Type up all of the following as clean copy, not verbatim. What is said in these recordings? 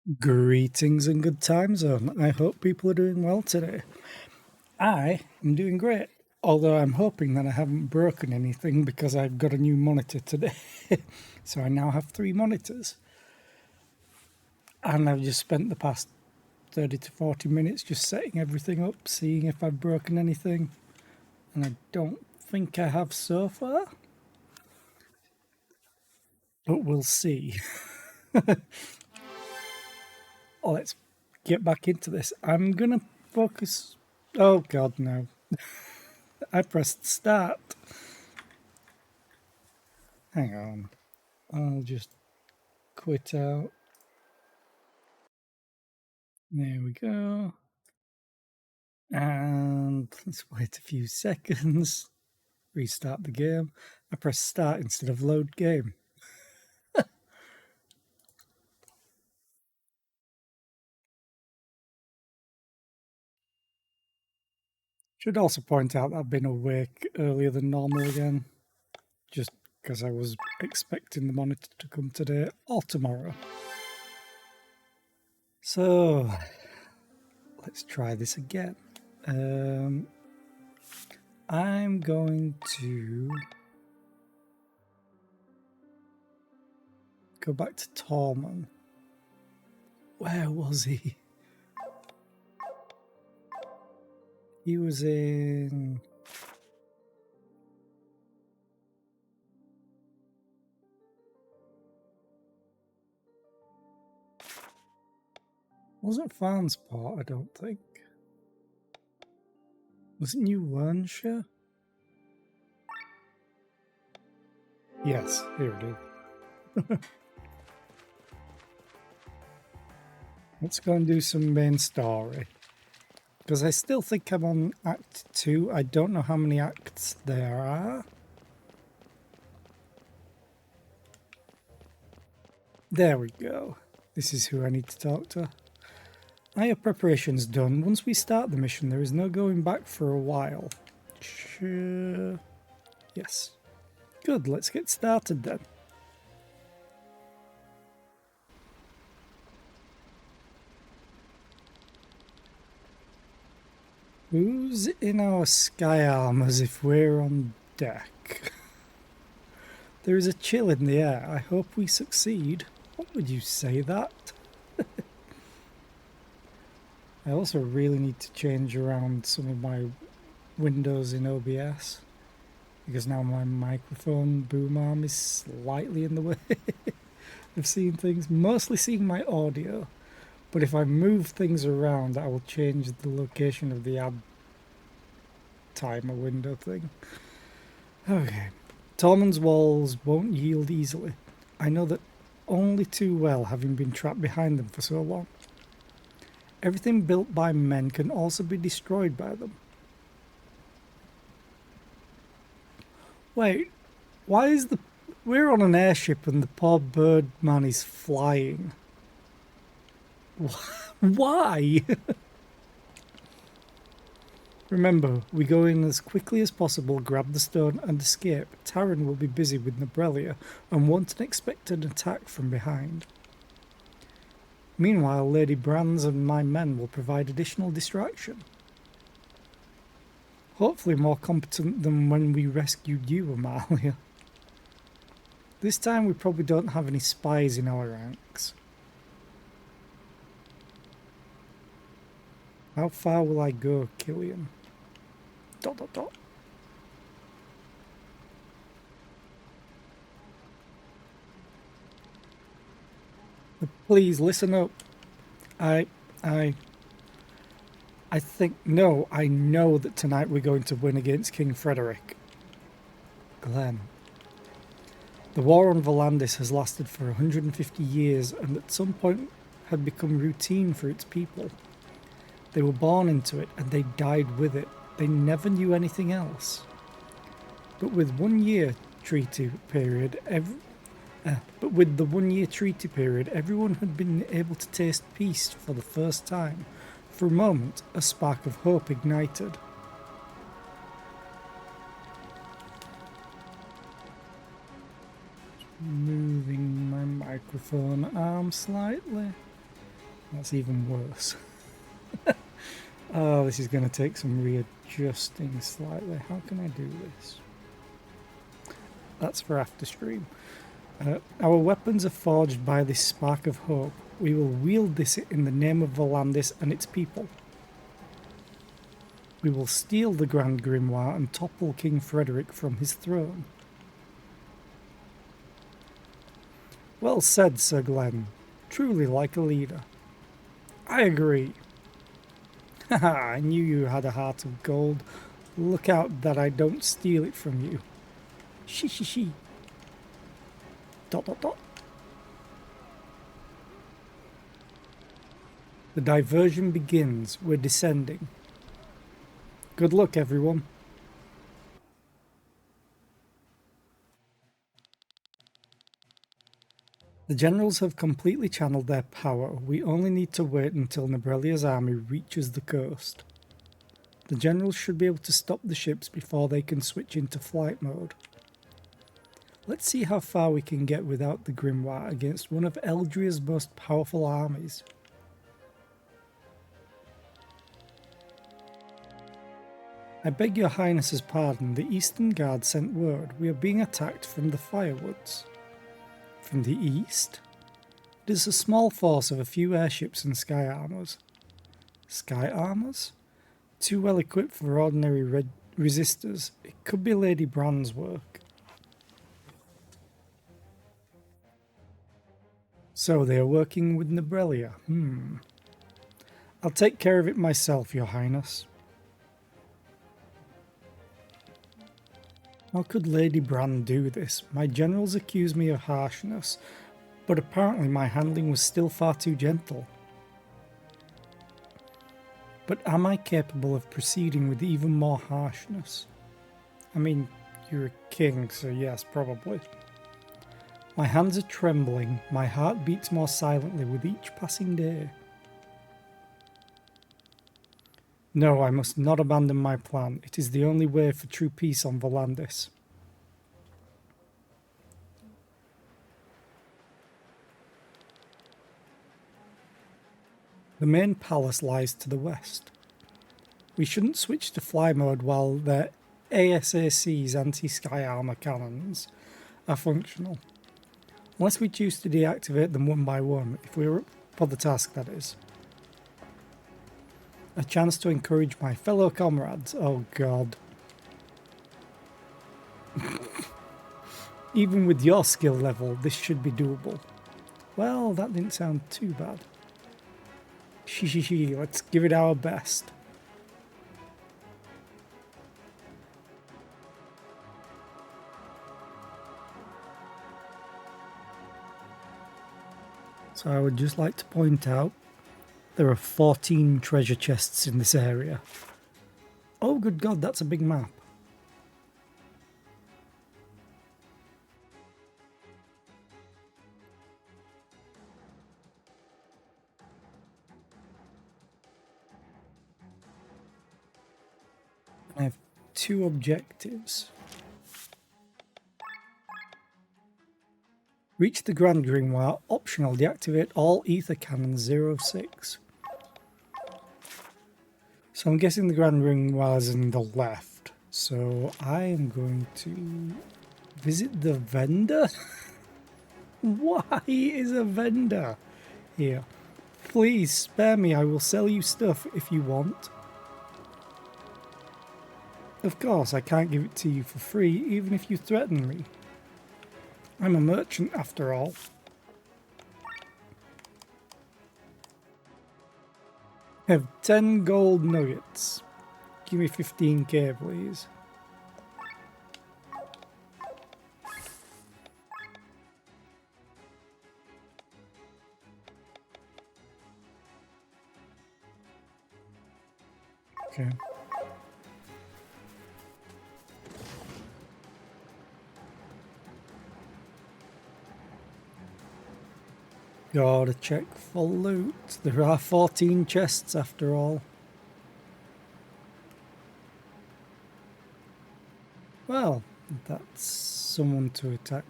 Greetings and good time zone. I hope people are doing well today. I am doing great, although I'm hoping that I haven't broken anything because I've got a new monitor today. So I now have 3 monitors. And I've just spent the past 30 to 40 minutes just setting everything up, seeing if I've broken anything. And I don't think I have so far, but we'll see. Let's get back into this. I'm going to focus. Oh, God, no. I pressed start. Hang on. I'll just quit out. There we go. And let's wait a few seconds. Restart the game. I press start instead of load game. Should also point out that I've been awake earlier than normal again, just because I was expecting the monitor to come today or tomorrow. So, let's try this again. I'm going to go back to Tormund. Where was he? He was in... Wasn't Farnsport, I don't think. Was it New Wernshire? Yes, here it is. Let's go and do some main story. Because I still think I'm on Act 2. I don't know how many acts there are. There we go. This is who I need to talk to. I have preparations done. Once we start the mission, there is no going back for a while. Sure. Yes. Good, let's get started then. Who's in our sky armors if we're on deck? There is a chill in the air. I hope we succeed. What would you say that? I also really need to change around some of my windows in OBS because now my microphone boom arm is slightly in the way of seeing things, mostly seeing my audio. But if I move things around, I will change the location of the ad timer window thing. Okay. Tormund's walls won't yield easily. I know that only too well, having been trapped behind them for so long. Everything built by men can also be destroyed by them. Wait, why is the... We're on an airship and the poor bird man is flying. Why? Remember, we go in as quickly as possible, grab the stone and escape. Taran will be busy with Nabrelia and won't expect an attack from behind. Meanwhile, Lady Brands and my men will provide additional distraction. Hopefully more competent than when we rescued you, Amalia. This time we probably don't have any spies in our ranks. How far will I go, Killian? ... Please listen up. I think, no, I know that tonight we're going to win against King Frederick. Glenn. The war on Volandis has lasted for 150 years and at some point had become routine for its people. They were born into it and they died with it. They never knew anything else. But with the 1 year treaty period, everyone had been able to taste peace for the first time. For a moment, a spark of hope ignited. Moving my microphone arm slightly. That's even worse. Oh, this is going to take some readjusting slightly. How can I do this? That's for after stream. Our weapons are forged by this spark of hope. We will wield this in the name of Volandis and its people. We will steal the Grand Grimoire and topple King Frederick from his throne. Well said, Sir Glenn. Truly like a leader. I agree. Haha, I knew you had a heart of gold. Look out that I don't steal it from you. She. Dot. The diversion begins. We're descending. Good luck, everyone. The generals have completely channeled their power. We only need to wait until Nebrelia's army reaches the coast. The generals should be able to stop the ships before they can switch into flight mode. Let's see how far we can get without the Grimoire against one of Eldria's most powerful armies. I beg your highness's pardon, the Eastern Guard sent word. We are being attacked from the Firewoods. From the east? It is a small force of a few airships and sky armors. Sky armors? Too well equipped for ordinary resistors. It could be Lady Brand's work. So they are working with Nebrelia. I'll take care of it myself, your highness. How could Lady Brand do this? My generals accuse me of harshness, but apparently my handling was still far too gentle. But am I capable of proceeding with even more harshness? I mean, you're a king, so yes, probably. My hands are trembling, my heart beats more silently with each passing day. No, I must not abandon my plan. It is the only way for true peace on Volandis. The main palace lies to the west. We shouldn't switch to fly mode while the ASAC's anti-sky armor cannons are functional. Unless we choose to deactivate them one by one, if we're up for the task, that is. A chance to encourage my fellow comrades. Oh god. Even with your skill level, this should be doable. Well, that didn't sound too bad. Let's give it our best. So I would just like to point out there are 14 treasure chests in this area. Oh good god, that's a big map. I have 2 objectives. Reach the Grand Grimoire, optional, deactivate all ether cannons 06. So I'm guessing the Grand Grimoire is in the left. So I am going to visit the vendor? Why is a vendor here? Please spare me, I will sell you stuff if you want. Of course, I can't give it to you for free, even if you threaten me. I'm a merchant after all. I have 10 gold nuggets. Give me 15k, please. Okay. Gotta check for loot. There are 14 chests after all. Well, that's someone to attack.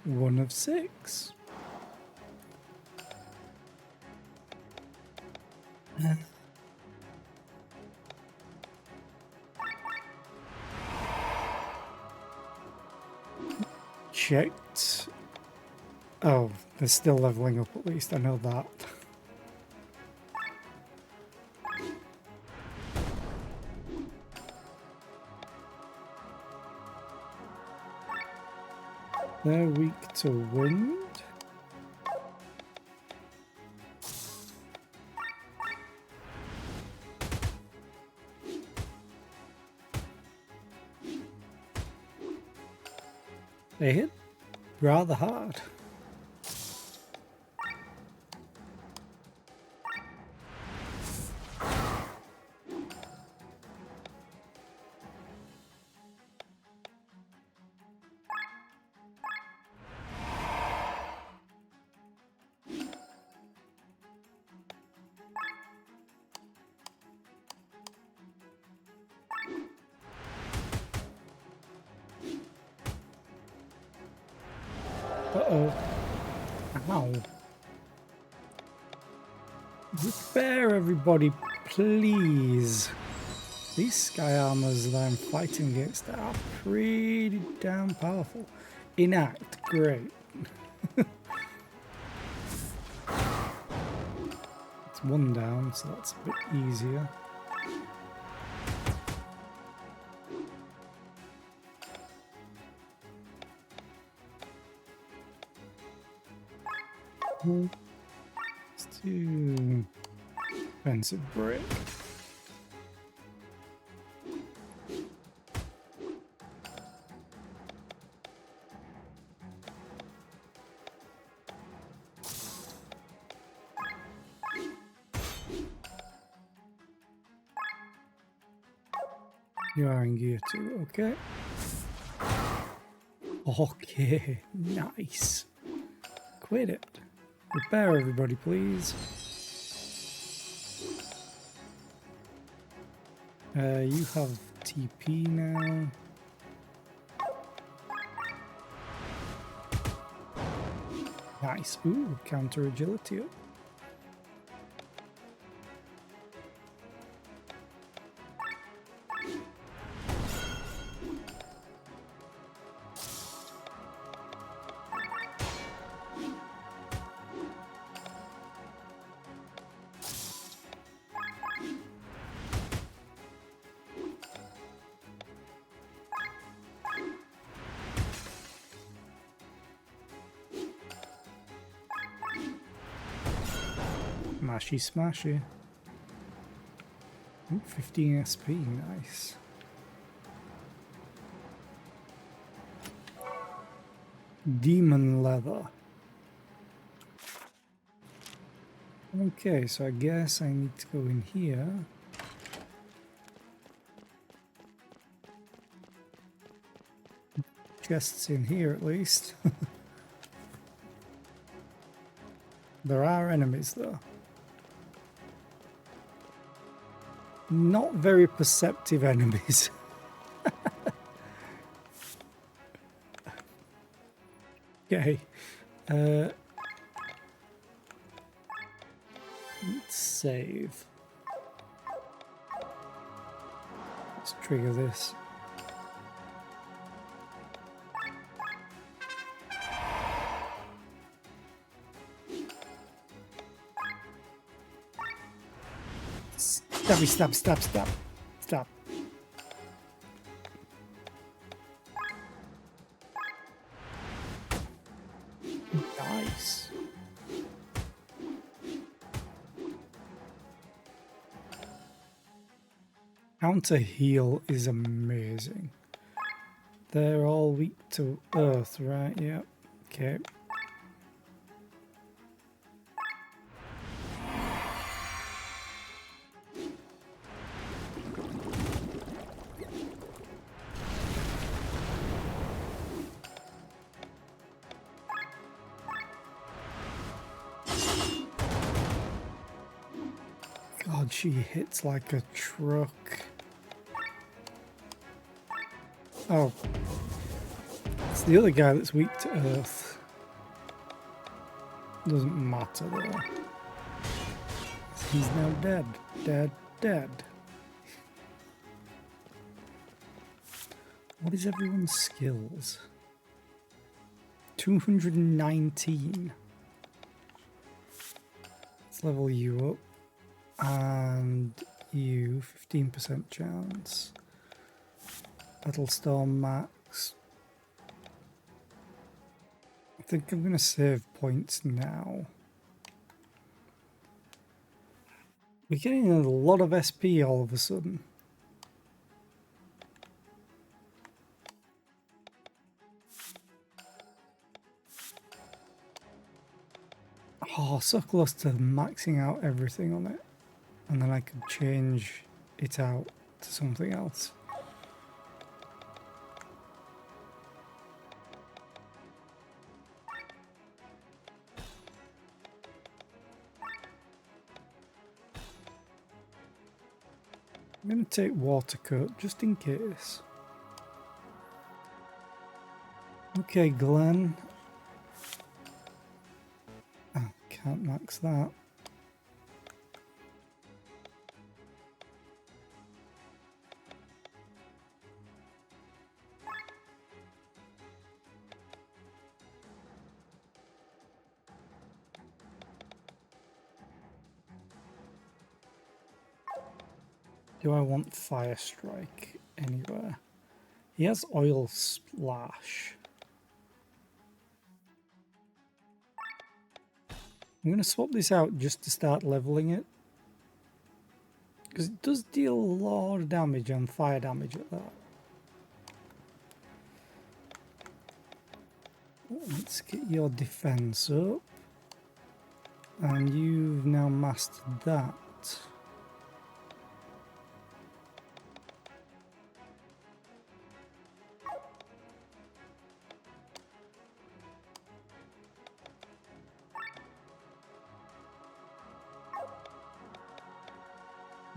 1 of 6. Checked. Oh, they're still leveling up at least, I know that. They're weak to wind. They hit rather hard. Uh-oh. Ow. Repair, everybody, please. These sky armors that I'm fighting against are pretty damn powerful. Enact, great. It's 1 down, so that's a bit easier. Let's do defensive brick. You are in gear 2, okay. Okay, nice. Quit it. Repair, everybody, please. You have TP now. Nice. Ooh, counter agility up. Smashy, smashy. Ooh, 15 SP, nice. Demon leather. Okay, so I guess I need to go in here. Chests in here at least. There are enemies though. Not very perceptive enemies. Okay. Let's save. Let's trigger this. Stabby, stab, stab, stab. Stop. Nice. Counter heal is amazing. They're all weak to earth, right? Yeah. Okay. God, she hits like a truck. Oh. It's the other guy that's weak to earth. Doesn't matter though. He's now dead. Dead. Dead. What is everyone's skills? 219. Let's level you up. And you, 15% chance. Battlestorm max. I think I'm going to save points now. We're getting a lot of SP all of a sudden. Oh, so close to maxing out everything on it. And then I could change it out to something else. I'm going to take water coat just in case. Okay, Glenn. Oh, can't max that. Do I want Fire Strike anywhere? He has Oil Splash. I'm going to swap this out just to start leveling it. Because it does deal a lot of damage and fire damage at that. Let's get your defense up. And you've now mastered that.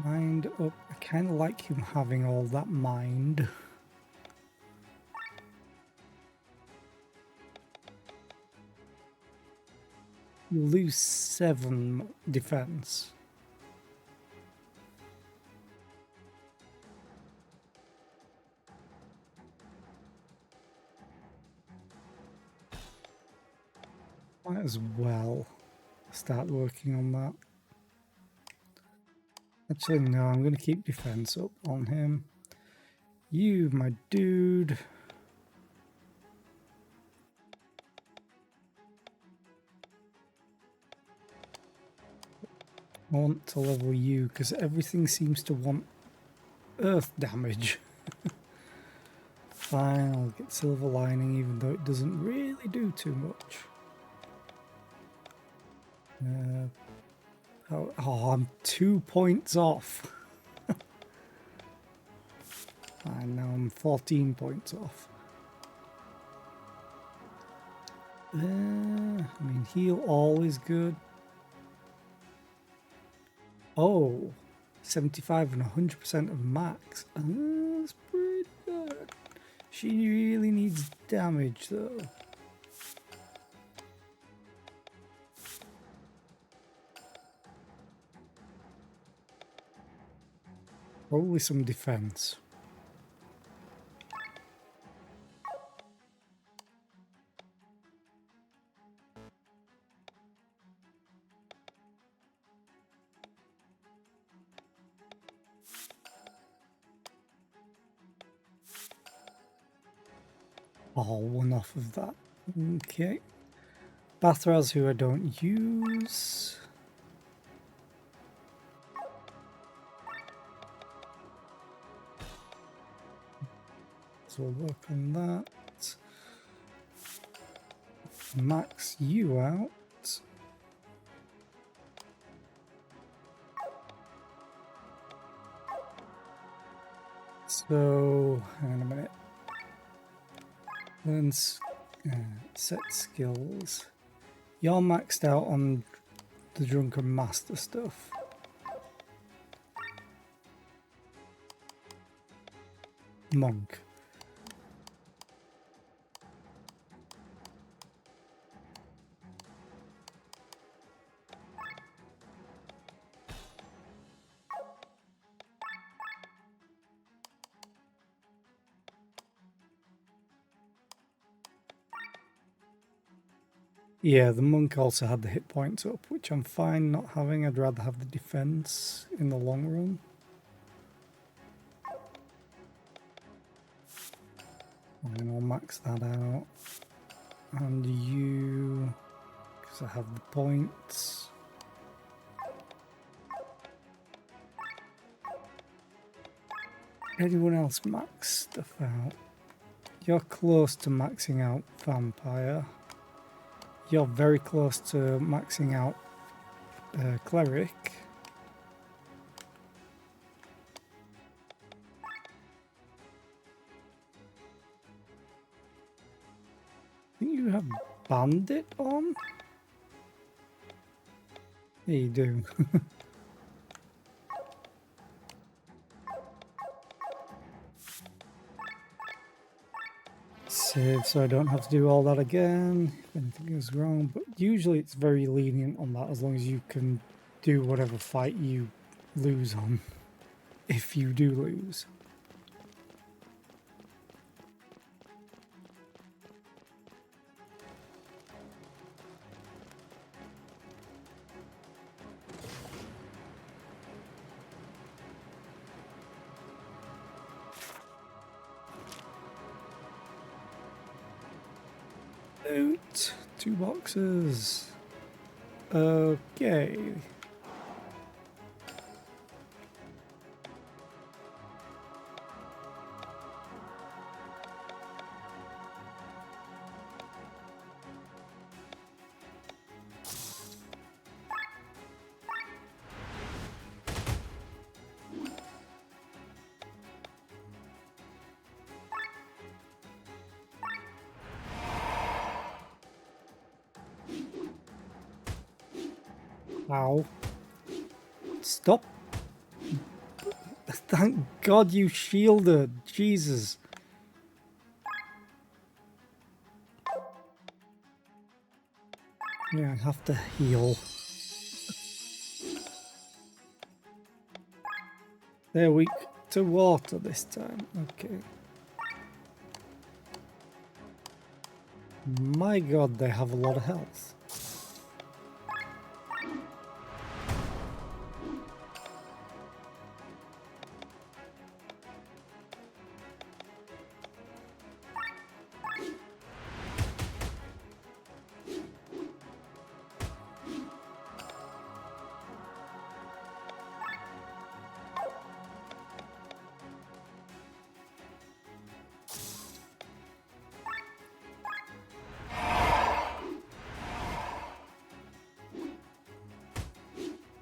Mind up. I kind of like him having all that mind. You lose 7 defense. Might as well start working on that. Actually, no, I'm going to keep defense up on him. You, my dude. I want to level you because everything seems to want earth damage. Fine, I'll get Silver Lining even though it doesn't really do too much. Oh, I'm 2 points off. And now I'm 14 points off. I mean, heal all is good. Oh, 75 and 100% of max. That's pretty good. She really needs damage though. Probably some defense. Oh, one off of that. Okay. Bathraz, who I don't use. So we'll work on that. Max you out. So, hang on a minute. Learn set skills. You're maxed out on the Drunken Master stuff. Monk. Yeah, the monk also had the hit points up, which I'm fine not having. I'd rather have the defense in the long run. And I'll max that out. And you, because I have the points. Anyone else max stuff out? You're close to maxing out Vampire. You're very close to maxing out Cleric. I think you have Bandit on? Yeah, you do. Save so I don't have to do all that again if anything goes wrong, but usually it's very lenient on that as long as you can do whatever fight you lose on, if you do lose. Loot, 2 boxes. Okay. Ow. Stop. Thank God you shielded. Jesus. Yeah, I have to heal. They're weak to water this time. Okay. My God, they have a lot of health.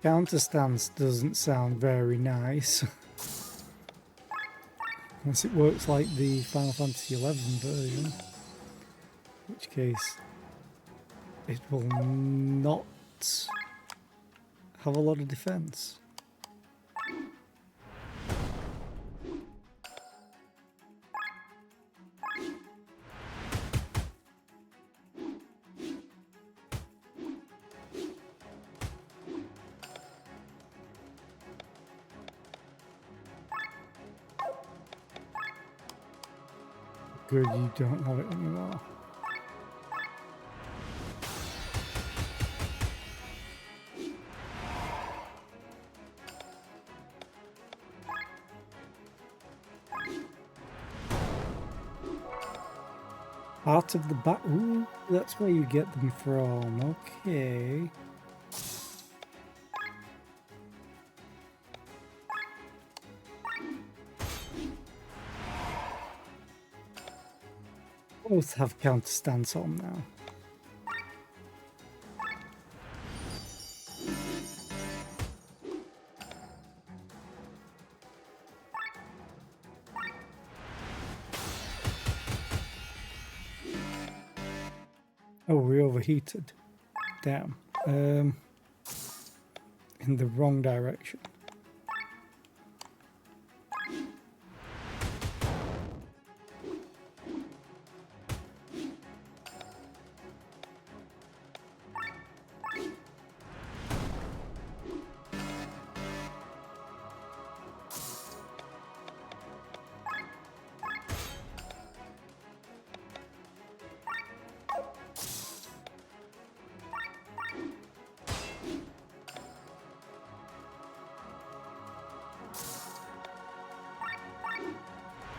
Counter stance doesn't sound very nice. Unless it works like the Final Fantasy XI version. In which case, it will not have a lot of defense. Good, you don't have it anymore. Heart of the Bat. Ooh, that's where you get them from. Okay. Both have counter stance on now. Oh, we overheated. Damn. In the wrong direction.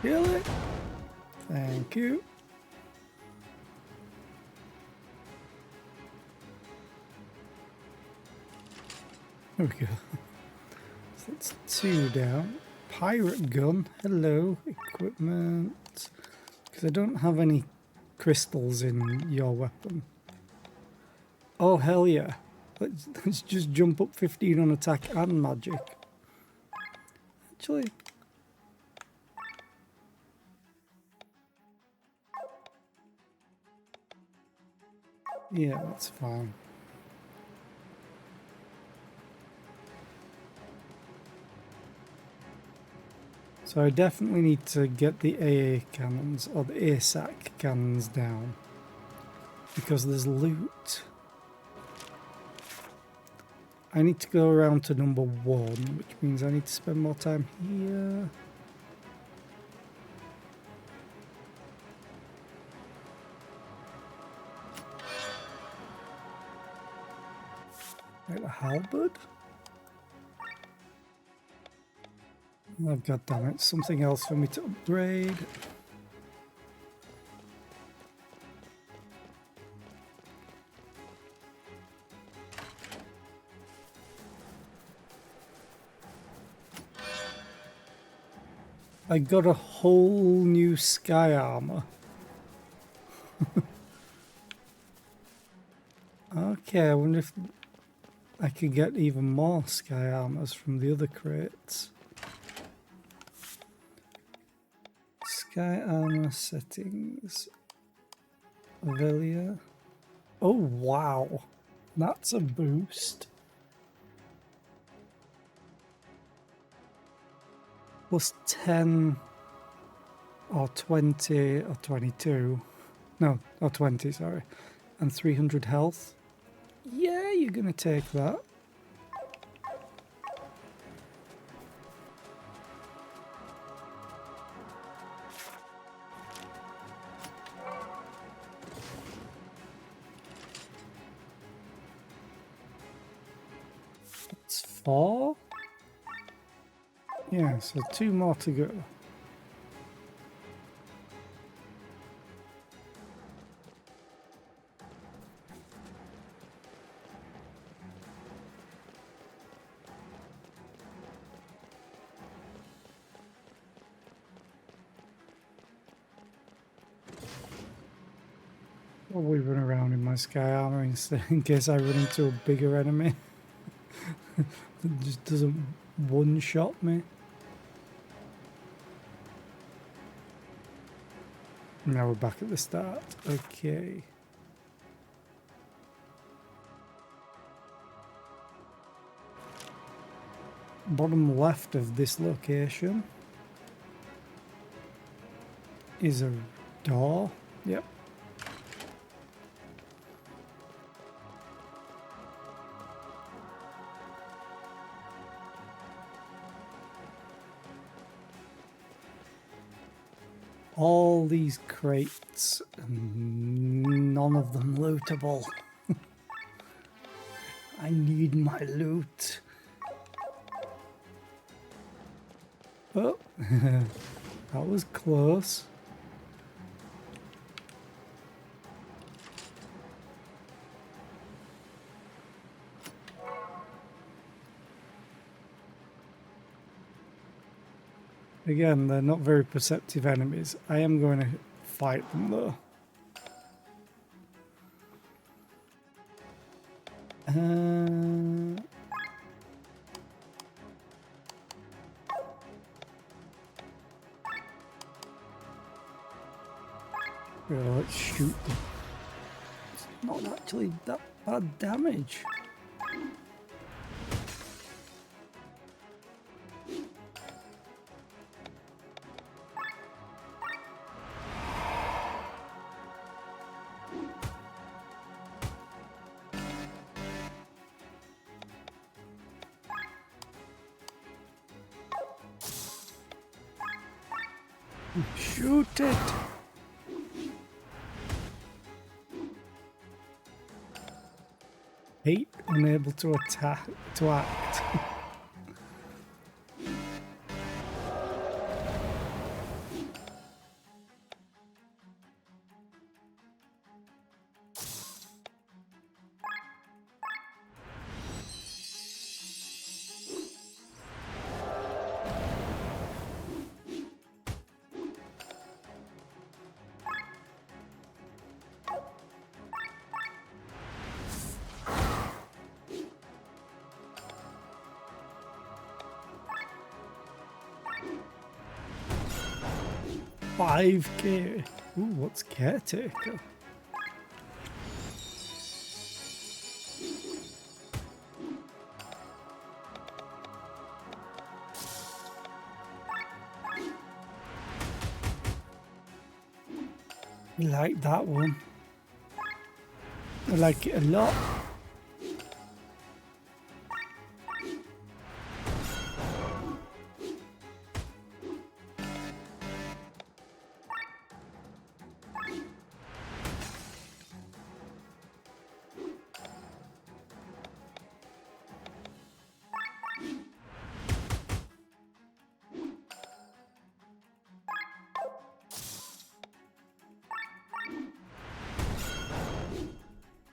Really? Thank you. There we go. So that's 2 down. Pirate gun. Hello. Equipment. Because I don't have any crystals in your weapon. Oh, hell yeah. Let's just jump up 15 on attack and magic. Actually... yeah, that's fine. So I definitely need to get the AA cannons, or the ASAC cannons down. Because there's loot. I need to go around to number 1, which means I need to spend more time here. Like a halberd? Oh, god damn it, something else for me to upgrade. I got a whole new sky armor. Okay, I wonder if I could get even more sky armors from the other crates. Sky armor settings. Avelia. Oh wow, that's a boost. Plus 10 or 20 or 22. No, or 20, sorry. And 300 health. Yeah, you're gonna take that. That's 4. Yeah, so 2 more to go. Probably run around in my sky armor instead in case I run into a bigger enemy that just doesn't one-shot me. Now we're back at the start. Okay. Bottom left of this location is a door. Yep. All these crates, none of them lootable. I need my loot. Oh, that was close. Again, they're not very perceptive enemies. I am going to fight them though. Well, let's shoot them. It's not actually that bad damage. Shoot it! Hate unable to attack to act. 5k. Ooh, what's caretaker? I like that one. I like it a lot.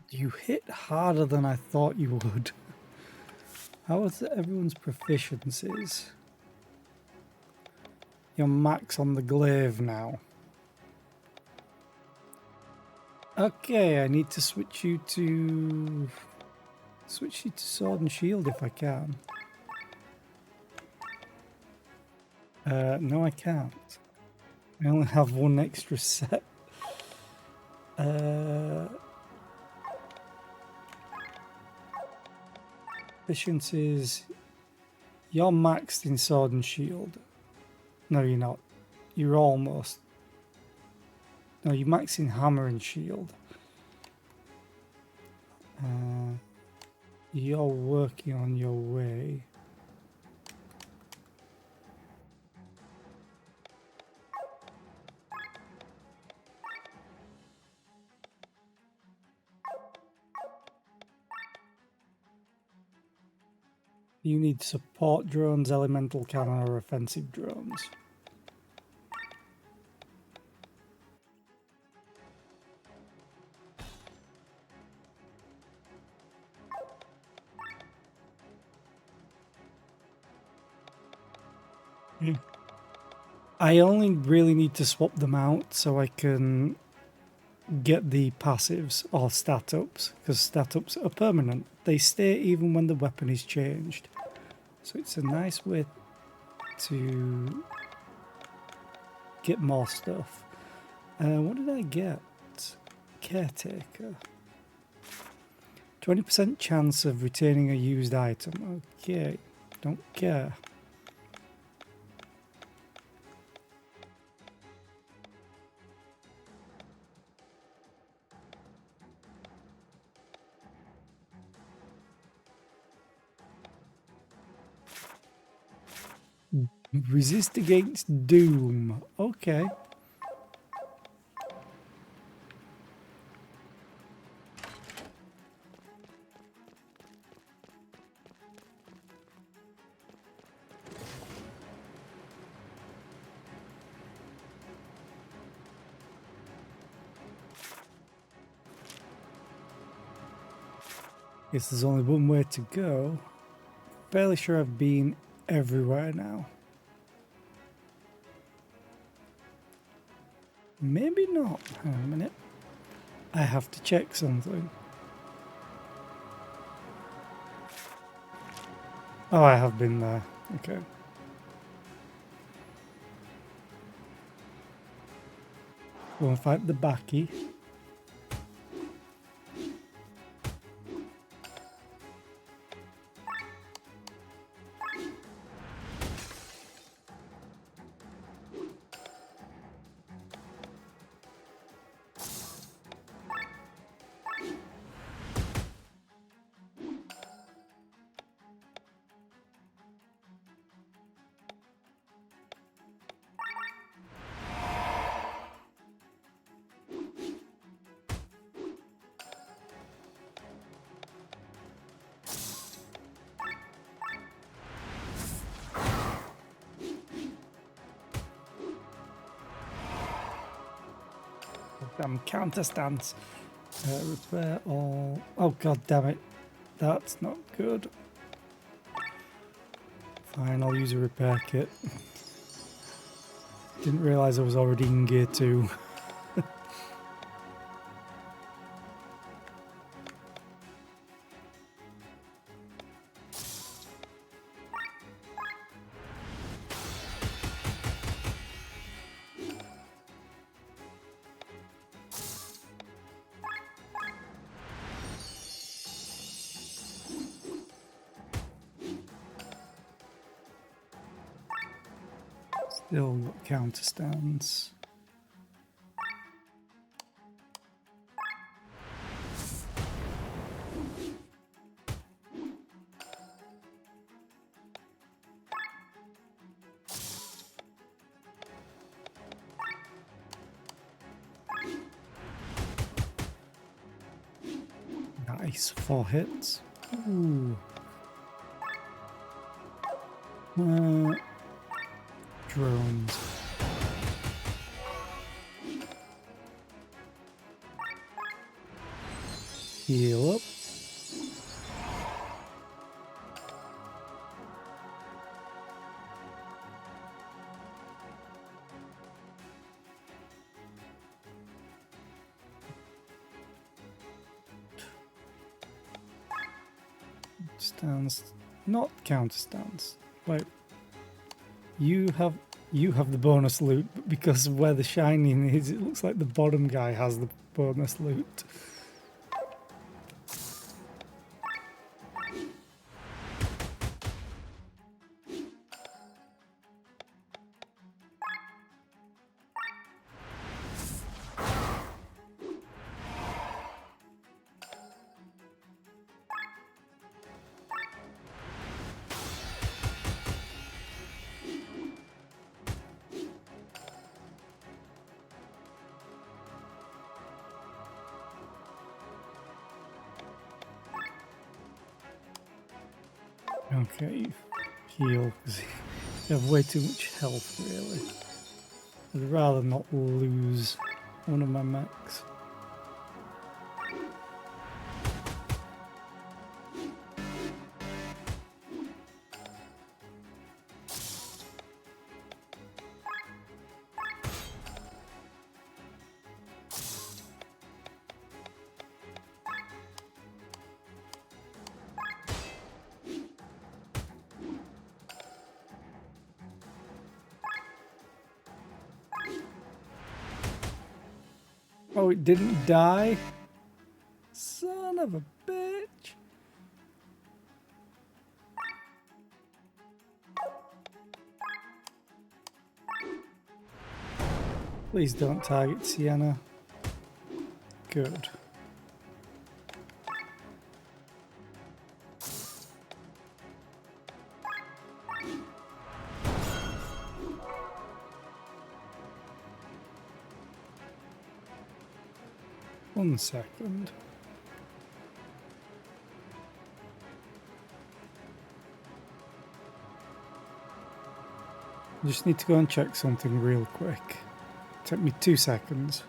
You hit harder than I thought you would. How is everyone's proficiencies? You're max on the glaive now. Okay, I need to switch you to sword and shield if I can. No, I can't. I only have one extra set. Efficiencies. You're maxed in sword and shield. No, you're not. You're almost. No, you're maxed in hammer and shield. You're working on your way. You need support drones, elemental cannon, or offensive drones. I only really need to swap them out so I can get the passives or stat ups, because stat ups are permanent. They stay even when the weapon is changed. So it's a nice way to get more stuff. What did I get? Caretaker. 20% chance of retaining a used item. Okay, don't care. Resist against doom. Okay. Guess there's only one way to go. Fairly sure I've been everywhere now. Maybe not. Hang on a minute. I have to check something. Oh, I have been there. Okay. Go and fight the Baki. Counter stance. Repair all. Oh, god damn it. That's not good. Fine, I'll use a repair kit. Didn't realise I was already in gear 2. Still got counter stands. Nice, 4 hits. Ooh. Drones. Heal up. Stands, not counter stands. Wait, you have the bonus loot, but because of where the shining is, it looks like the bottom guy has the bonus loot. Okay, heal, because you have way too much health, really. I'd rather not lose one of my mechs. Oh, it didn't die? Son of a bitch. Please don't target Sienna. Good. One second. I just need to go and check something real quick. Take me 2 seconds.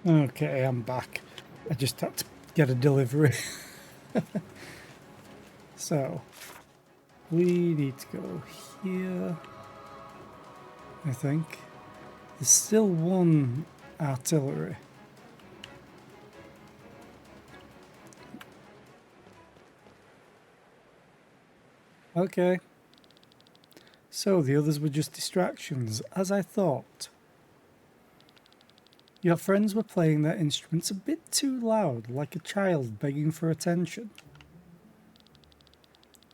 Okay, I'm back. I just had to get a delivery. So, we need to go here, I think. There's still one artillery. Okay. So the others were just distractions, as I thought. Your friends were playing their instruments a bit too loud, like a child begging for attention.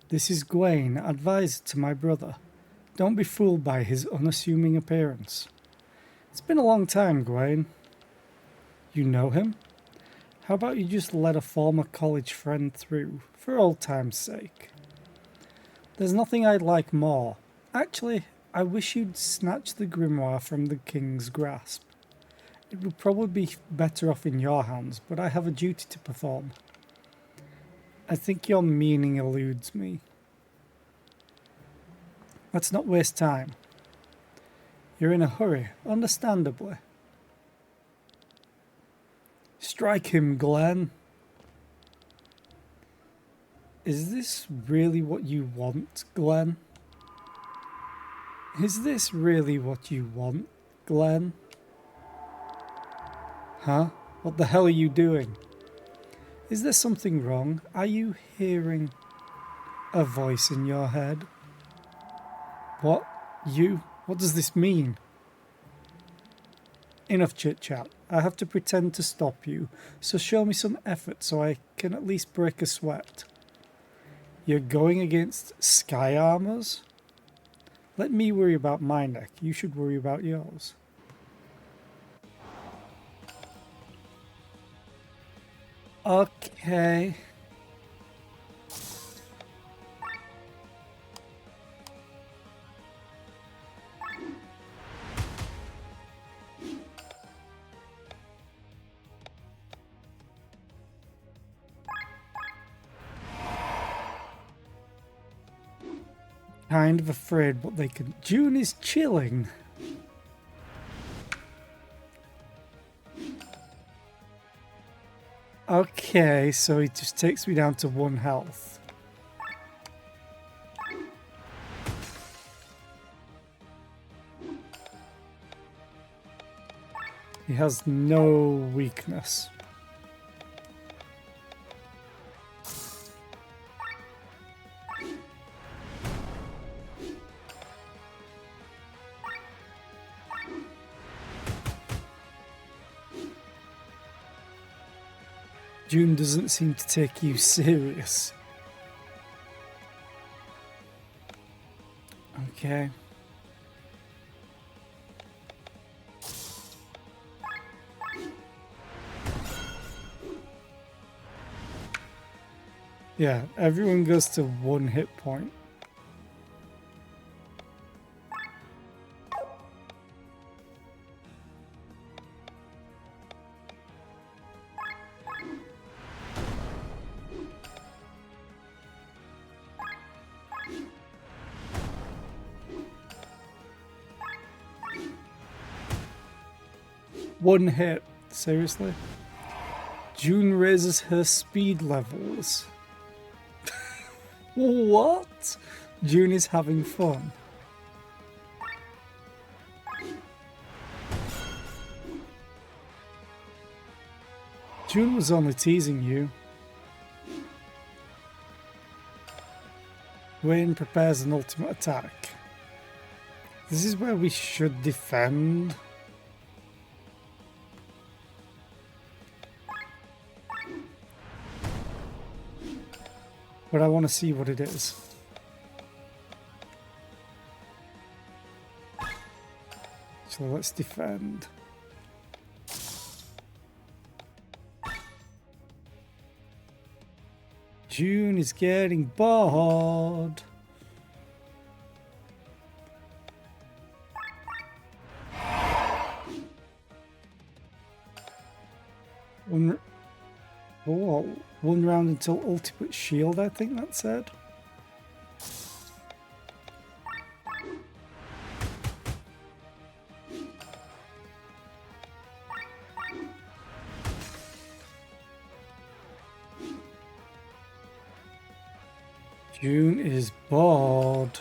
This is Gawain, advisor to my brother. Don't be fooled by his unassuming appearance. It's been a long time, Gawain. You know him? How about you just let a former college friend through, for old time's sake? There's nothing I'd like more. Actually, I wish you'd snatch the grimoire from the king's grasp. It would probably be better off in your hands, but I have a duty to perform. I think your meaning eludes me. Let's not waste time. You're in a hurry, understandably. Strike him, Glenn. Is this really what you want, Glenn? Is this really what you want, Glenn? Huh? What the hell are you doing? Is there something wrong? Are you hearing a voice in your head? What? You? What does this mean? Enough chit-chat. I have to pretend to stop you, so show me some effort so I can at least break a sweat. You're going against sky armors? Let me worry about my neck. You should worry about yours. Okay. Kind of afraid what they can. June is chilling. Okay, so he just takes me down to 1 health. He has no weakness. June doesn't seem to take you serious. Okay. Yeah, everyone goes to 1 hit point. One hit. Seriously? June raises her speed levels. What? June is having fun. June was only teasing you. Wayne prepares an ultimate attack. This is where we should defend. But I want to see what it is. So let's defend. June is getting bored. One round until ultimate shield, I think that said. June is bored.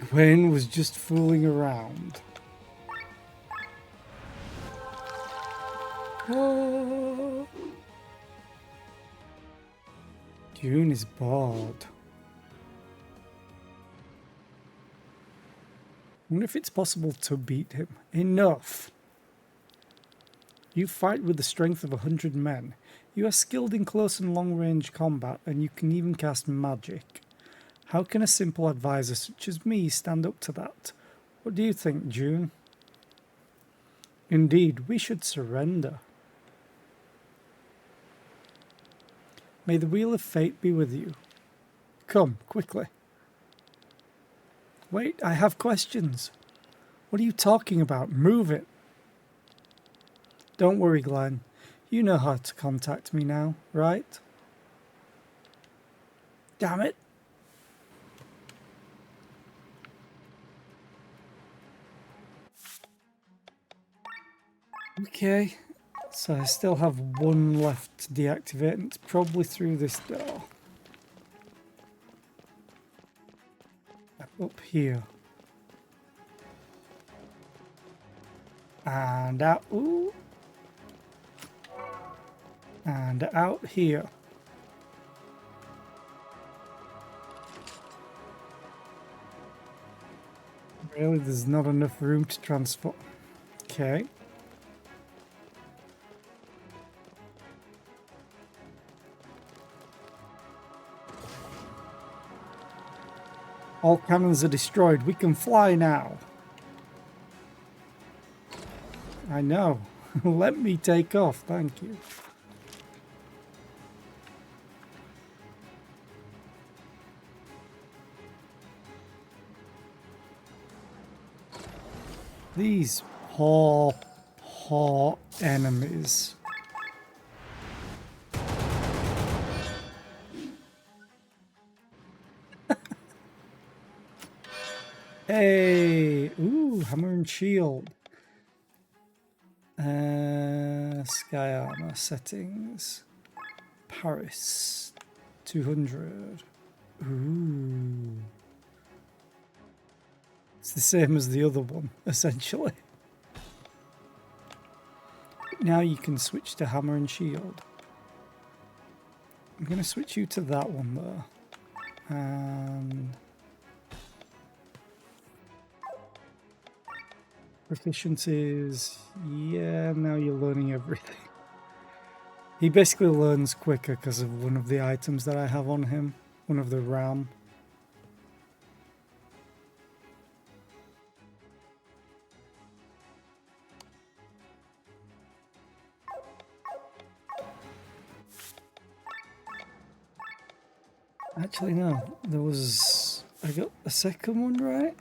Gwen was just fooling around. Oh. June is bored. I wonder if it's possible to beat him. Enough! You fight with the strength of 100 men. You are skilled in close and long-range combat, and you can even cast magic. How can a simple advisor such as me stand up to that? What do you think, June? Indeed, we should surrender. May the wheel of fate be with you. Come, quickly. Wait, I have questions. What are you talking about? Move it. Don't worry, Glenn. You know how to contact me now, right? Damn it. Okay, so I still have one left to deactivate, and it's probably through this door. Up here. And out. Ooh. And out here. Really, there's not enough room to transfer. Okay. All cannons are destroyed. We can fly now. I know. Let me take off. Thank you. These poor enemies. Hey! Ooh, hammer and shield. Sky armor settings. Paris. 200. Ooh. It's the same as the other one, essentially. Now you can switch to hammer and shield. I'm going to switch you to that one though. And proficiencies, yeah, now you're learning everything. He basically learns quicker because of one of the items that I have on him, one of the RAM. Actually, no, there was, I got a second one right?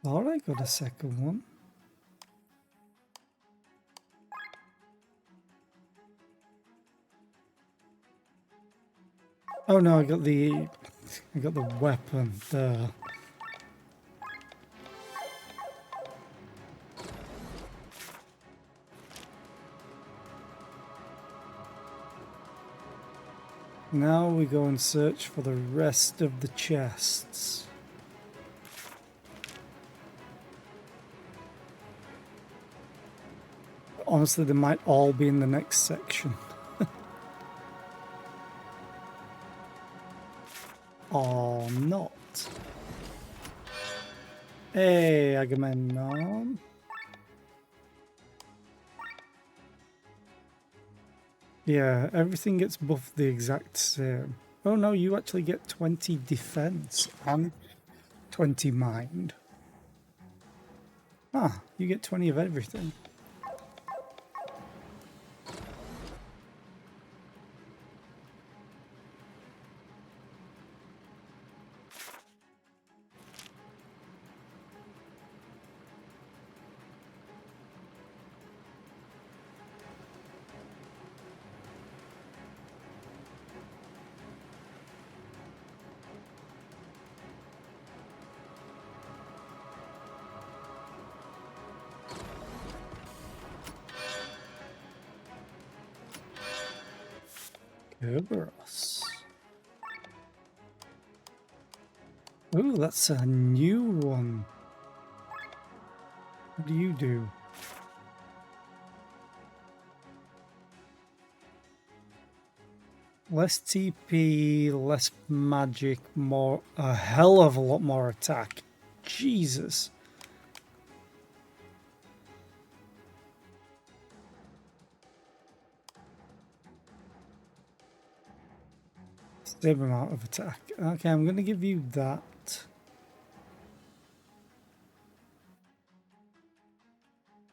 Thought I got a second one. Oh no, I got the weapon there. Now we go and search for the rest of the chests. Honestly, they might all be in the next section. Or not. Hey, Agamemnon. Yeah, everything gets buffed the exact same. Oh no, you actually get 20 defense and 20 mind. Ah, you get 20 of everything. Kerberos. Oh, that's a new one. What do you do? Less TP, less magic, more a hell of a lot more attack. Jesus. Same amount of attack. Okay, I'm gonna give you that.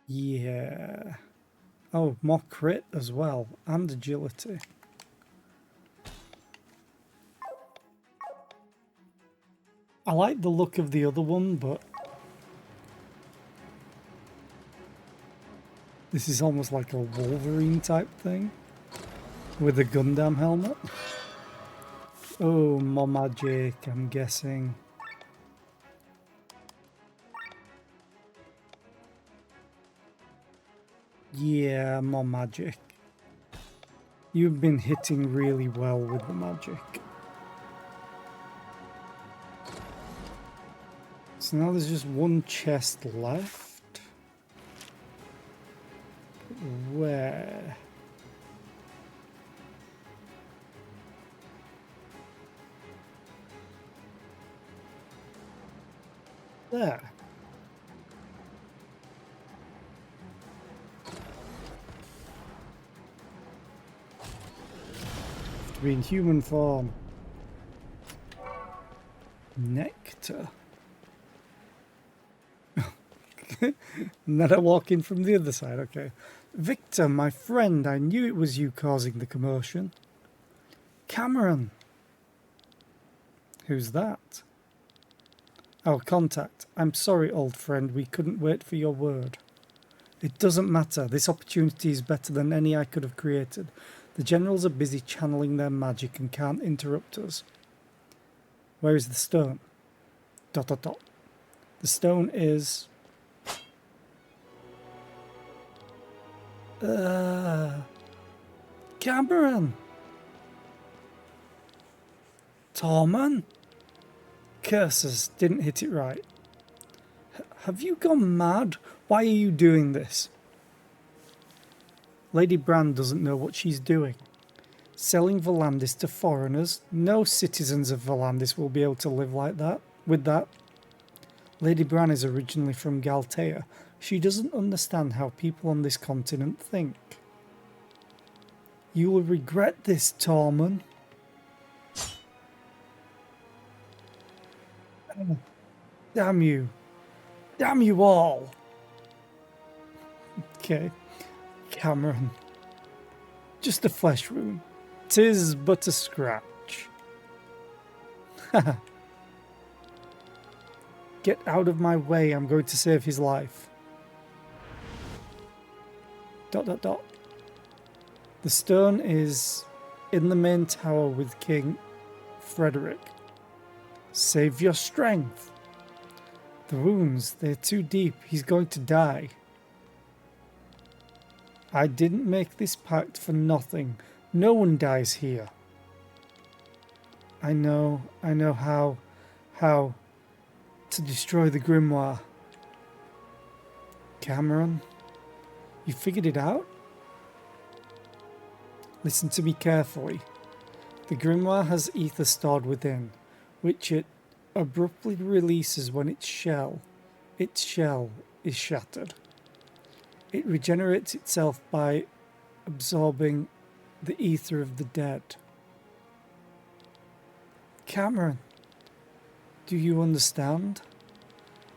Yeah. Oh, more crit as well, and agility. I like the look of the other one, but this is almost like a Wolverine type thing with a Gundam helmet. Oh, more magic, I'm guessing. Yeah, more magic. You've been hitting really well with the magic. So now there's just one chest left. Where? There. To be in human form. Nectar. And then I walk in from the other side, okay. Victor, my friend, I knew it was you causing the commotion. Cameron. Who's that? Our contact. I'm sorry, old friend, we couldn't wait for your word. It doesn't matter. This opportunity is better than any I could have created. The generals are busy channeling their magic and can't interrupt us. Where is the stone? ... The stone is... Cameron! Tormund? Curses, didn't hit it right. Have you gone mad? Why are you doing this? Lady Brand doesn't know what she's doing. Selling Volandis to foreigners? No citizens of Volandis will be able to live like that. With that. Lady Bran is originally from Galtea. She doesn't understand how people on this continent think. You will regret this, Tormund. Damn you. Damn you all. Okay. Cameron. Just a flesh wound. 'Tis but a scratch. Get out of my way, I'm going to save his life. ... The stone is in the main tower with King Frederick. Save your strength. The wounds, they're too deep. He's going to die. I didn't make this pact for nothing. No one dies here. I know how to destroy the grimoire. Cameron, you figured it out? Listen to me carefully. The grimoire has ether stored within, which it abruptly releases when its shell is shattered. It regenerates itself by absorbing the ether of the dead. Cameron, do you understand?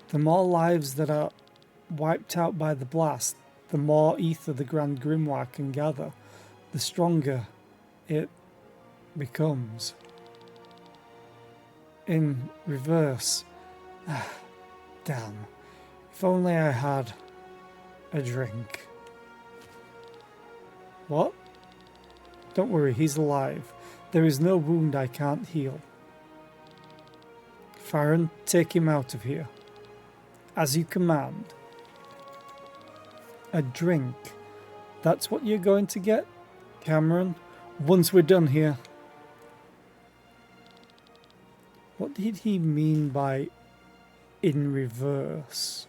The more lives that are wiped out by the blast, the more ether the Grand Grimoire can gather, the stronger it becomes. In reverse. Damn. If only I had a drink. What? Don't worry, he's alive. There is no wound I can't heal. Farron, take him out of here. As you command. A drink. That's what you're going to get, Cameron? Once we're done here. What did he mean by in reverse?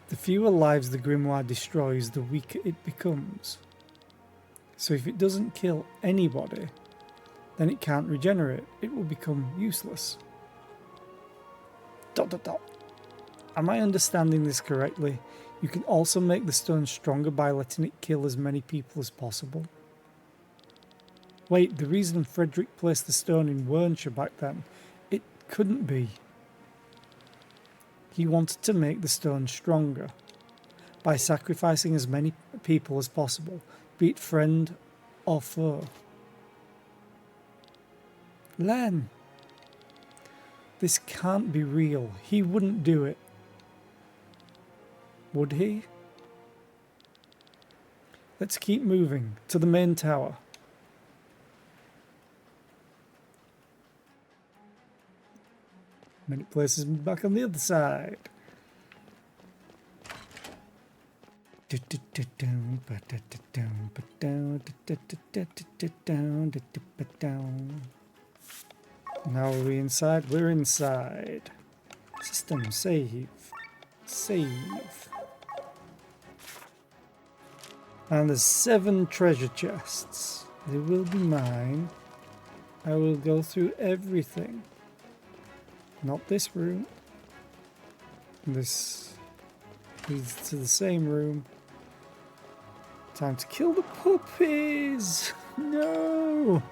The fewer lives the Grimoire destroys, the weaker it becomes. So if it doesn't kill anybody, then it can't regenerate. It will become useless. ... Am I understanding this correctly? You can also make the stone stronger by letting it kill as many people as possible. Wait, the reason Frederick placed the stone in Wernshire back then, it couldn't be. He wanted to make the stone stronger by sacrificing as many people as possible, be it friend or foe. Len, this can't be real. He wouldn't do it. Would he? Let's keep moving to the main tower. Many places back on the other side. Now are we inside? We're inside. System save. Save. And there's 7 treasure chests. They will be mine. I will go through everything. Not this room. This leads to the same room. Time to kill the puppies! No!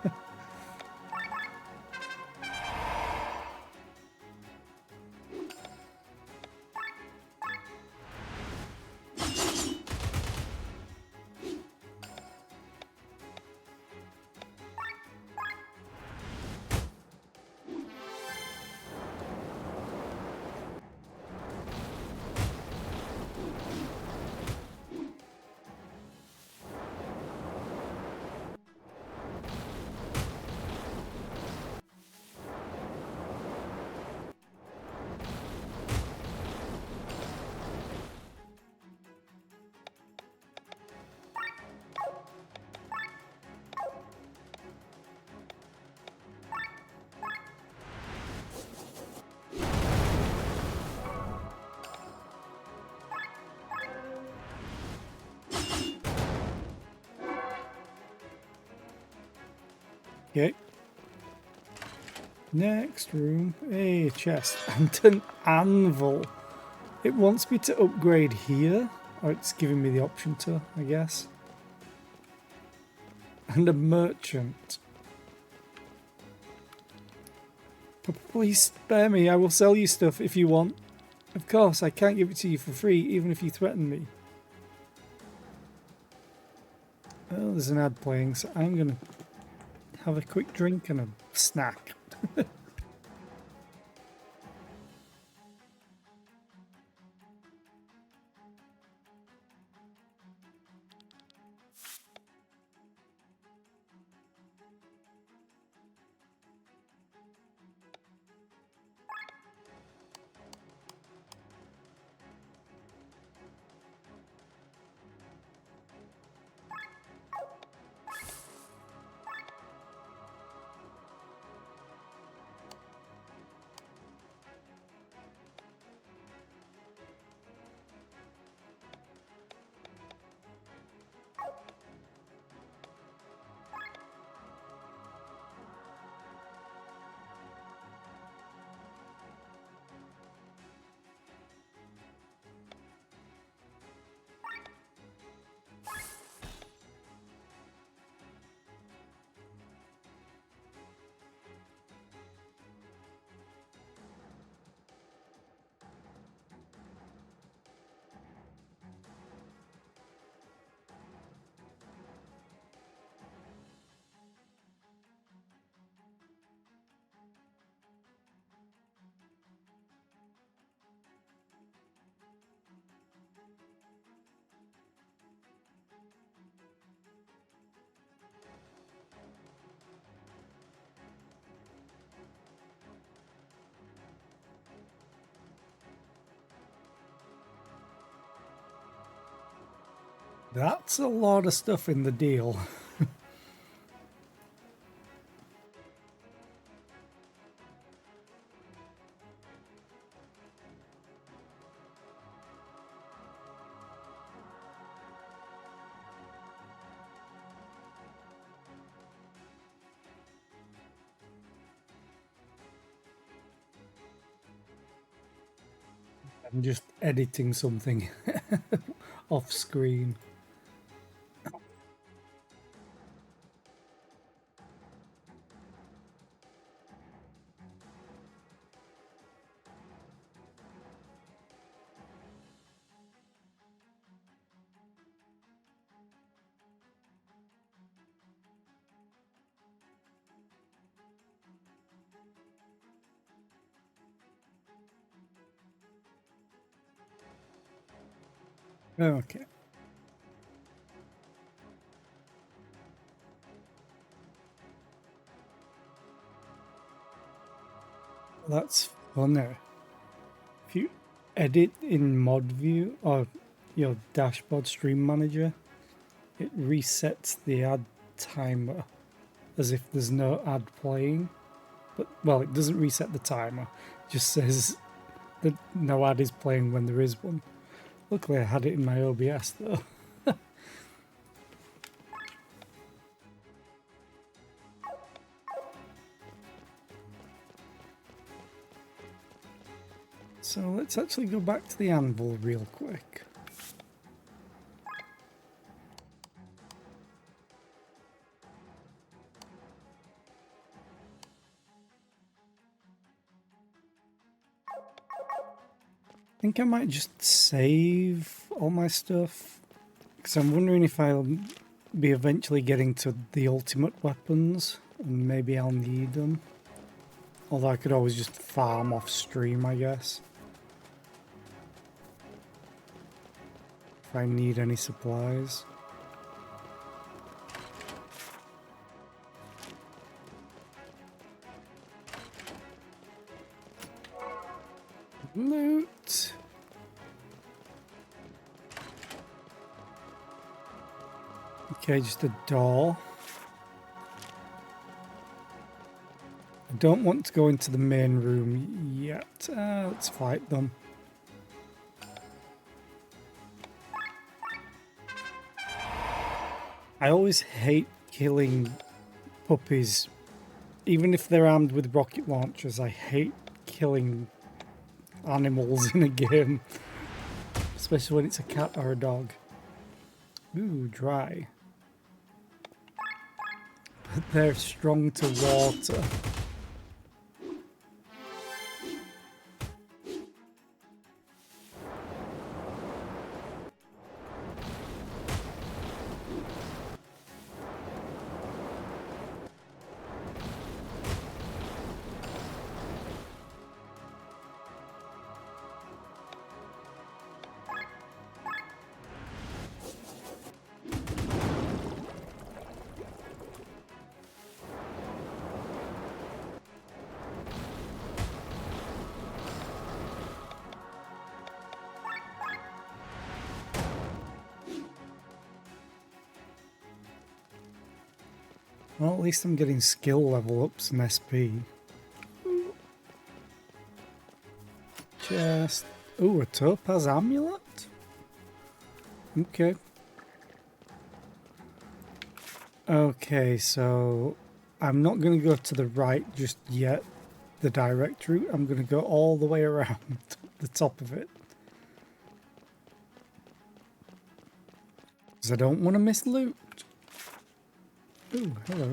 Okay. Next room. A chest and an anvil. It wants me to upgrade here. Or it's giving me the option to, I guess. And a merchant. Please spare me. I will sell you stuff if you want. Of course, I can't give it to you for free, even if you threaten me. Oh, there's an ad playing, so I'm going to have a quick drink and a snack. That's a lot of stuff in the deal. I'm just editing something off screen. Okay. That's funny. If you edit in mod view or your dashboard stream manager, it resets the ad timer as if there's no ad playing. But well, it doesn't reset the timer. It just says that no ad is playing when there is one. Luckily I had it in my OBS though. So let's actually go back to the anvil real quick. I think I might just save all my stuff because I'm wondering if I'll be eventually getting to the ultimate weapons and maybe I'll need them. Although I could always just farm off stream, I guess. If I need any supplies. Loot. Okay, just a door. I don't want to go into the main room yet. Let's fight them. I always hate killing puppies. Even if they're armed with rocket launchers, I hate killing animals in a game. Especially when it's a cat or a dog. Ooh, dry. But they're strong to water. Well, at least I'm getting skill level ups and SP. Chest. Ooh, a topaz amulet? Okay. Okay, so I'm not going to go to the right just yet, the direct route. I'm going to go all the way around the top of it. Because I don't want to miss loot. Ooh, hello.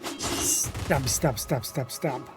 Stab, stab, stab, stab, stab.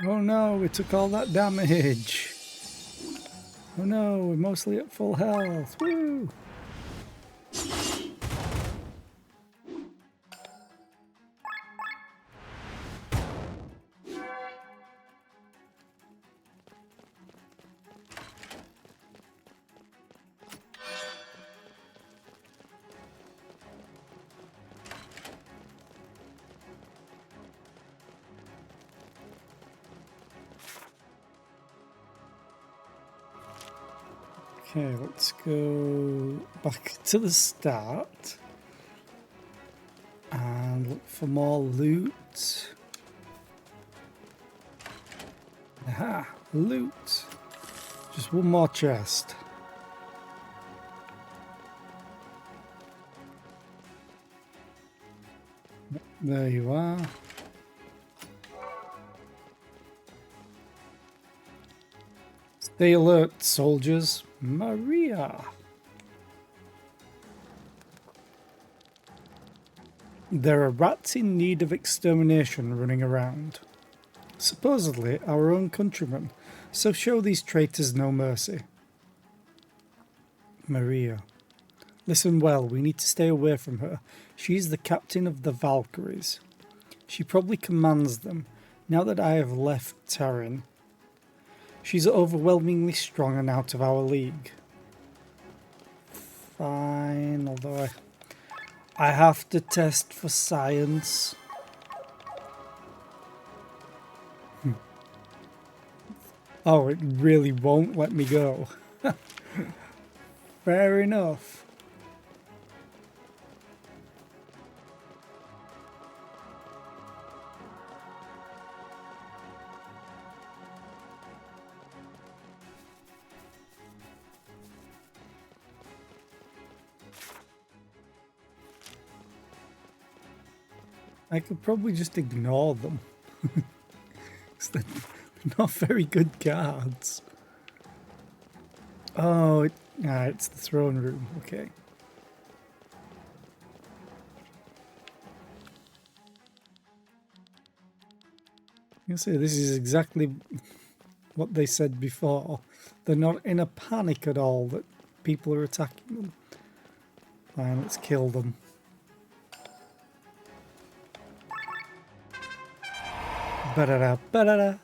Oh no, we took all that damage. Oh no, we're mostly at full health. Woo! Okay, let's go back to the start and look for more loot. Aha, loot. Just one more chest. There you are. Stay alert, soldiers. Maria. There are rats in need of extermination running around. Supposedly our own countrymen, so show these traitors no mercy. Maria. Listen well, we need to stay away from her. She's the captain of the Valkyries. She probably commands them, now that I have left Tarin. She's overwhelmingly strong and out of our league. Fine, although I have to test for science. Oh, it really won't let me go. Fair enough. I could probably just ignore them. 'Cause they're not very good cards. Oh, it's the throne room. Okay. You see, this is exactly what they said before. They're not in a panic at all that people are attacking them. Fine, let's kill them. Ba-da-da, ba-da-da.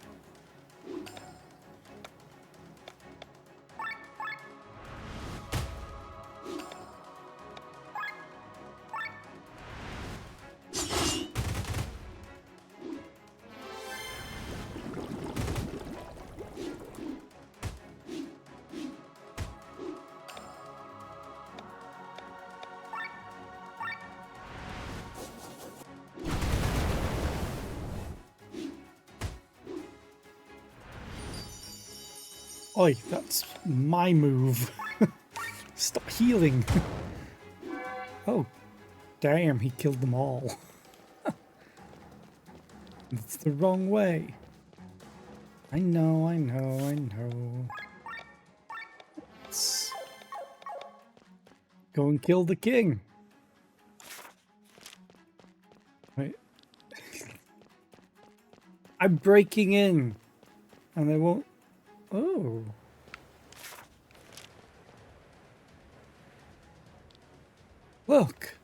Oi, that's my move. Stop healing. Oh, damn, he killed them all. It's the wrong way. I know. Let's go and kill the king. Wait. I'm breaking in. And they won't... Oh. Look.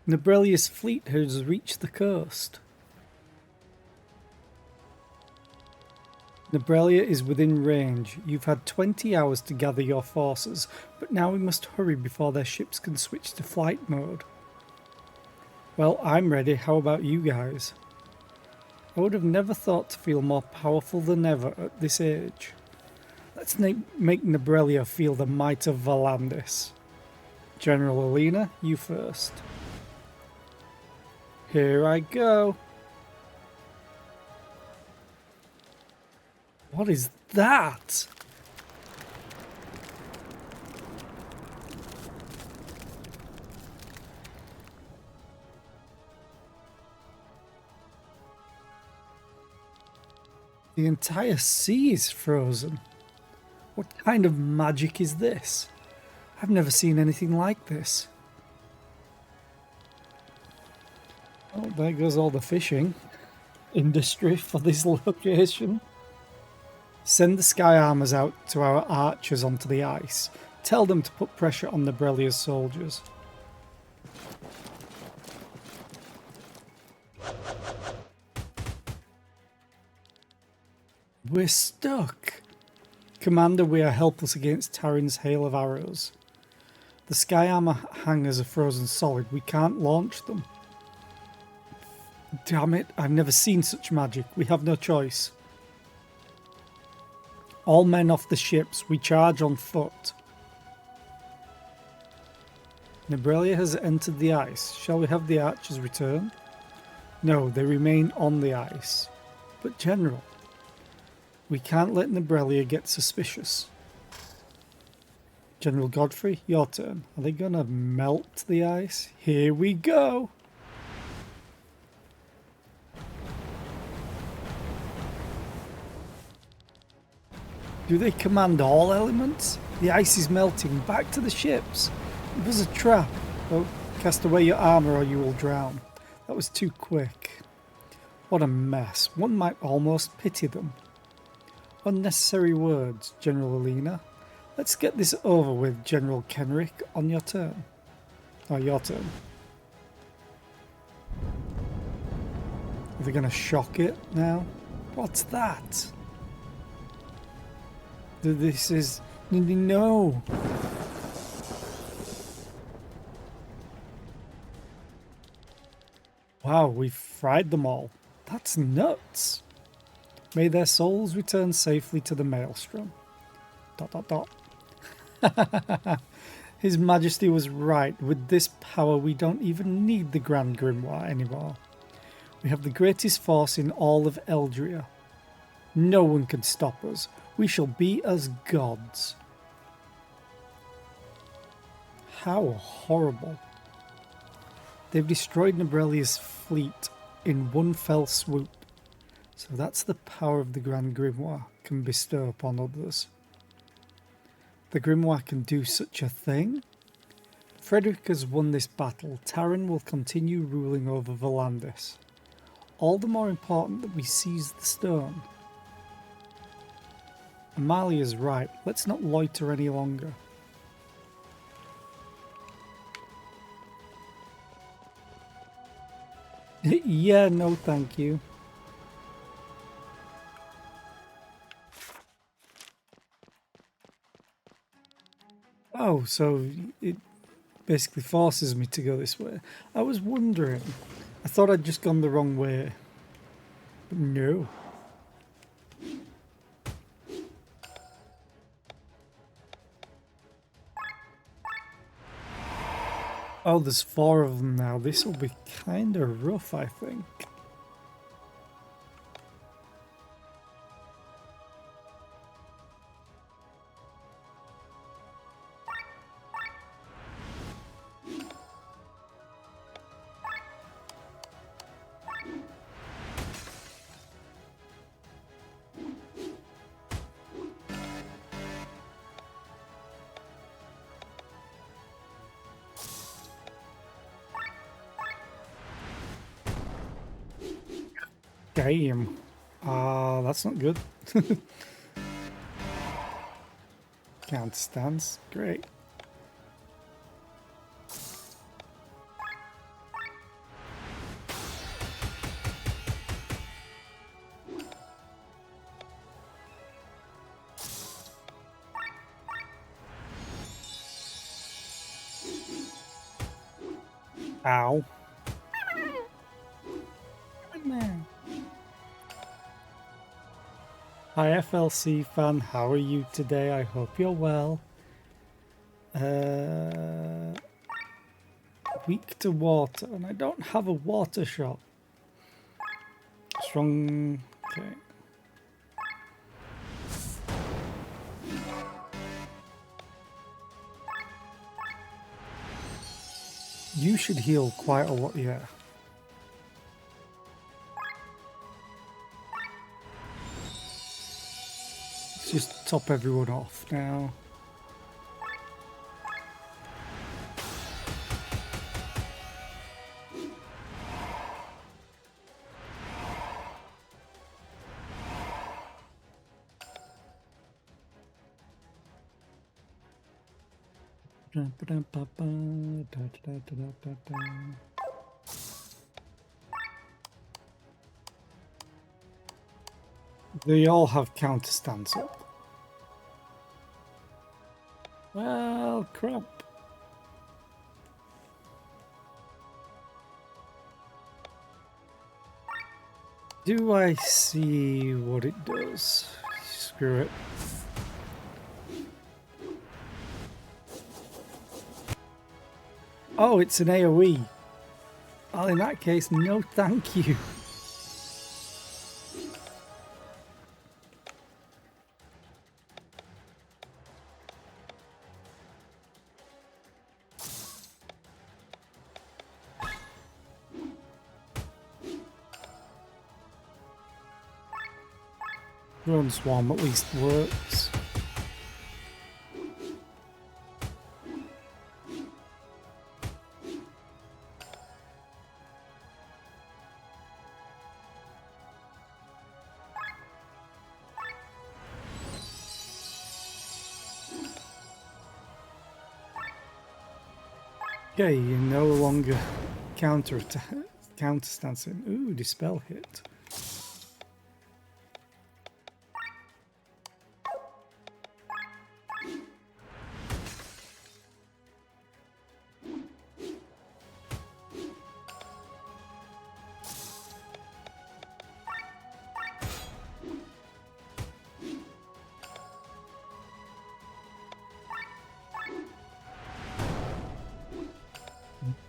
Nebrelia's fleet has reached the coast. Nebrelia is within range. You've had 20 hours to gather your forces, but now we must hurry before their ships can switch to flight mode. Well, I'm ready. How about you guys? I would have never thought to feel more powerful than ever at this age. Let's make Nebrelia feel the might of Valandis. General Alina, you first. Here I go. What is that? The entire sea is frozen. What kind of magic is this? I've never seen anything like this. Oh, there goes all the fishing industry for this location. Send the sky armors out to our archers onto the ice. Tell them to put pressure on Nebrelia's soldiers. We're stuck. Commander, we are helpless against Tarin's hail of arrows. The sky armor hangars are frozen solid. We can't launch them. Damn it, I've never seen such magic. We have no choice. All men off the ships, we charge on foot. Nebrelia has entered the ice. Shall we have the archers return? No, they remain on the ice. But General, we can't let Nebrelia get suspicious. General Godfrey, your turn. Are they gonna melt the ice? Here we go! Do they command all elements? The ice is melting. Back to the ships. It was a trap. Oh, cast away your armour or you will drown. That was too quick. What a mess. One might almost pity them. Unnecessary words, General Alina. Let's get this over with, General Kenrick. On your turn. Oh, your turn. Are they going to shock it now? What's that? This is... No! Wow, we've fried them all. That's nuts! May their souls return safely to the Maelstrom. ... His Majesty was right. With this power we don't even need the Grand Grimoire anymore. We have the greatest force in all of Eldria. No one can stop us. We shall be as gods. How horrible. They've destroyed Nebrelia's fleet in one fell swoop. So that's the power of the Grand Grimoire can bestow upon others. The Grimoire can do such a thing? Frederick has won this battle. Taran will continue ruling over Volandis. All the more important that we seize the stone. Amalia's right. Let's not loiter any longer. Yeah, no thank you. Oh, so it basically forces me to go this way. I was wondering. I thought I'd just gone the wrong way. But no. Oh, there's 4 of them now. This will be kind of rough, I think. Damn. That's not good. Can't stance. Great. Ow. Hi FLC fan, how are you today? I hope you're well. Weak to water, and I don't have a water shot. Strong, okay. You should heal quite a lot, yeah. Just top everyone off now. They all have counter stance up. Well, crap. Do I see what it does? Screw it. Oh, it's an AoE. Oh, in that case, no thank you. Drone Swarm at least works. Okay, you're no longer counterstancing. Ooh, Dispel hit.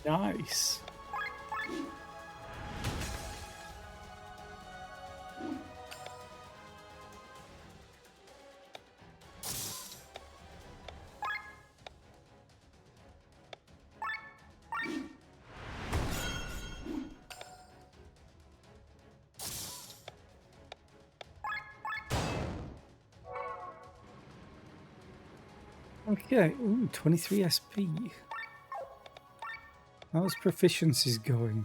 Nice. Okay, ooh, 23 SP. How's proficiencies going?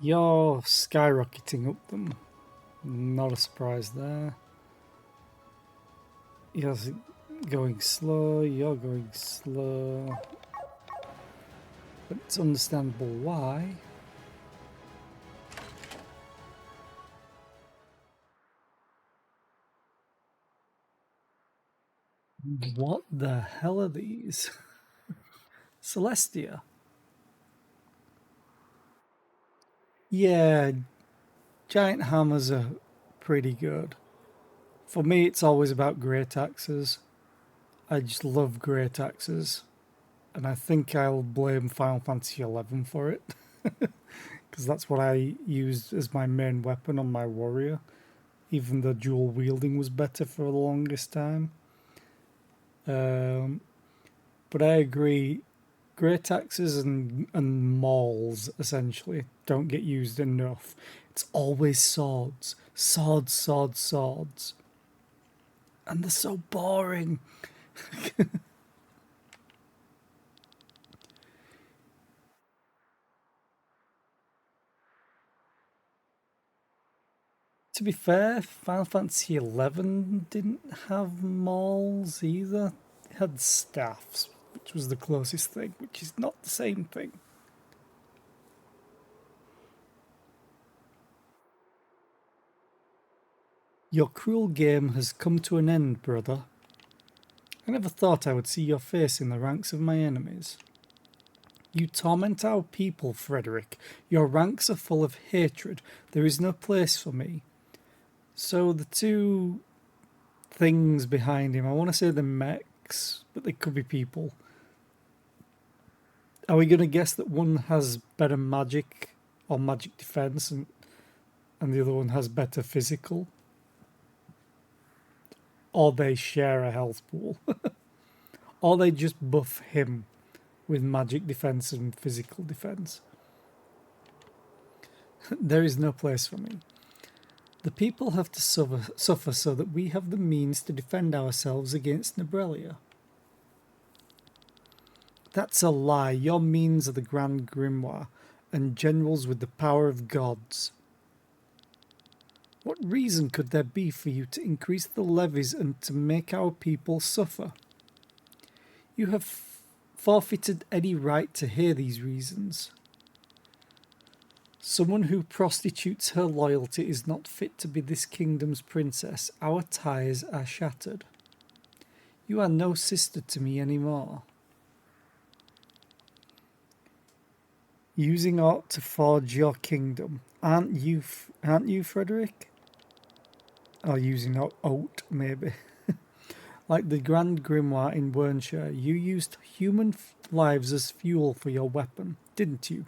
You're skyrocketing up them. Not a surprise there. You're going slow, you're going slow. But it's understandable why. What the hell are these? Celestia. Yeah, giant hammers are pretty good. For me, it's always about great axes. I just love great axes. And I think I'll blame Final Fantasy XI for it. Because that's what I used as my main weapon on my warrior. Even though dual wielding was better for the longest time. But I agree, great axes and mauls, essentially, don't get used enough. It's always swords. Swords, swords, swords. And they're so boring. To be fair, Final Fantasy XI didn't have mauls either. It had staffs, which was the closest thing, which is not the same thing. Your cruel game has come to an end, brother. I never thought I would see your face in the ranks of my enemies. You torment our people, Frederick. Your ranks are full of hatred. There is no place for me. So the two things behind him, I want to say the mechs, but they could be people. Are we going to guess that one has better magic or magic defense and the other one has better physical? Or they share a health pool? Or they just buff him with magic defense and physical defense? There is no place for me. The people have to suffer so that we have the means to defend ourselves against Nebrelia. That's a lie. Your means are the Grand Grimoire and generals with the power of gods. What reason could there be for you to increase the levies and to make our people suffer? You have forfeited any right to hear these reasons. Someone who prostitutes her loyalty is not fit to be this kingdom's princess. Our ties are shattered. You are no sister to me anymore. Using art to forge your kingdom. Aren't you, Frederick? Or using oat, maybe. Like the Grand Grimoire in Wernshire, you used human lives as fuel for your weapon, didn't you?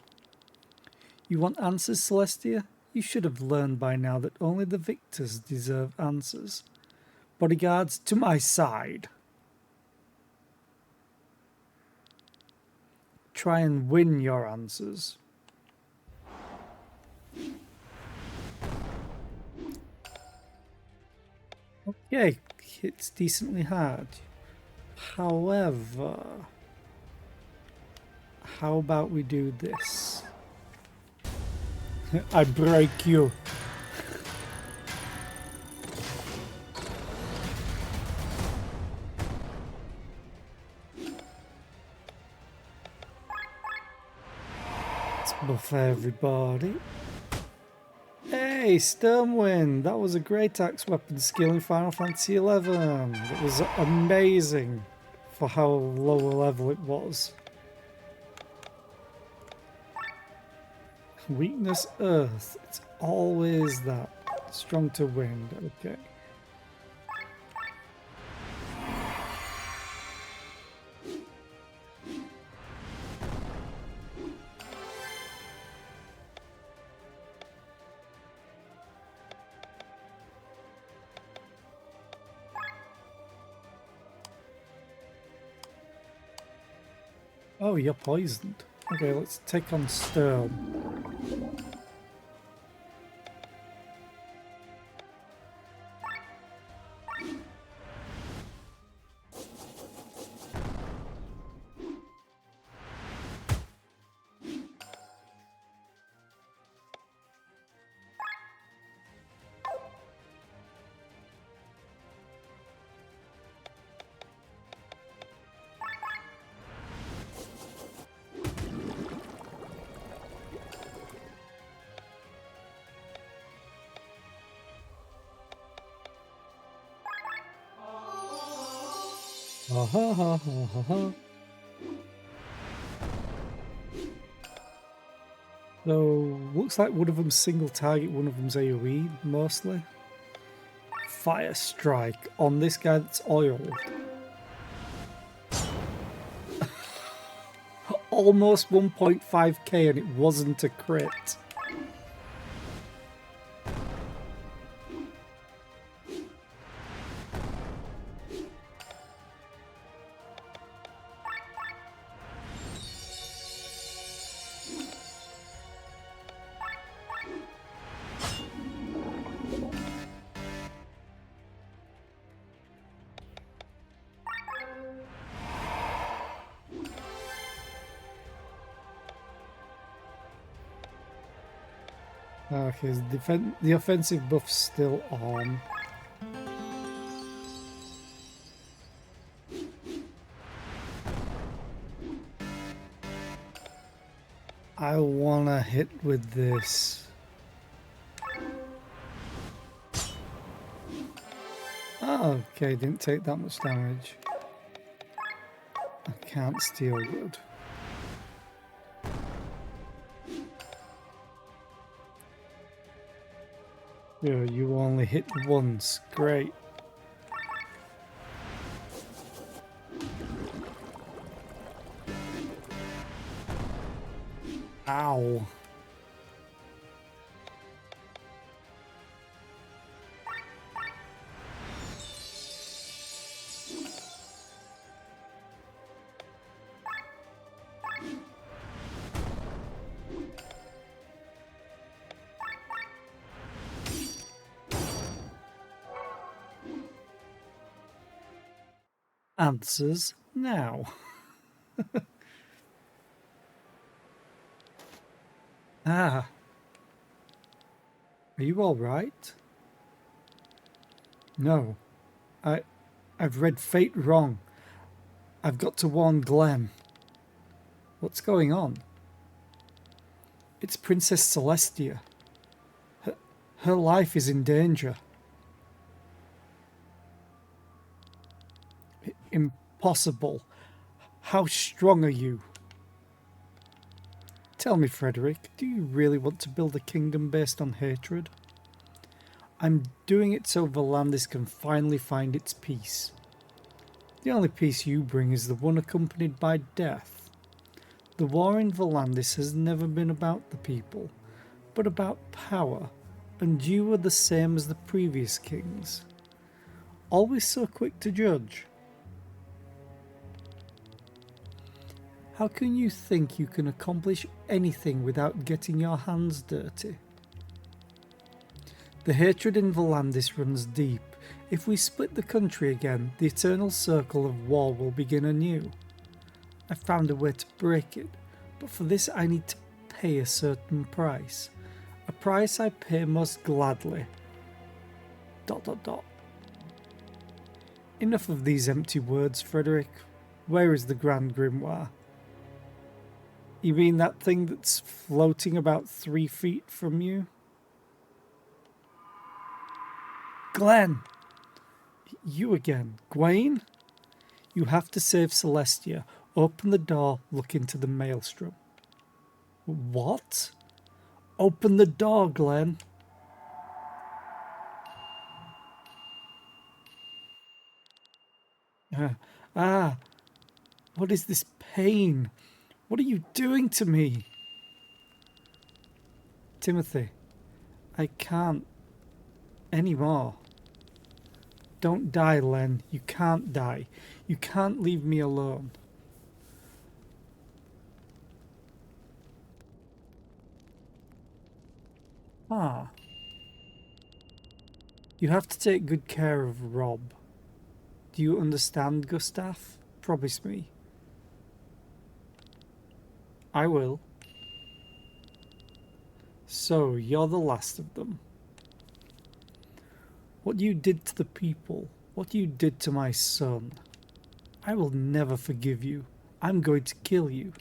You want answers, Celestia? You should have learned by now that only the victors deserve answers. Bodyguards, to my side. Try and win your answers. Okay, it's decently hard. However, how about we do this? I break you. Let's buff everybody. Hey, Stormwind! That was a great axe weapon skill in Final Fantasy XI. It was amazing for how low a level it was. Weakness Earth. It's always that. Strong to wind. Okay. Oh, you're poisoned. Okay, let's take on Sturm. Ha ha ha ha ha ha. So, looks like one of them's single target, one of them's AoE, mostly. Fire strike on this guy that's oiled. Almost 1.5k and it wasn't a crit. Okay, the offensive buff's still on. I wanna hit with this. Oh, okay, didn't take that much damage. I can't steal good. Yeah, you only hit once. Great. Ow. Answers now. Ah. Are you all right? No. I've read fate wrong. I've got to warn Glenn. What's going on? It's Princess Celestia. Her life is in danger. Impossible. How strong are you? Tell me, Frederick, do you really want to build a kingdom based on hatred? I'm doing it so Volandis can finally find its peace. The only peace you bring is the one accompanied by death. The war in Volandis has never been about the people, but about power, and you are the same as the previous kings. Always so quick to judge. How can you think you can accomplish anything without getting your hands dirty? The hatred in Volandis runs deep. If we split the country again, the eternal circle of war will begin anew. I found a way to break it, but for this I need to pay a certain price. A price I pay most gladly. ... Enough of these empty words, Frederick. Where is the Grand Grimoire? You mean that thing that's floating about 3 feet from you? Glenn! You again. Gwaine? You have to save Celestia. Open the door, look into the maelstrom. What? Open the door, Glenn. What is this pain? What are you doing to me? Timothy, I can't anymore. Don't die, Len. You can't die. You can't leave me alone. Ah. You have to take good care of Rob. Do you understand, Gustav? Promise me. I will. So, you're the last of them. What you did to the people, what you did to my son, I will never forgive you. I'm going to kill you.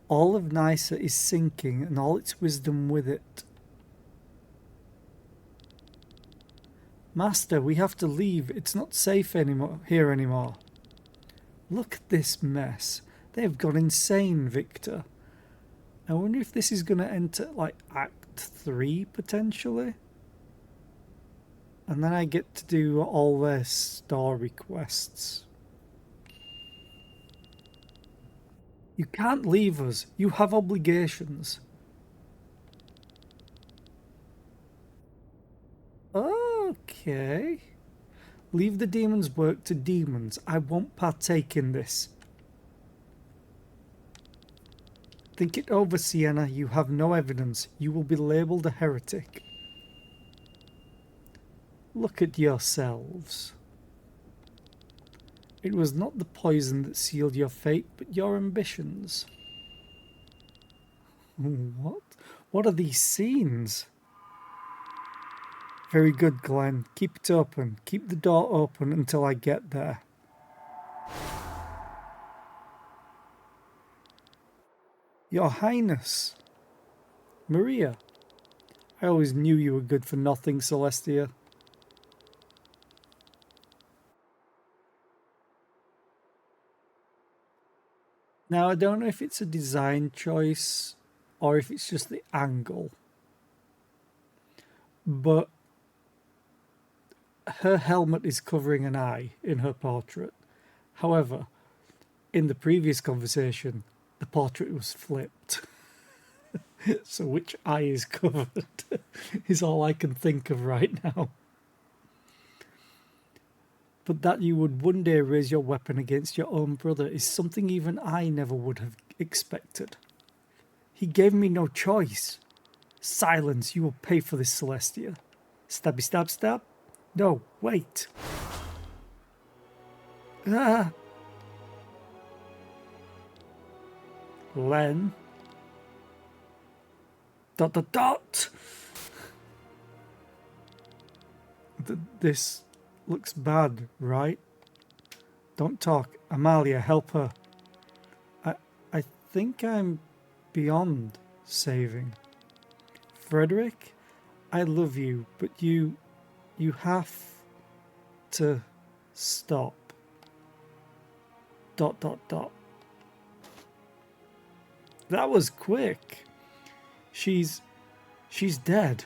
All of Nysa is sinking and all its wisdom with it. Master, we have to leave. It's not safe here anymore. Look at this mess. They have gone insane, Victor. I wonder if this is going to enter, like, Act 3, potentially? And then I get to do all their story quests. You can't leave us. You have obligations. Okay. Leave the demons' work to demons. I won't partake in this. Think it over, Sienna. You have no evidence. You will be labelled a heretic. Look at yourselves. It was not the poison that sealed your fate, but your ambitions. What? What are these scenes? Very good, Glenn. Keep it open. Keep the door open until I get there. Your Highness. Maria. I always knew you were good for nothing, Celestia. Now, I don't know if it's a design choice or if it's just the angle, but her helmet is covering an eye in her portrait. However, in the previous conversation, the portrait was flipped. So which eye is covered is all I can think of right now. But that you would one day raise your weapon against your own brother is something even I never would have expected. He gave me no choice. Silence, you will pay for this, Celestia. Stabby stab stab? No, wait. Ah. Len. ... This looks bad, right? Don't talk. Amalia, help her. I think I'm beyond saving. Frederick, I love you, but you have to stop. ... That was quick. She's She's dead.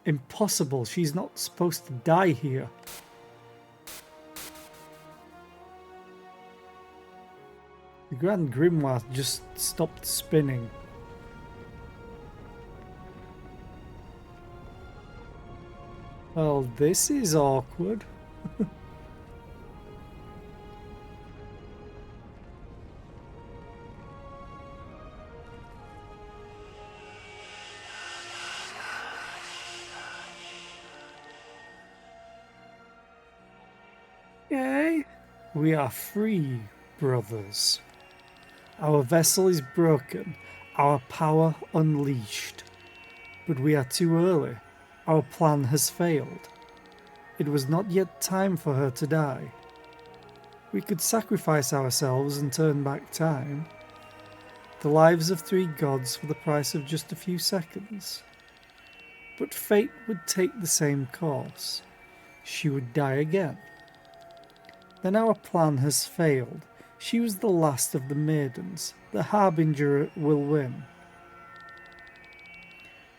Impossible. She's not supposed to die here. The Grand Grimoire just stopped spinning. Well, this is awkward. Yay! We are free, brothers. Our vessel is broken, our power unleashed. But we are too early. Our plan has failed. It was not yet time for her to die. We could sacrifice ourselves and turn back time. The lives of 3 gods for the price of just a few seconds. But fate would take the same course. She would die again. Then our plan has failed. She was the last of the maidens. The Harbinger will win.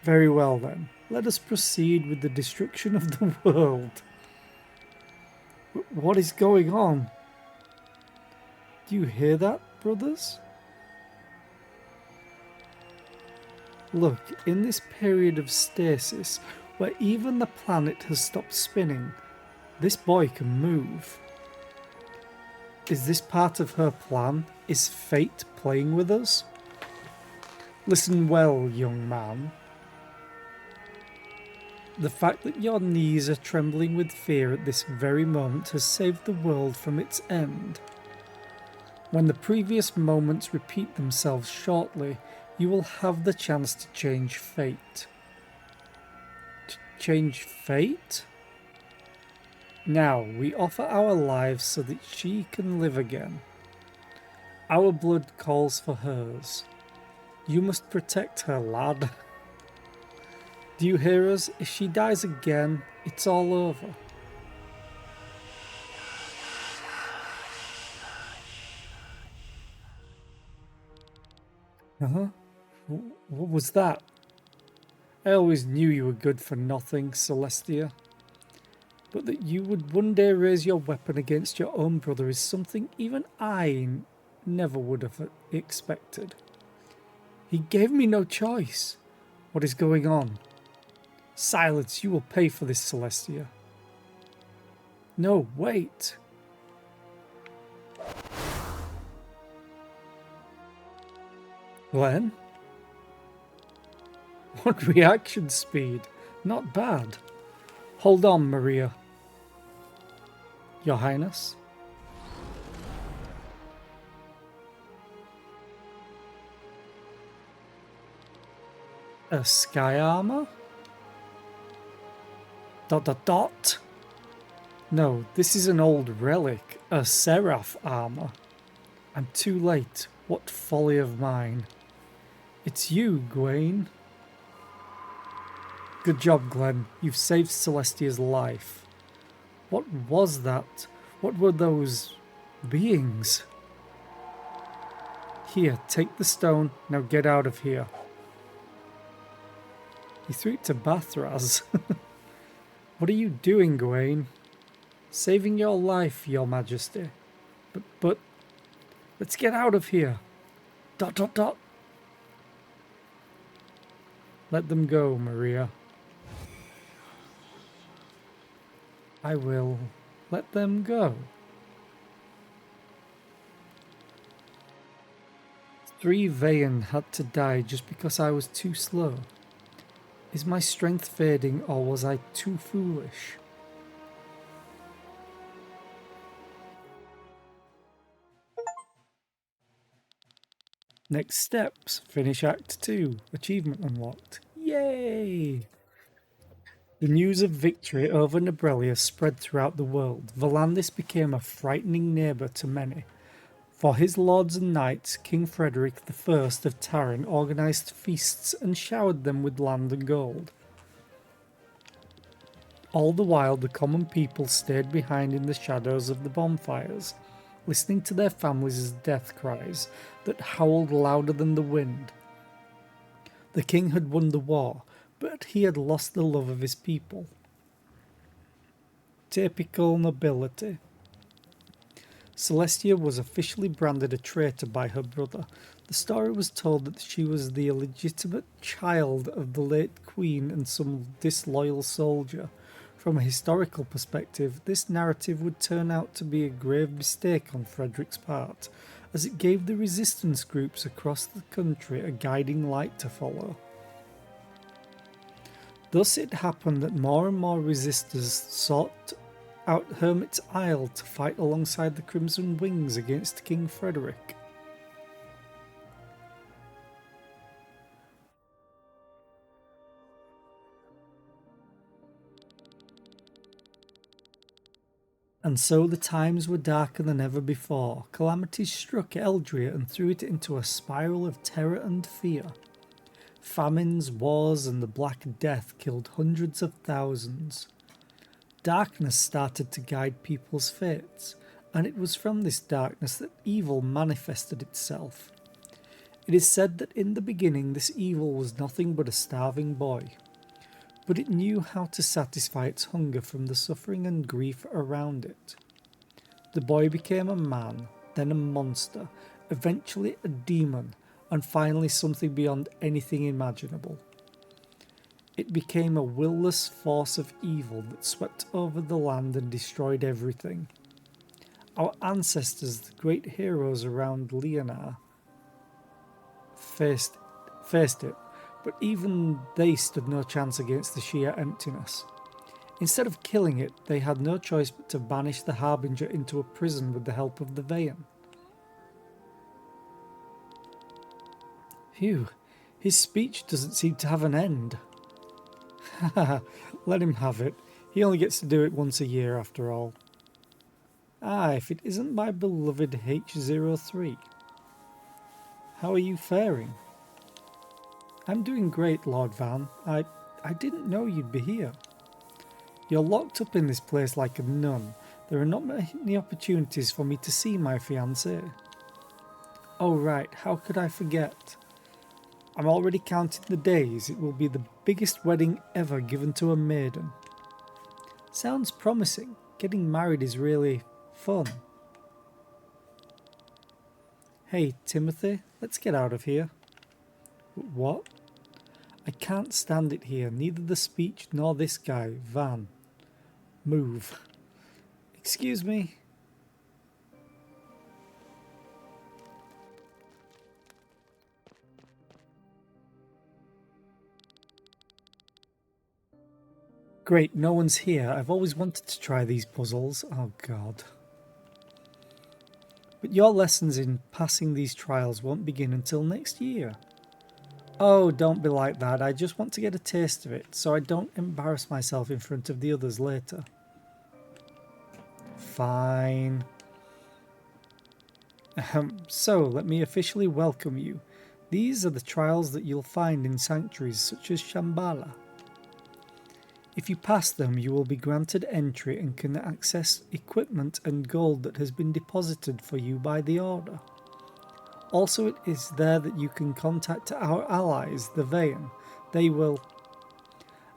Very well then. Let us proceed with the destruction of the world. What is going on? Do you hear that, brothers? Look, in this period of stasis, where even the planet has stopped spinning, this boy can move. Is this part of her plan? Is fate playing with us? Listen well, young man. The fact that your knees are trembling with fear at this very moment has saved the world from its end. When the previous moments repeat themselves shortly, you will have the chance to change fate. Change fate? Now, we offer our lives so that she can live again. Our blood calls for hers. You must protect her, lad. Do you hear us? If she dies again, it's all over. Uh-huh. What was that? I always knew you were good for nothing, Celestia. But that you would one day raise your weapon against your own brother is something even I never would have expected. He gave me no choice. What is going on? Silence, you will pay for this, Celestia. No, wait. Glenn? What reaction speed? Not bad. Hold on, Maria. Your Highness? A sky armor? ... No, this is an old relic, a Seraph armor. I'm too late. What folly of mine. It's you, Gwaine. Good job, Glenn. You've saved Celestia's life. What was that? What were those beings? Here, take the stone. Now get out of here. He threw it to Bathraz. What are you doing, Gwaine? Saving your life, Your Majesty. But, let's get out of here. ... Let them go, Maria. I will let them go. 3 Vayan had to die just because I was too slow. Is my strength fading, or was I too foolish? Next steps. Finish Act 2. Achievement unlocked. Yay! The news of victory over Nebrelia spread throughout the world. Volandis became a frightening neighbour to many. For his lords and knights, King Frederick I of Taran organised feasts and showered them with land and gold. All the while, the common people stayed behind in the shadows of the bonfires, listening to their families' death cries that howled louder than the wind. The king had won the war, but he had lost the love of his people. Typical nobility. Celestia was officially branded a traitor by her brother. The story was told that she was the illegitimate child of the late queen and some disloyal soldier. From a historical perspective, this narrative would turn out to be a grave mistake on Frederick's part, as it gave the resistance groups across the country a guiding light to follow. Thus it happened that more and more resistors sought out Hermit's Isle to fight alongside the Crimson Wings against King Frederick. And so the times were darker than ever before. Calamities struck Eldria and threw it into a spiral of terror and fear. Famines, wars, and the Black Death killed hundreds of thousands. Darkness started to guide people's fates, and it was from this darkness that evil manifested itself. It is said that in the beginning this evil was nothing but a starving boy, but it knew how to satisfy its hunger from the suffering and grief around it. The boy became a man, then a monster, eventually a demon, and finally something beyond anything imaginable. It became a will-less force of evil that swept over the land and destroyed everything. Our ancestors, the great heroes around Leonar, faced it, but even they stood no chance against the sheer emptiness. Instead of killing it, they had no choice but to banish the Harbinger into a prison with the help of the Vayan. Phew, his speech doesn't seem to have an end. Haha, let him have it. He only gets to do it once a year after all. Ah, if it isn't my beloved H03. How are you faring? I'm doing great, Lord Van. I didn't know you'd be here. You're locked up in this place like a nun. There are not many opportunities for me to see my fiancée. Oh right, how could I forget? I'm already counting the days. It will be the biggest wedding ever given to a maiden. Sounds promising. Getting married is really fun. Hey, Timothy, let's get out of here. What? I can't stand it here, neither the speech nor this guy, Van. Move. Excuse me. Great, no one's here. I've always wanted to try these puzzles. Oh god. But your lessons in passing these trials won't begin until next year. Oh, don't be like that. I just want to get a taste of it, so I don't embarrass myself in front of the others later. Fine. So, let me officially welcome you. These are the trials that you'll find in sanctuaries such as Shambhala. If you pass them, you will be granted entry and can access equipment and gold that has been deposited for you by the Order. Also, it is there that you can contact our allies, the Vayan. They will...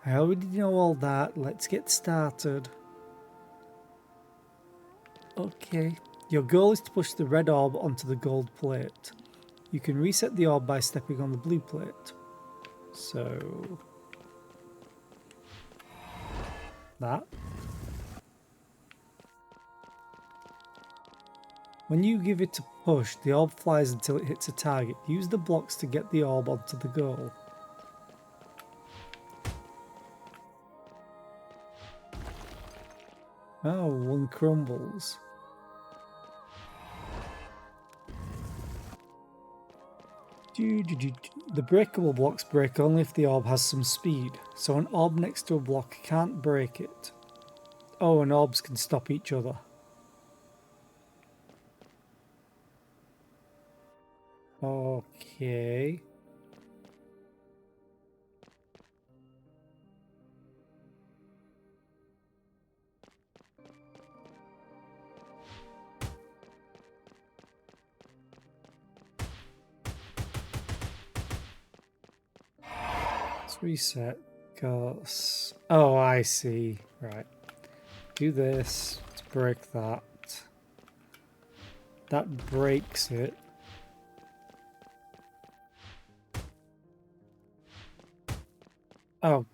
I already know all that. Let's get started. Okay. Your goal is to push the red orb onto the gold plate. You can reset the orb by stepping on the blue plate. So... that. When you give it a push, the orb flies until it hits a target. Use the blocks to get the orb onto the goal. Oh, one crumbles. The breakable blocks break only if the orb has some speed, so an orb next to a block can't break it. Oh, and orbs can stop each other. Okay. Reset goes. Oh, I see. Right. Do this to break that. That breaks it. Oh.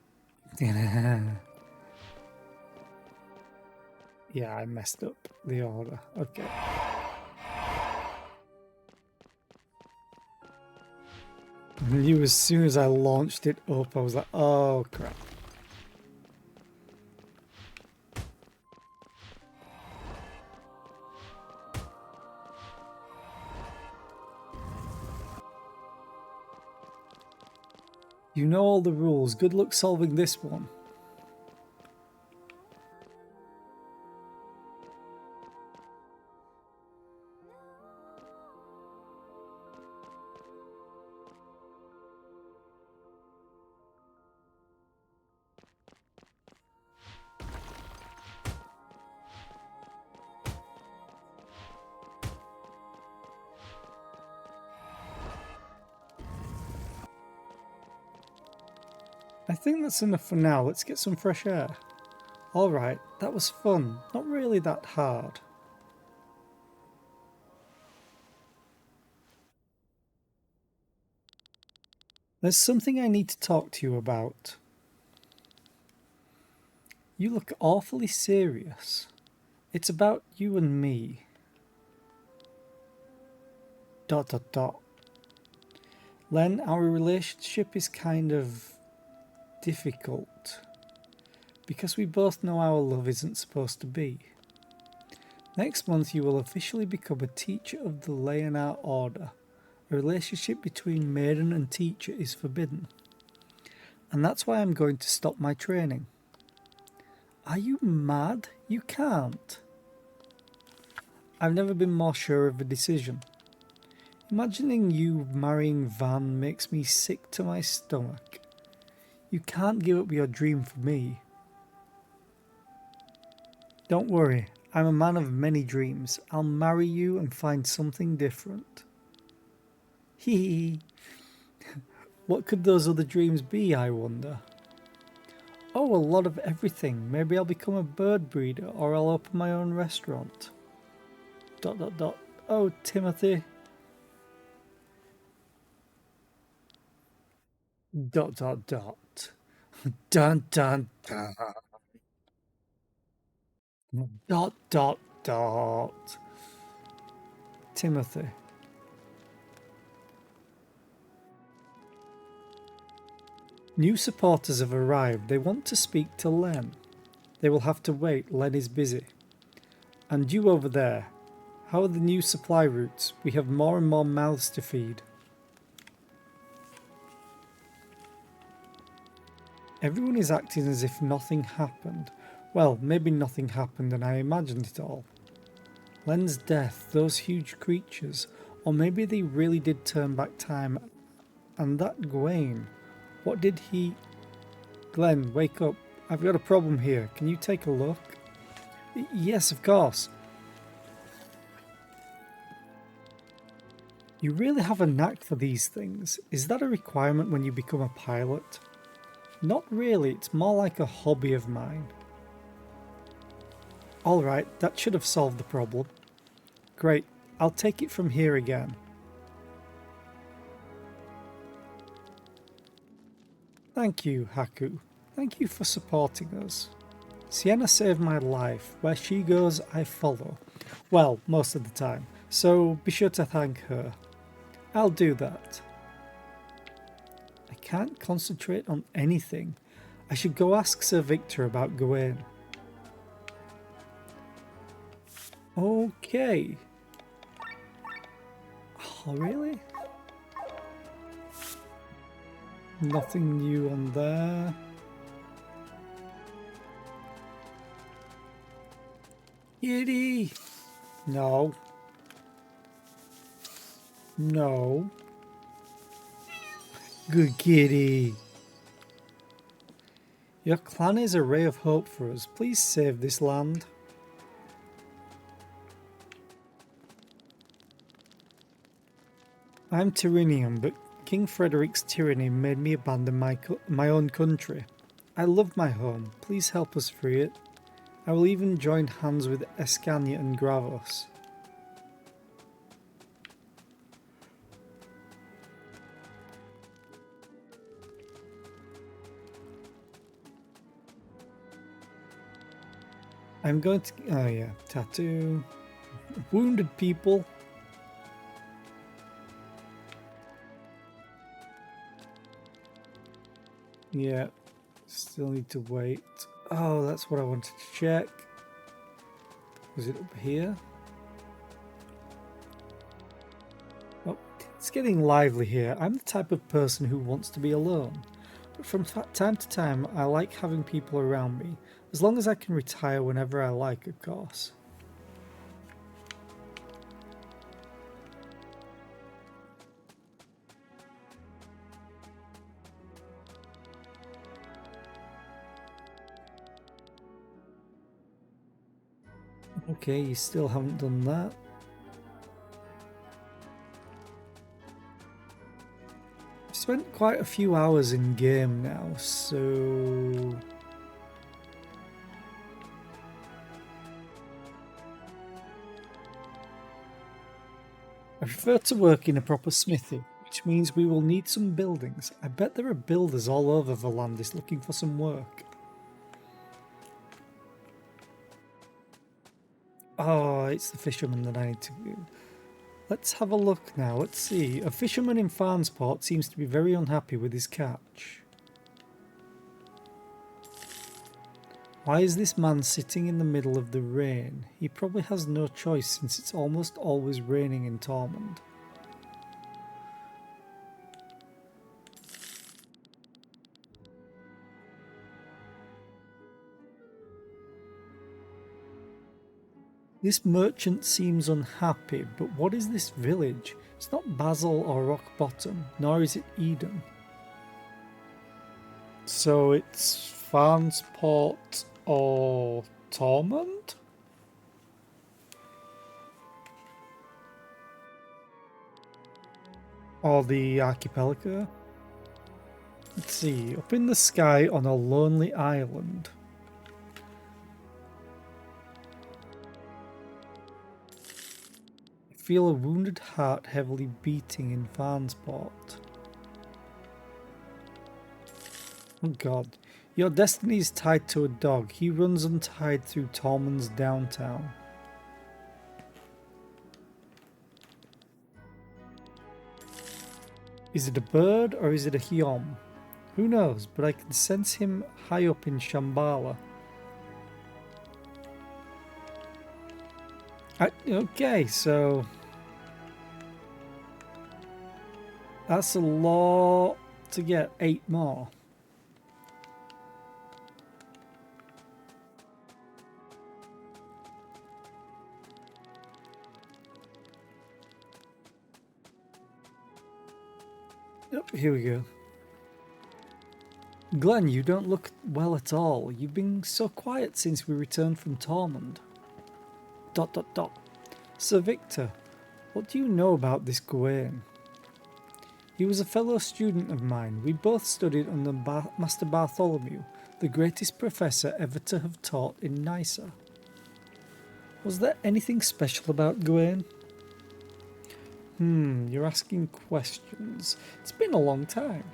Yeah, I messed up the order. Okay. I knew as soon as I launched it up, I was like, oh crap. You know all the rules. Good luck solving this one. I think that's enough for now. Let's get some fresh air. Alright, that was fun. Not really that hard. There's something I need to talk to you about. You look awfully serious. It's about you and me. ... Len, our relationship is kind of difficult. Because we both know our love isn't supposed to be. Next month you will officially become a teacher of the Leonard Order. A relationship between maiden and teacher is forbidden. And that's why I'm going to stop my training. Are you mad? You can't. I've never been more sure of a decision. Imagining you marrying Van makes me sick to my stomach. You can't give up your dream for me. Don't worry, I'm a man of many dreams. I'll marry you and find something different. Hee. What could those other dreams be, I wonder? Oh, a lot of everything. Maybe I'll become a bird breeder or I'll open my own restaurant. ... Oh, Timothy. ... Dun dun dun. Timothy. New supporters have arrived. They want to speak to Len. They will have to wait. Len is busy. And you over there. How are the new supply routes? We have more and more mouths to feed. Everyone is acting as if nothing happened. Well, maybe nothing happened and I imagined it all. Len's death, those huge creatures, or maybe they really did turn back time. And that Gawain, what did he... Glenn, wake up. I've got a problem here. Can you take a look? Yes, of course. You really have a knack for these things. Is that a requirement when you become a pilot? Not really, it's more like a hobby of mine. Alright, that should have solved the problem. Great, I'll take it from here again. Thank you, Haku. Thank you for supporting us. Sienna saved my life. Where she goes, I follow. Well, most of the time. So be sure to thank her. I'll do that. I can't concentrate on anything. I should go ask Sir Victor about Gawain. Okay. Oh, really? Nothing new on there. Kitty! No. No. Good kitty. Your clan is a ray of hope for us. Please save this land. I'm Tyrrhenium, but King Frederick's tyranny made me abandon my own country. I love my home. Please help us free it. I will even join hands with Escania and Gravos. I'm going to... Oh yeah, tattoo. Wounded people. Yeah, still need to wait. Oh, that's what I wanted to check. Was it up here? Oh, it's getting lively here. I'm the type of person who wants to be alone. But from time to time, I like having people around me. As long as I can retire whenever I like, of course. Okay, you still haven't done that. I've spent quite a few hours in game now, so... I prefer to work in a proper smithy, which means we will need some buildings. I bet there are builders all over Volandis looking for some work. Oh, it's the fisherman that I need to do. Let's have a look now. Let's see. A fisherman in Farnsport seems to be very unhappy with his catch. Why is this man sitting in the middle of the rain? He probably has no choice since it's almost always raining in Tormund. This merchant seems unhappy, but what is this village? It's not Basil or Rock Bottom, nor is it Eden. So it's Farnsport or Tormund? Or the archipelago? Let's see, up in the sky on a lonely island. I feel a wounded heart heavily beating in Farnsport. Oh god. Your destiny is tied to a dog. He runs untied through Tormund's downtown. Is it a bird or is it a Hyom? Who knows, but I can sense him high up in Shambhala. Okay, so... that's a lot to get 8 more. Oh, here we go. Glenn, you don't look well at all. You've been so quiet since we returned from Tormund. ... Sir Victor, what do you know about this Gawain? He was a fellow student of mine. We both studied under Master Bartholomew, the greatest professor ever to have taught in Nysa. Was there anything special about Gawain? You're asking questions. It's been a long time.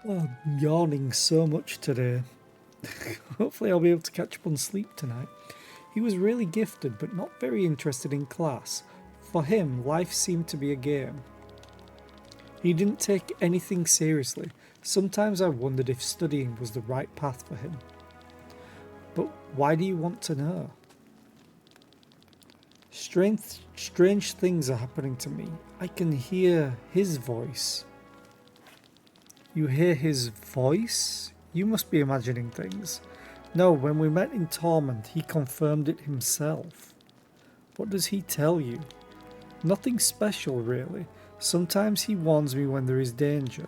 Oh, I'm yawning so much today. Hopefully I'll be able to catch up on sleep tonight. He was really gifted, but not very interested in class. For him, life seemed to be a game. He didn't take anything seriously. Sometimes I wondered if studying was the right path for him. But why do you want to know? Strange things are happening to me. I can hear his voice. You hear his voice? You must be imagining things. No, when we met in Tormund, he confirmed it himself. What does he tell you? Nothing special, really. Sometimes he warns me when there is danger.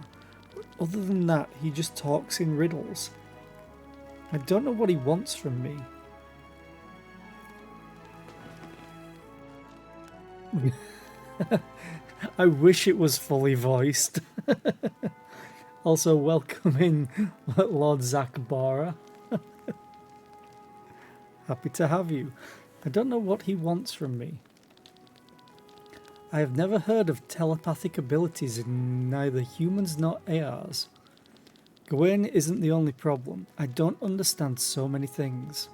But other than that, he just talks in riddles. I don't know what he wants from me. I wish it was fully voiced. Also, welcome in Lord Zach Bora. Happy to have you. I don't know what he wants from me. I have never heard of telepathic abilities in neither humans nor ARs. Gawain isn't the only problem. I don't understand so many things.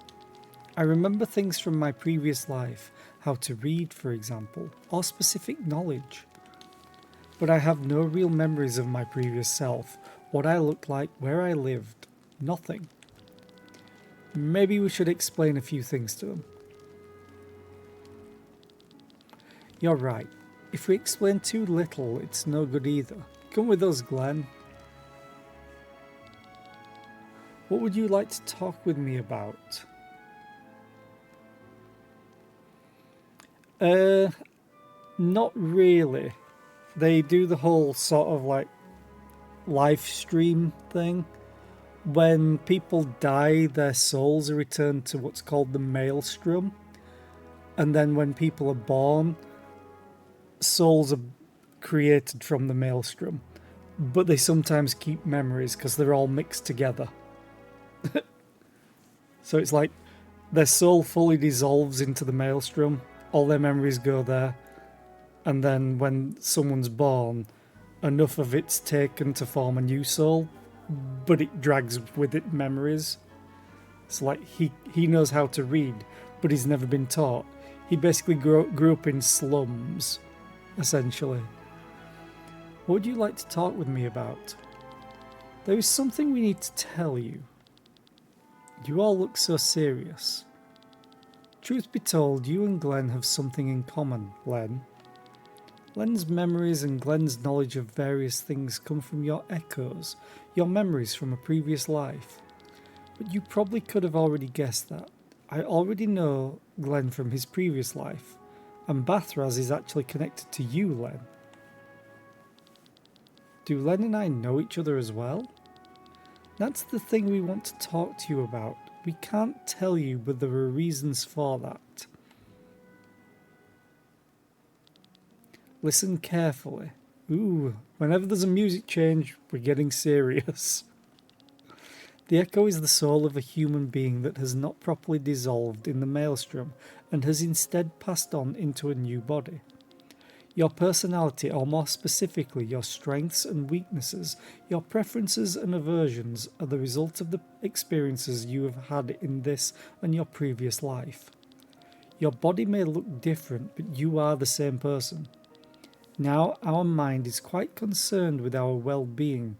I remember things from my previous life, how to read, for example, or specific knowledge. But I have no real memories of my previous self, what I looked like, where I lived, nothing. Maybe we should explain a few things to him. You're right. If we explain too little, it's no good either. Come with us, Glenn. What would you like to talk with me about? Not really. They do the whole sort of like live stream thing. When people die, their souls are returned to what's called the maelstrom. And then when people are born, souls are created from the maelstrom. But they sometimes keep memories because they're all mixed together. So it's like their soul fully dissolves into the maelstrom, all their memories go there, and then when someone's born, enough of it's taken to form a new soul, but it drags with it memories. It's like he knows how to read, but he's never been taught. He basically grew up in slums, essentially. What would you like to talk with me about? There is something we need to tell you. You all look so serious. Truth be told, you and Glenn have something in common, Len. Len's memories and Glenn's knowledge of various things come from your echoes, your memories from a previous life. But you probably could have already guessed that. I already know Glenn from his previous life, and Bathraz is actually connected to you, Len. Do Len and I know each other as well? That's the thing we want to talk to you about. We can't tell you, but there are reasons for that. Listen carefully. Ooh, whenever there's a music change, we're getting serious. The echo is the soul of a human being that has not properly dissolved in the maelstrom and has instead passed on into a new body. Your personality, or more specifically, your strengths and weaknesses, your preferences and aversions, are the result of the experiences you have had in this and your previous life. Your body may look different, but you are the same person. Now our mind is quite concerned with our well-being.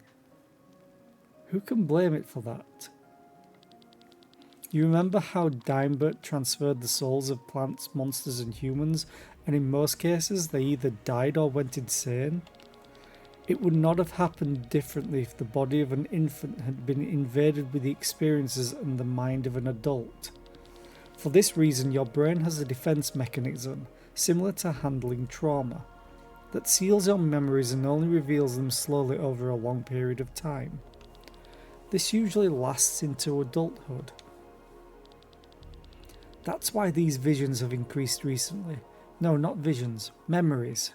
Who can blame it for that? You remember how Dimebert transferred the souls of plants, monsters and humans, and in most cases they either died or went insane? It would not have happened differently if the body of an infant had been invaded with the experiences and the mind of an adult. For this reason, your brain has a defense mechanism, similar to handling trauma, that seals your memories and only reveals them slowly over a long period of time. This usually lasts into adulthood. That's why these visions have increased recently. No, not visions, memories.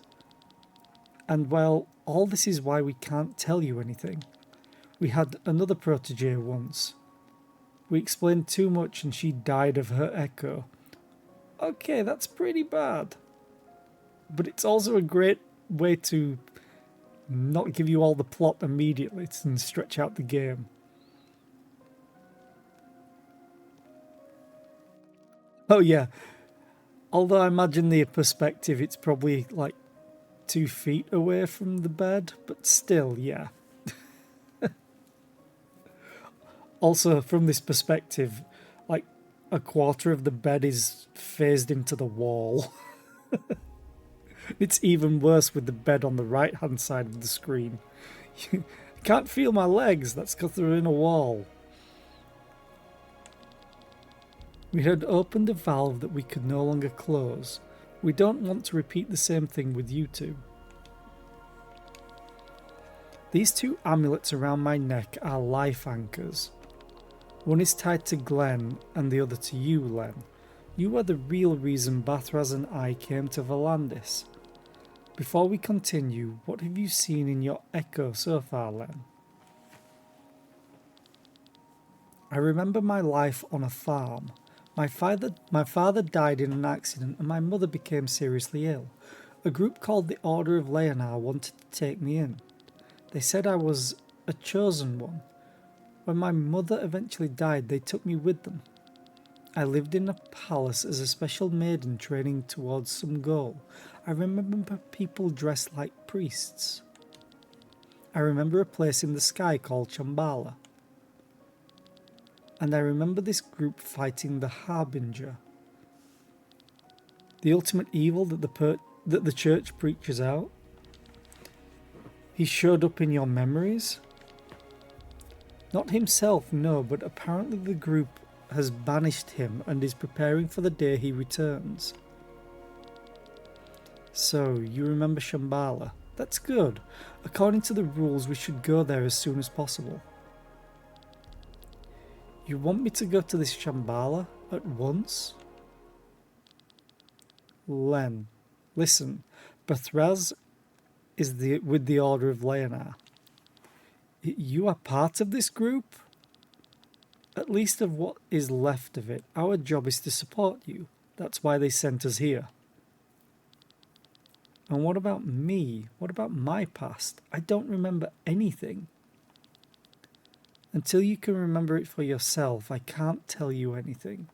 And well, all this is why we can't tell you anything. We had another protege once. We explained too much and she died of her echo. Okay, that's pretty bad. But it's also a great way to not give you all the plot immediately and stretch out the game. Oh yeah, although I imagine the perspective, it's probably like 2 feet away from the bed, but still, yeah. Also, from this perspective, like a quarter of the bed is phased into the wall. It's even worse with the bed on the right hand side of the screen. You can't feel my legs, that's because they're in a wall. We had opened a valve that we could no longer close. We don't want to repeat the same thing with you two. These 2 amulets around my neck are life anchors. One is tied to Glenn and the other to you, Len. You are the real reason Bathraz and I came to Volandis. Before we continue, what have you seen in your echo so far, Len? I remember my life on a farm. My father died in an accident and my mother became seriously ill. A group called the Order of Leonar wanted to take me in. They said I was a chosen one. When my mother eventually died, they took me with them. I lived in a palace as a special maiden training towards some goal. I remember people dressed like priests. I remember a place in the sky called Chambala. And I remember this group fighting the Harbinger, the ultimate evil that the church preaches out. He showed up in your memories? Not himself, no, but apparently the group has banished him and is preparing for the day he returns. So, you remember Shambhala? That's good. According to the rules, we should go there as soon as possible. You want me to go to this Shambhala at once? Len, listen. Bathraz is with the Order of Leonar. You are part of this group? At least of what is left of it. Our job is to support you. That's why they sent us here. And what about me? What about my past? I don't remember anything. Until you can remember it for yourself, I can't tell you anything. ...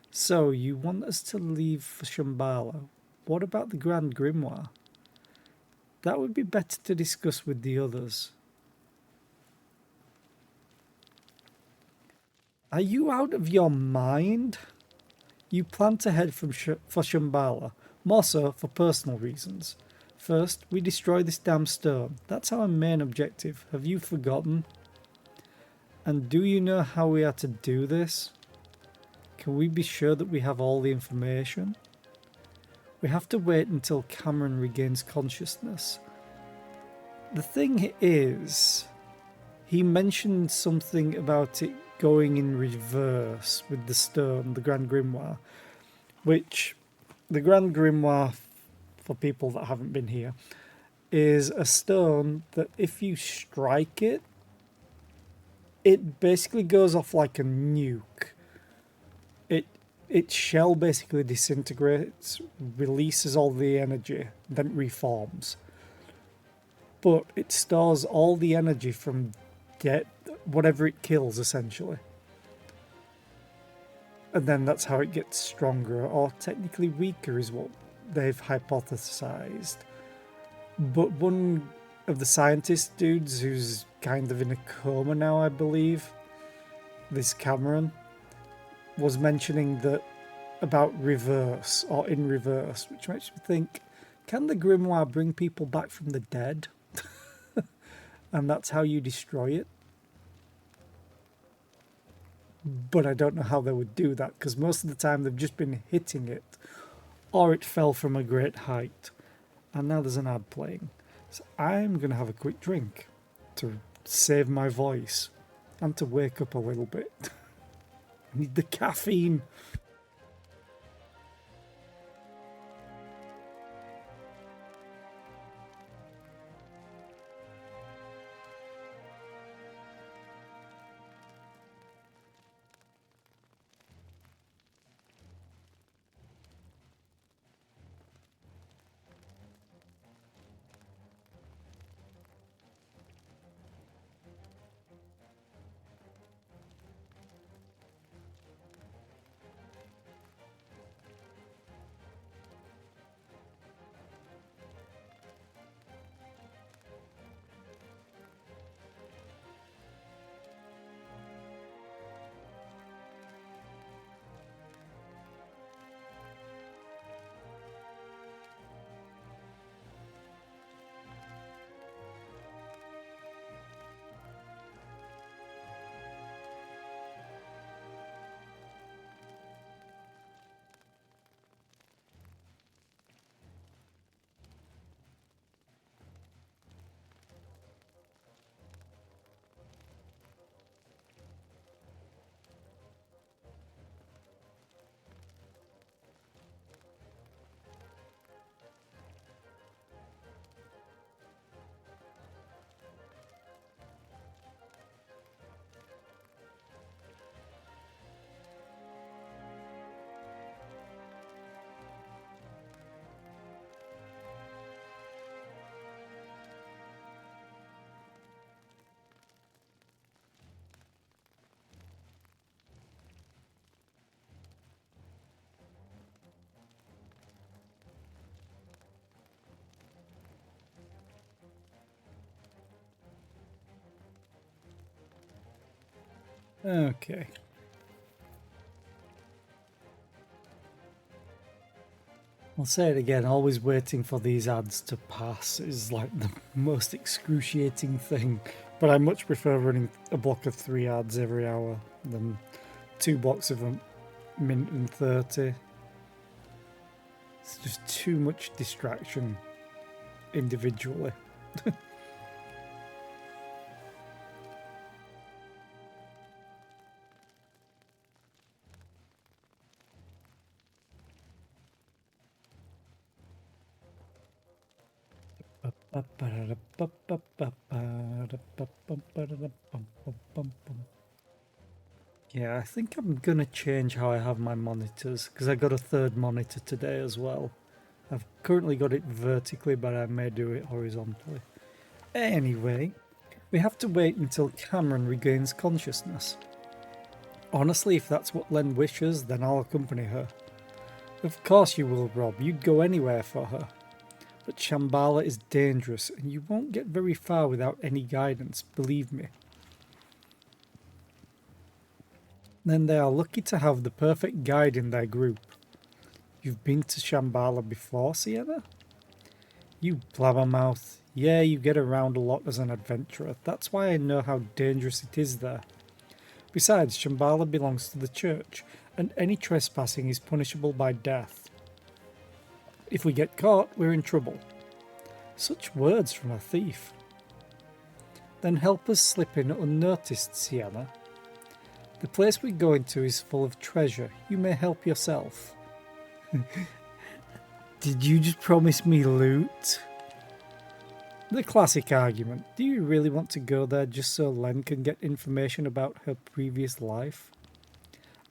So, you want us to leave for Shambhala. What about the Grand Grimoire? That would be better to discuss with the others. Are you out of your mind? You plan to head for Shambhala, more so for personal reasons. First, we destroy this damn stone. That's our main objective. Have you forgotten? And do you know how we are to do this? Can we be sure that we have all the information? We have to wait until Cameron regains consciousness. The thing is, he mentioned something about it going in reverse with the stone, the Grand Grimoire, which the Grand Grimoire, for people that haven't been here, is a stone that if you strike it, it basically goes off like a nuke. Its shell basically disintegrates, releases all the energy, then reforms. But it stores all the energy from whatever it kills, essentially. And then that's how it gets stronger, or technically weaker is what they've hypothesized. But one of the scientist dudes who's kind of in a coma now, I believe, this Cameron, was mentioning that about reverse, or in reverse, which makes me think, can the Grimoire bring people back from the dead? And that's how you destroy it? But I don't know how they would do that, because most of the time they've just been hitting it, or it fell from a great height. And now there's an ad playing. So I'm going to have a quick drink to save my voice and to wake up a little bit. I need the caffeine. Okay. I'll say it again, always waiting for these ads to pass is like the most excruciating thing. But I much prefer running a block of 3 ads every hour than 2 blocks of a minute and 30. It's just too much distraction individually. Yeah, I think I'm gonna change how I have my monitors because I got a third monitor today as well. I've currently got it vertically, but I may do it horizontally. Anyway, we have to wait until Cameron regains consciousness. Honestly, if that's what Len wishes, then I'll accompany her. Of course you will, Rob. You'd go anywhere for her. But Shambhala is dangerous, and you won't get very far without any guidance, believe me. Then they are lucky to have the perfect guide in their group. You've been to Shambhala before, Sienna? You blabbermouth. Yeah, you get around a lot as an adventurer. That's why I know how dangerous it is there. Besides, Shambhala belongs to the church, and any trespassing is punishable by death. If we get caught, we're in trouble. Such words from a thief. Then help us slip in unnoticed, Sienna. The place we're going to is full of treasure. You may help yourself. Did you just promise me loot? The classic argument. Do you really want to go there just so Len can get information about her previous life?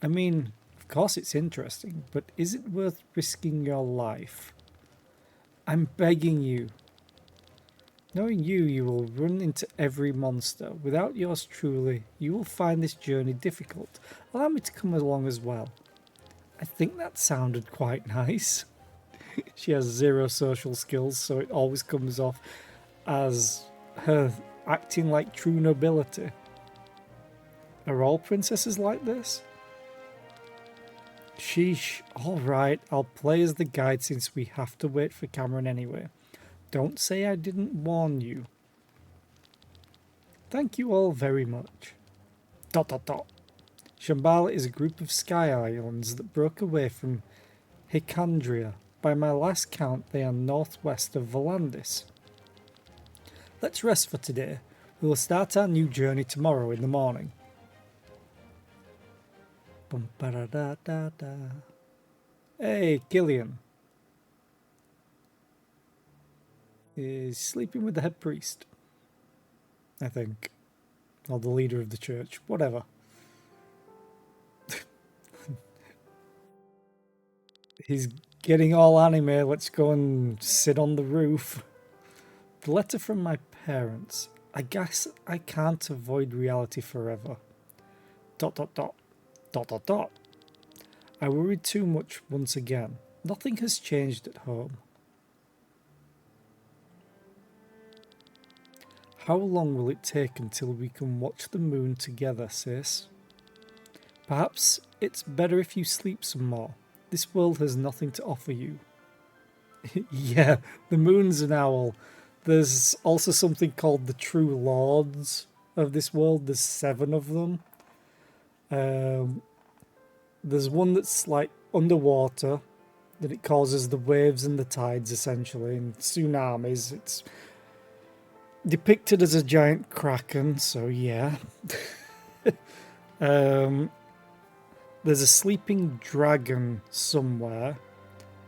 I mean, of course it's interesting, but is it worth risking your life? I'm begging you. Knowing you, you will run into every monster. Without yours truly, you will find this journey difficult. Allow me to come along as well. I think that sounded quite nice. She has 0 social skills, so it always comes off as her acting like true nobility. Are all princesses like this? Sheesh. Alright, I'll play as the guide since we have to wait for Cameron anyway. Don't say I didn't warn you. Thank you all very much. ... Shambhala is a group of sky islands that broke away from Hycandria. By my last count, they are northwest of Volandis. Let's rest for today. We will start our new journey tomorrow in the morning. Hey, Gillian. Is sleeping with the head priest, I think. Or the leader of the church. Whatever. He's getting all anime. Let's go and sit on the roof. The letter from my parents. I guess I can't avoid reality forever. ... I worried too much once again. Nothing has changed at home. How long will it take until we can watch the moon together, sis? Perhaps it's better if you sleep some more. This world has nothing to offer you. Yeah, the moon's an owl. There's also something called the True Lords of this world. There's 7 of them. There's one that's like underwater, that it causes the waves and the tides essentially, and tsunamis. It's depicted as a giant kraken, so yeah. There's a sleeping dragon somewhere.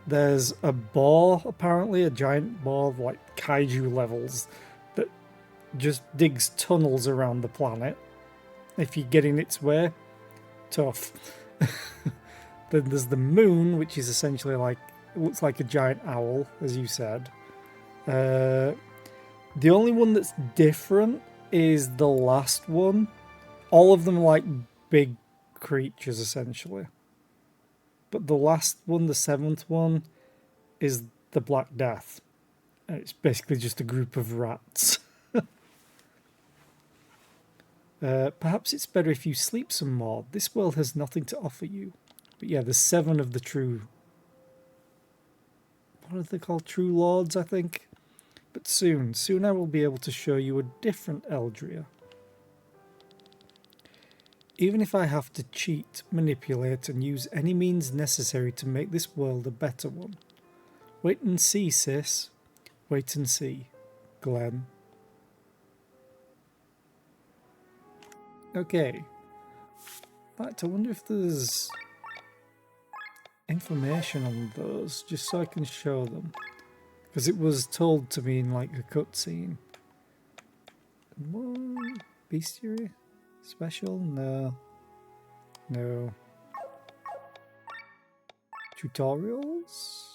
There's a boar, apparently, a giant boar of like kaiju levels that just digs tunnels around the planet. If you get in its way, tough. Then there's the moon, which is essentially like, looks like a giant owl, as you said. The only one that's different is the last one. All of them are like big creatures, essentially. But the last one, the 7th one, is the Black Death. It's basically just a group of rats. Perhaps it's better if you sleep some more. This world has nothing to offer you. But yeah, there's 7 of the true... What are they called? True Lords, I think? But soon I will be able to show you a different Eldria. Even if I have to cheat, manipulate, and use any means necessary to make this world a better one. Wait and see, sis. Wait and see. Glenn. Okay. In fact, I wonder if there's information on those, just so I can show them. Because it was told to me in like a cutscene. What? Bestiary? Special? No. No. Tutorials?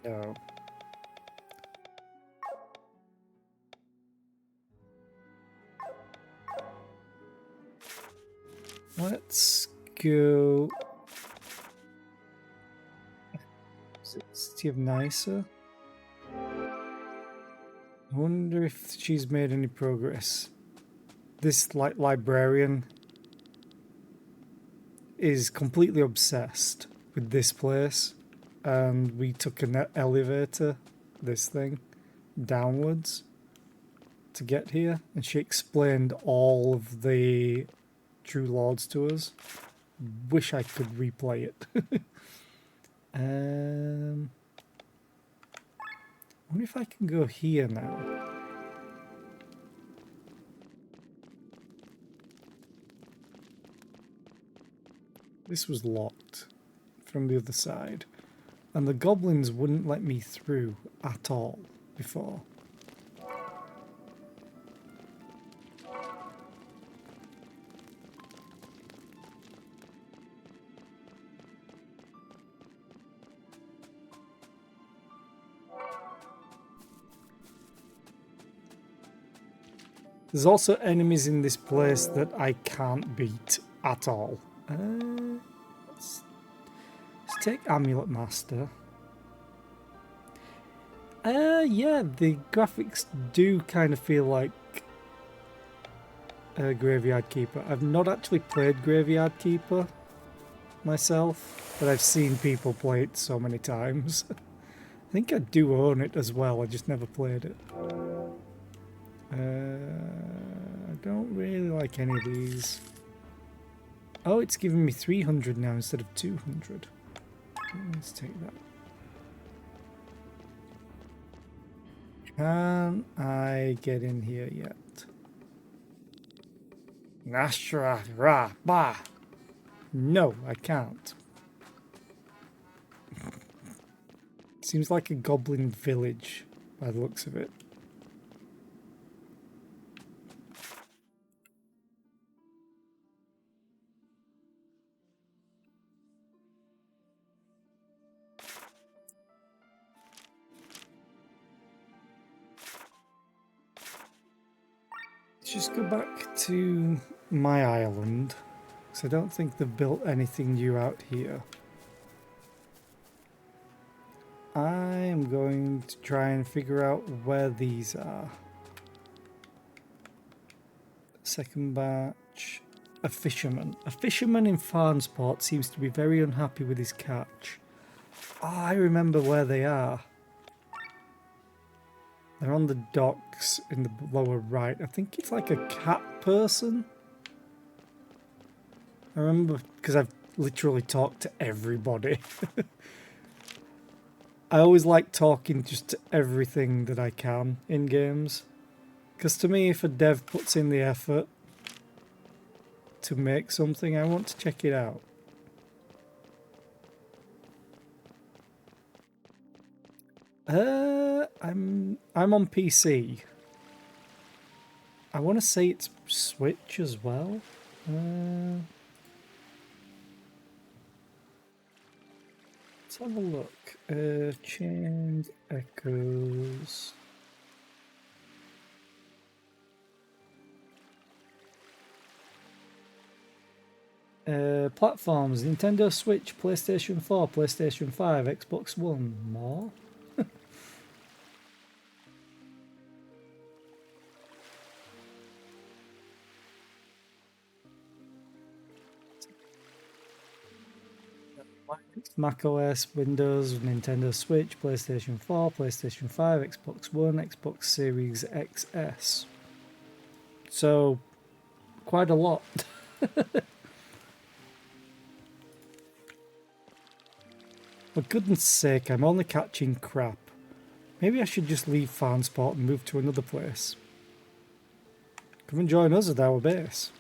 No. Let's go. Is it City of Nysa? I wonder if she's made any progress. This librarian is completely obsessed with this place, and we took an elevator, this thing, downwards to get here, and she explained all of the True Lords to us. Wish I could replay it. I wonder if I can go here now. This was locked from the other side, and the goblins wouldn't let me through at all before. There's also enemies in this place that I can't beat at all. Let's take Amulet Master. Yeah, the graphics do kind of feel like Graveyard Keeper. I've not actually played Graveyard Keeper myself, but I've seen people play it so many times. I think I do own it as well, I just never played it. I don't really like any of these. Oh, it's giving me 300 now instead of 200. Let's take that. Can I get in here yet? Nashra Ra Ba. No, I can't. Seems like a goblin village by the looks of it. Let's just go back to my island, because I don't think they've built anything new out here. I'm going to try and figure out where these are. Second batch. A fisherman. A fisherman in Farnsport seems to be very unhappy with his catch. Oh, I remember where they are. They're on the docks in the lower right. I think it's like a cat person. I remember because I've literally talked to everybody. I always like talking just to everything that I can in games. Because to me, if a dev puts in the effort to make something, I want to check it out. I'm on PC. I want to say it's Switch as well. Let's have a look. Chained Echoes. Platforms: Nintendo Switch, PlayStation 4, PlayStation 5, Xbox One. More? Mac OS, Windows, Nintendo Switch, PlayStation 4, PlayStation 5, Xbox One, Xbox Series XS. So, quite a lot. For goodness sake, I'm only catching crap. Maybe I should just leave Farnsport and move to another place. Come and join us at our base.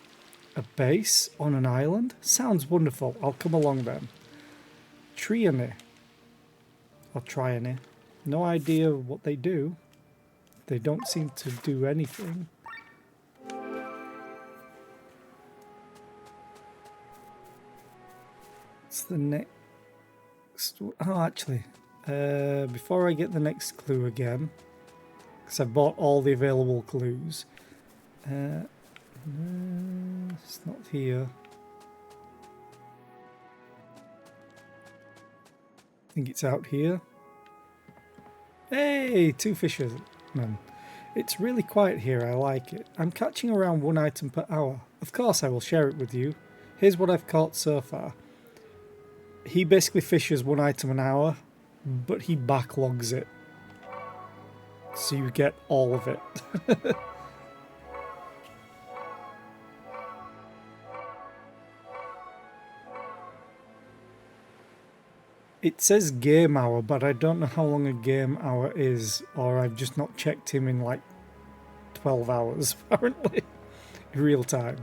A base on an island? Sounds wonderful. I'll come along then. Triony. Or Triony. No idea what they do. They don't seem to do anything. What's the next? Oh, actually, before I get the next clue again, because I've bought all the available clues. It's not here. I think it's out here. Hey, two fishermen. It's really quiet here, I like it. I'm catching around 1 item per hour. Of course I will share it with you. Here's what I've caught so far. He basically fishes 1 item an hour, but he backlogs it. So you get all of it. It says game hour, but I don't know how long a game hour is, or I've just not checked him in like 12 hours, apparently, in real time.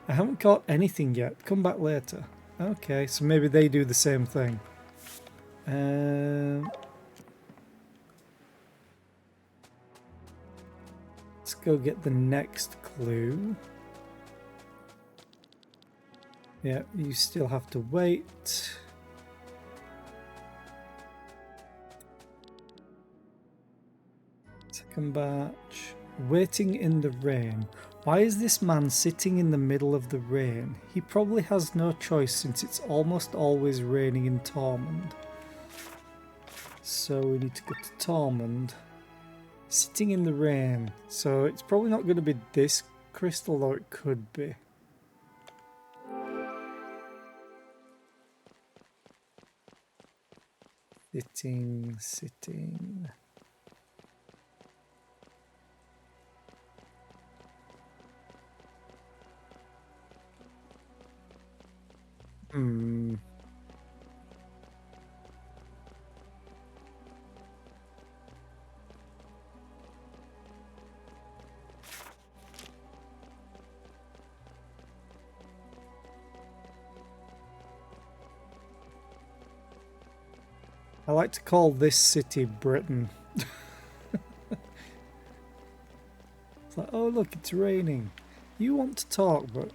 I haven't caught anything yet. Come back later. Okay, so maybe they do the same thing. Let's go get the next clue. Yeah, you still have to wait. Second batch. Waiting in the rain. Why is this man sitting in the middle of the rain? He probably has no choice since it's almost always raining in Tormund. So we need to go to Tormund. Sitting in the rain. So it's probably not going to be this crystal, though it could be. Sitting. I like to call this city Britain. It's like, oh look, it's raining. You want to talk, but...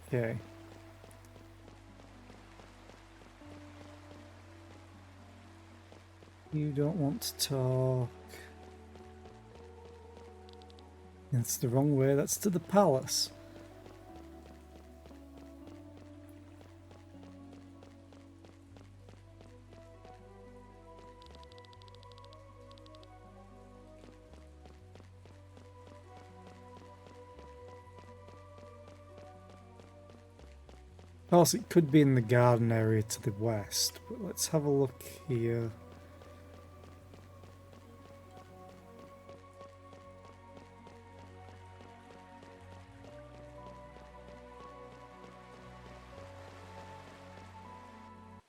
Okay. You don't want to talk. That's the wrong way, that's to the palace. Of course, it could be in the garden area to the west, but let's have a look here.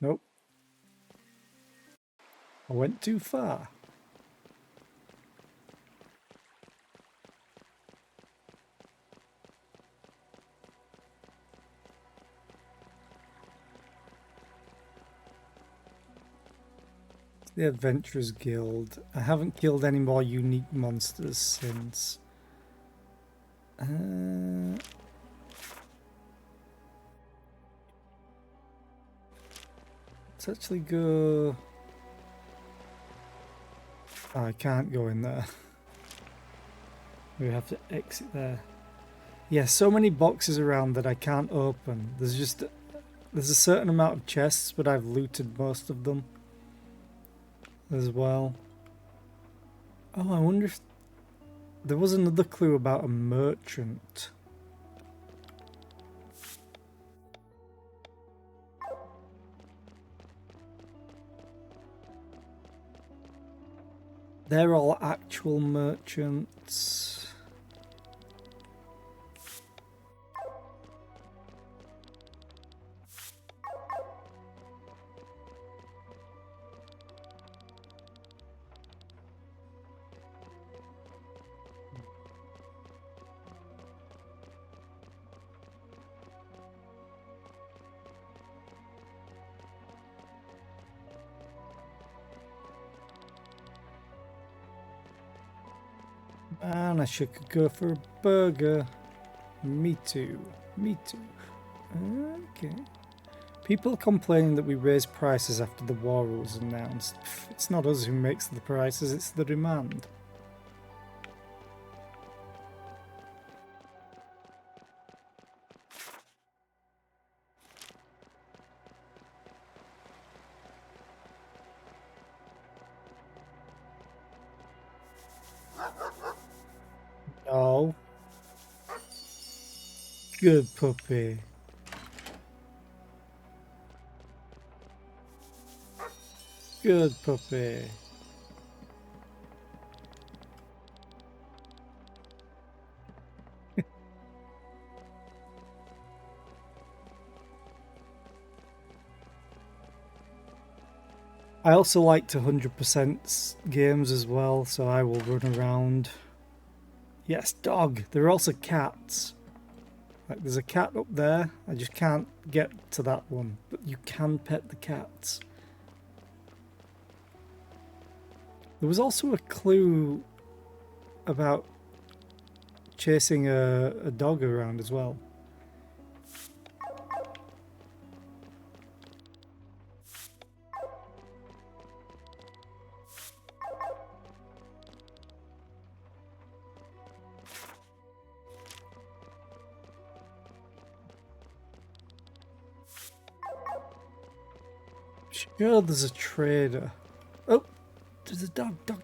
Nope. I went too far. The Adventurers Guild. I haven't killed any more unique monsters since. Let's actually go... Oh, I can't go in there. We have to exit there. Yeah, so many boxes around that I can't open. There's a certain amount of chests, but I've looted most of them as well. Oh, I wonder if there was another clue about a merchant. They're all actual merchants. Man, I should could go for a burger. Me too. Me too. Okay. People are complaining that we raise prices after the war was announced. It's not us who makes the prices, it's the demand. Oh. Good puppy. Good puppy. I also like to 100% games as well, so I will run around. Yes, dog. There are also cats. Like there's a cat up there. I just can't get to that one. But you can pet the cats. There was also a clue about chasing a dog around as well. Sure, there's a trader. Oh, there's a dog. Dog.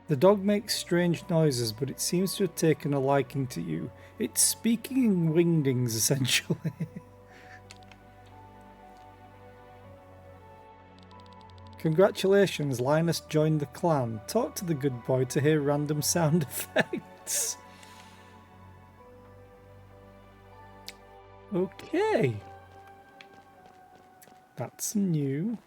The dog makes strange noises, but it seems to have taken a liking to you. It's speaking in wingdings, essentially. Congratulations, Linus joined the clan. Talk to the good boy to hear random sound effects. Okay. That's new.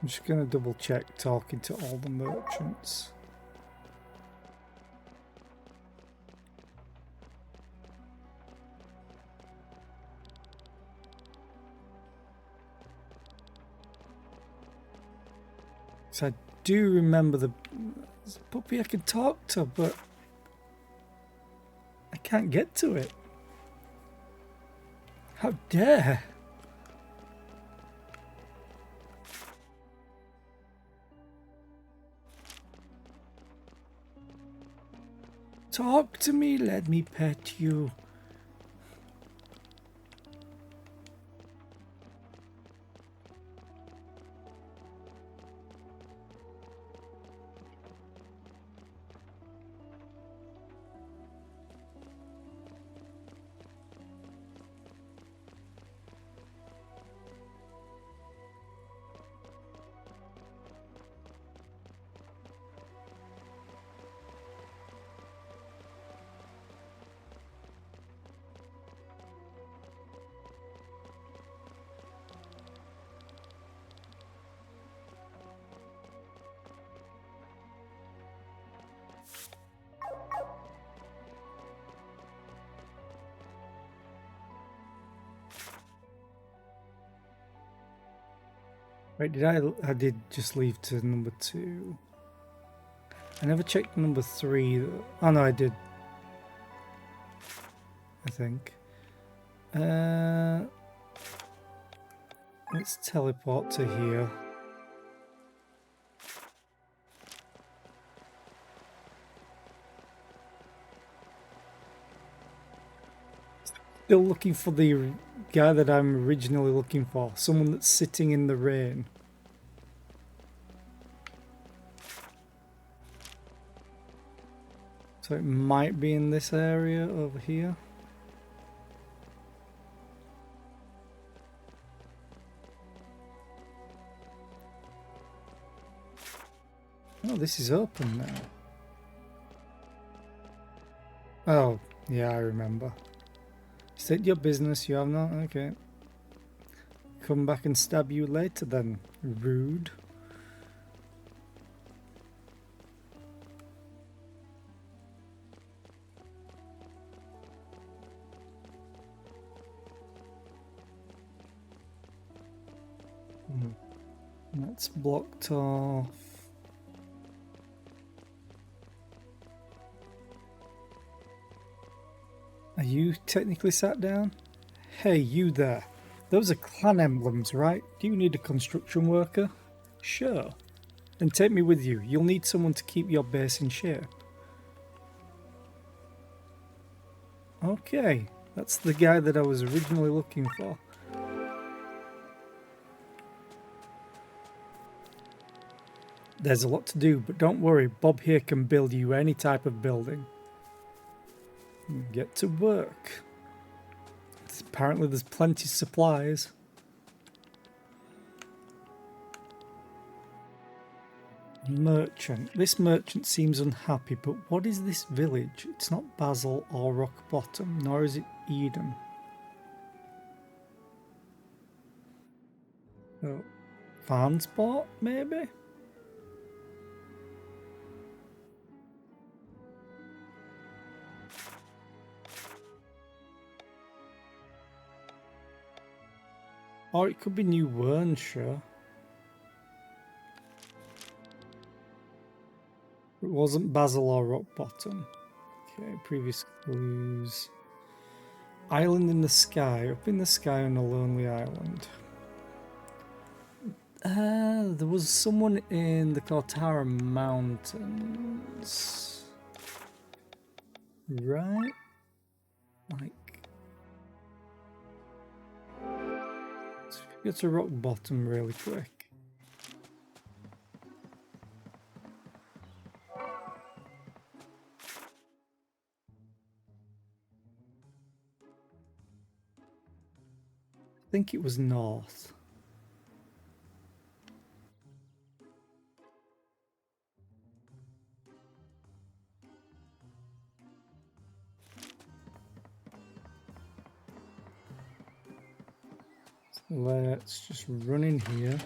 I'm just going to double check talking to all the merchants. So I do remember the puppy I can talk to, but I can't get to it. How dare! Talk to me, let me pet you. Wait, I did just leave to number 2. I never checked number 3 though. Oh no, I did. I think. Let's teleport to here. Still looking for the guy that I'm originally looking for. Someone that's sitting in the rain. So it might be in this area over here. Oh, this is open now. Oh, yeah, I remember. State your business, you have not? Okay. Come back and stab you later then. Rude. That's blocked off. Are you technically sat down? Hey, you there. Those are clan emblems, right? Do you need a construction worker? Sure. Then take me with you. You'll need someone to keep your base in shape. Okay, that's the guy that I was originally looking for. There's a lot to do, but don't worry, Bob here can build you any type of building. Get to work. Apparently there's plenty of supplies. Merchant. This merchant seems unhappy, but what is this village? It's not Basil or Rock Bottom, nor is it Eden. Oh, Farnsport, maybe? Or it could be New Wernshire. It wasn't Basil or Rock Bottom. Okay, previous clues. Island in the sky. Up in the sky on a lonely island. There was someone in the Kortara Mountains. Right? Like... Let's get to Rock Bottom really quick. I think it was north. Let's just run in here.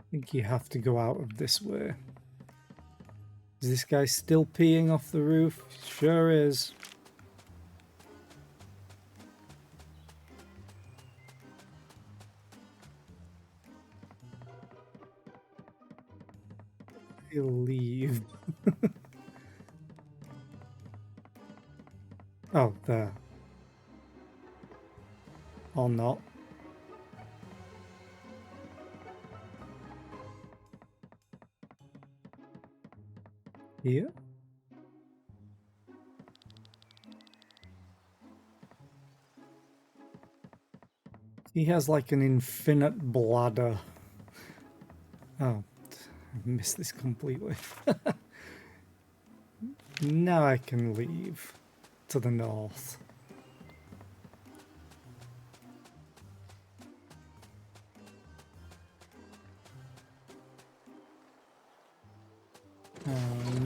I think you have to go out of this way. Is this guy still peeing off the roof? Sure is. He'll leave. Oh, there. Or not. Here? He has like an infinite bladder. Oh, I missed this completely. Now I can leave to the north.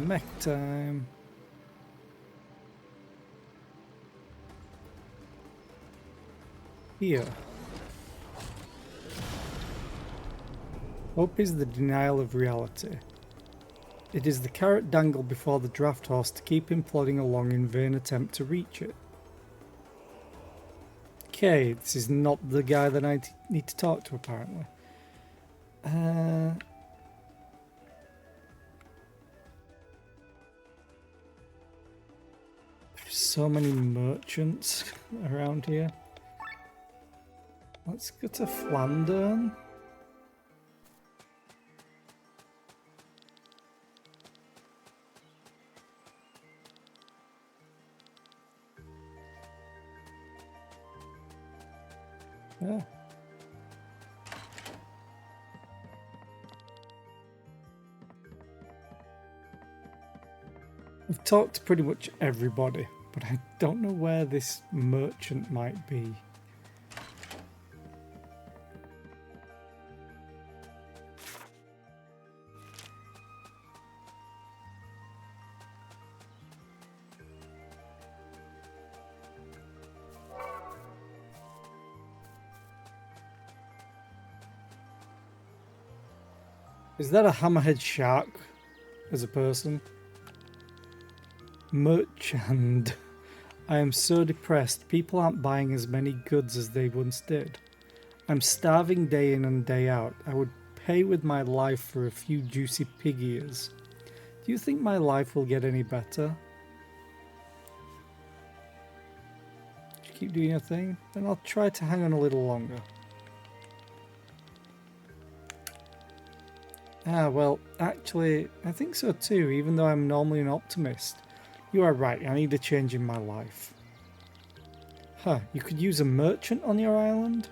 Mech time. Here. Hope is the denial of reality. It is the carrot dangled before the draft horse to keep him plodding along in vain attempt to reach it. Okay, this is not the guy that I need to talk to apparently. So many merchants around here. Let's go to Flandern. Yeah. I've talked to pretty much everybody, but I don't know where this merchant might be. Is that a hammerhead shark as a person? Merchant. I am so depressed. People aren't buying as many goods as they once did. I'm starving day in and day out. I would pay with my life for a few juicy pig ears. Do you think my life will get any better? Keep doing your thing? Then I'll try to hang on a little longer. Ah, well, actually, I think so too, even though I'm normally an optimist. You are right, I need a change in my life. Huh, you could use a merchant on your island?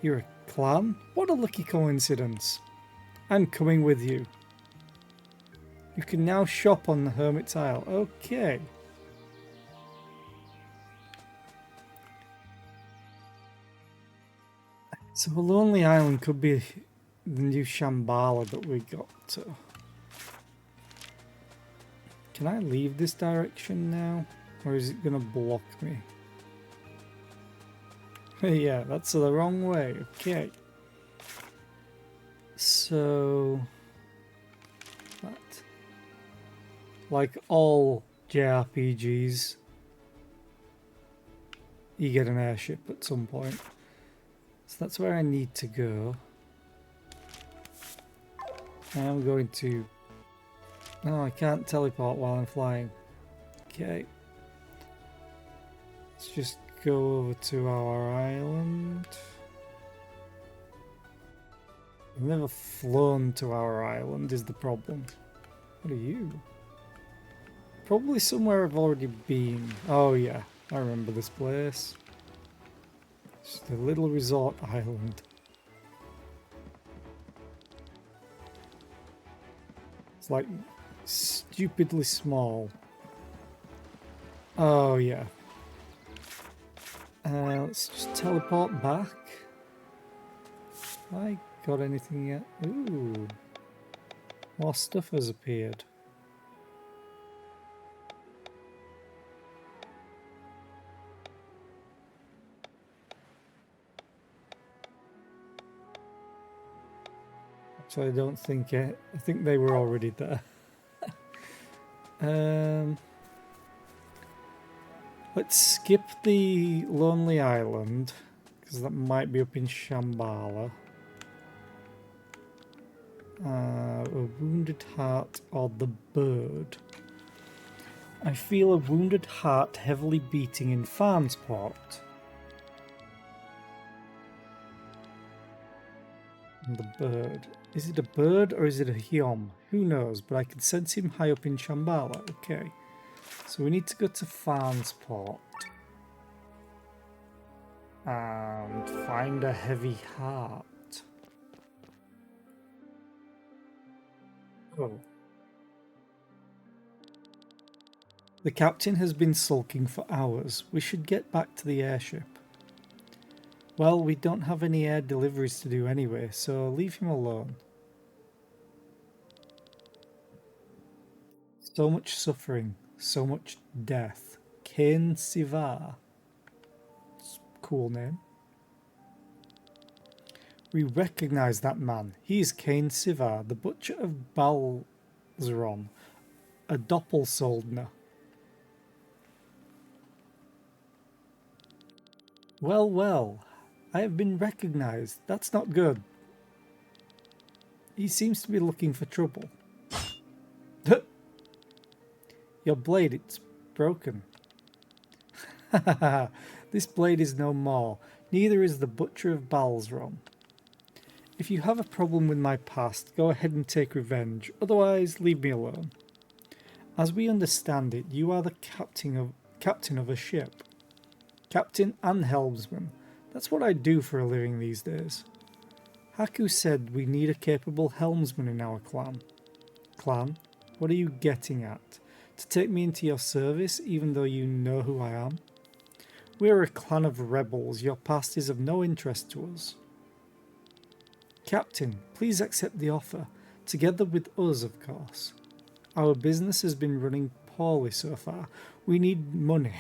You're a clan? What a lucky coincidence. I'm coming with you. You can now shop on the Hermit's Isle. Okay. So a lonely island could be the new Shambhala that we got to. Can I leave this direction now? Or is it going to block me? Yeah, that's the wrong way. Okay. So... that. Like all JRPGs, you get an airship at some point. So that's where I need to go. I'm going to... No, I can't teleport while I'm flying. Okay. Let's just go over to our island. I've never flown to our island is the problem. What are you? Probably somewhere I've already been. Oh yeah, I remember this place. Just a little resort island. It's like stupidly small. Oh yeah. Let's just teleport back. Have I got anything yet? Ooh. More stuff has appeared. So I don't think I think they were already there. Let's skip the Lonely Island because that might be up in Shambhala. A wounded heart or the bird. I feel a wounded heart heavily beating in Farnsport. And the bird. Is it a bird or is it a Hyom? Who knows, but I can sense him high up in Shambhala. Okay. So we need to go to Farnsport. And find a heavy heart. Oh. The captain has been sulking for hours. We should get back to the airship. Well, we don't have any air deliveries to do anyway, so leave him alone. So much suffering, so much death. Cain Sivar. Cool name. We recognize that man. He is Cain Sivar, the butcher of Balzron, a Doppelsoldner. Well, well, I have been recognized. That's not good. He seems to be looking for trouble. Your blade, it's broken. This blade is no more. Neither is the butcher of Balzron. If you have a problem with my past, go ahead and take revenge. Otherwise, leave me alone. As we understand it, you are the captain of a ship. Captain and helmsman. That's what I do for a living these days. Haku said we need a capable helmsman in our clan. Clan? What are you getting at? To take me into your service even though you know who I am? We are a clan of rebels. Your past is of no interest to us. Captain, please accept the offer. Together with us, of course. Our business has been running poorly so far. We need money.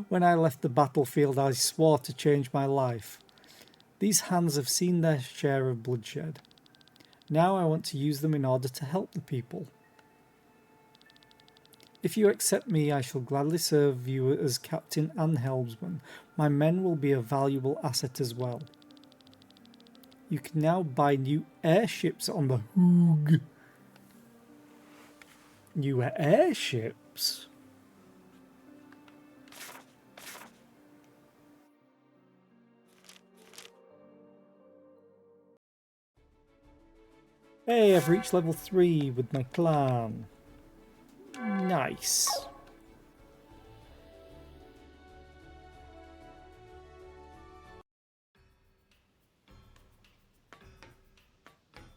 When I left the battlefield, I swore to change my life. These hands have seen their share of bloodshed. Now I want to use them in order to help the people. If you accept me, I shall gladly serve you as captain and helmsman. My men will be a valuable asset as well. You can now buy new airships on the Hoog. New airships? Hey, I've reached level 3 with my clan. Nice.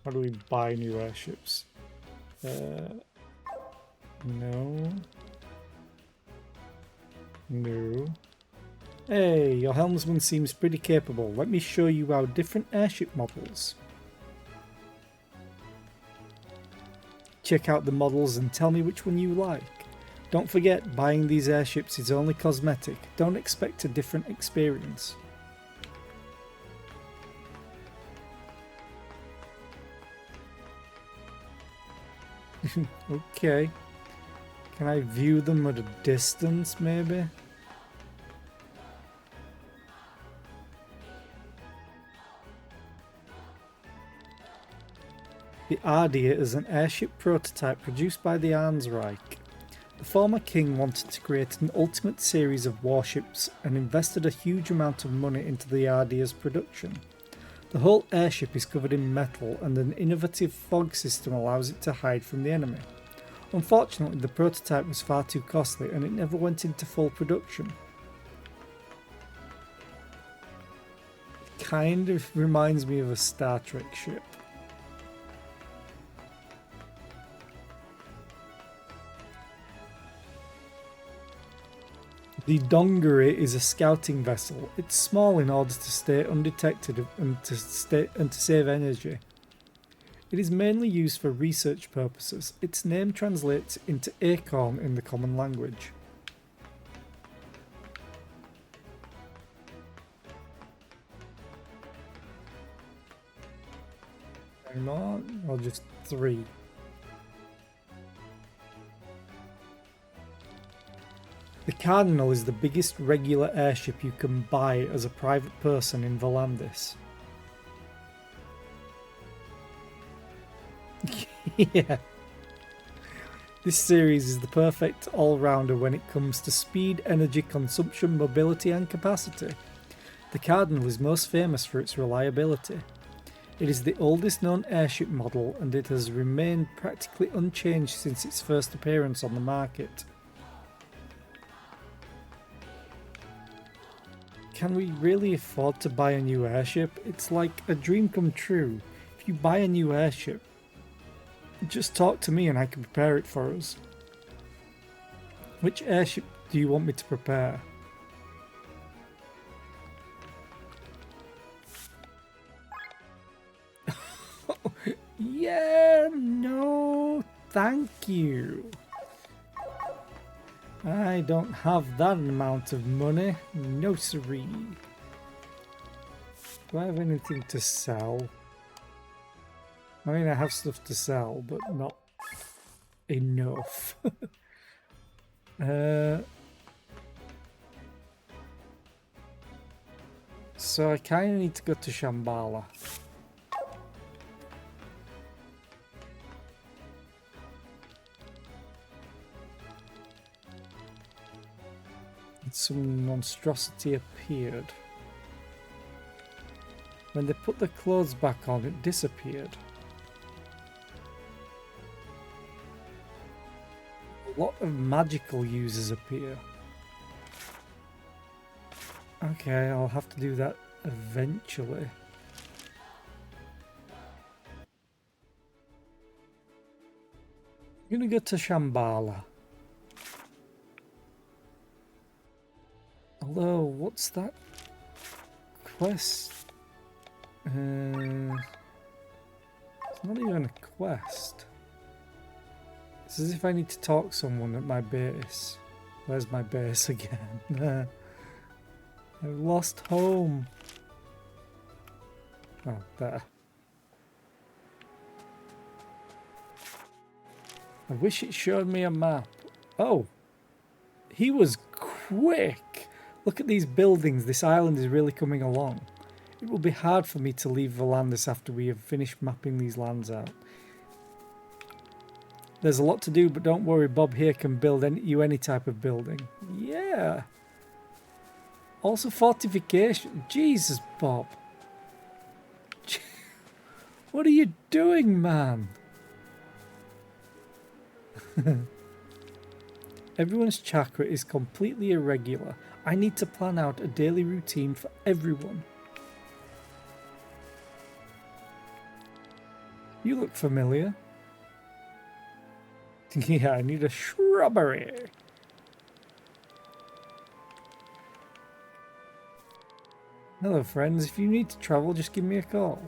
How do we buy new airships? No. No. Hey, your helmsman seems pretty capable. Let me show you our different airship models. Check out the models and tell me which one you like. Don't forget, buying these airships is only cosmetic. Don't expect a different experience. Okay. Can I view them at a distance, maybe? The Ardia is an airship prototype produced by the Arnsreich. The former king wanted to create an ultimate series of warships and invested a huge amount of money into the Ardia's production. The whole airship is covered in metal and an innovative fog system allows it to hide from the enemy. Unfortunately, the prototype was far too costly and it never went into full production. It kind of reminds me of a Star Trek ship. The Dongari is a scouting vessel. It's small in order to stay undetected and to save energy. It is mainly used for research purposes. Its name translates into acorn in the common language. Any more? Or just 3? The Cardinal is the biggest regular airship you can buy as a private person in Volandis. Yeah. This series is the perfect all-rounder when it comes to speed, energy consumption, mobility and capacity. The Cardinal is most famous for its reliability. It is the oldest known airship model and it has remained practically unchanged since its first appearance on the market. Can we really afford to buy a new airship? It's like a dream come true. If you buy a new airship, just talk to me and I can prepare it for us. Which airship do you want me to prepare? Yeah, no, thank you. I don't have that amount of money. No siree. Do I have anything to sell? I mean, I have stuff to sell, but not enough. So I kind of need to go to Shambhala. Some monstrosity appeared. When they put the clothes back on, it disappeared. A lot of magical users appear. Okay, I'll have to do that eventually. I'm gonna go to Shambhala. Although, what's that quest? It's not even a quest. It's as if I need to talk to someone at my base. Where's my base again? I've lost home. Oh, there. I wish it showed me a map. Oh, he was quick. Look at these buildings. This island is really coming along. It will be hard for me to leave Volandis after we have finished mapping these lands out. There's a lot to do, but don't worry, Bob here can build you any type of building. Yeah. Also fortification. Jesus, Bob. What are you doing, man? Everyone's chakra is completely irregular. I need to plan out a daily routine for everyone. You look familiar. Yeah, I need a shrubbery. Hello, friends. If you need to travel, just give me a call.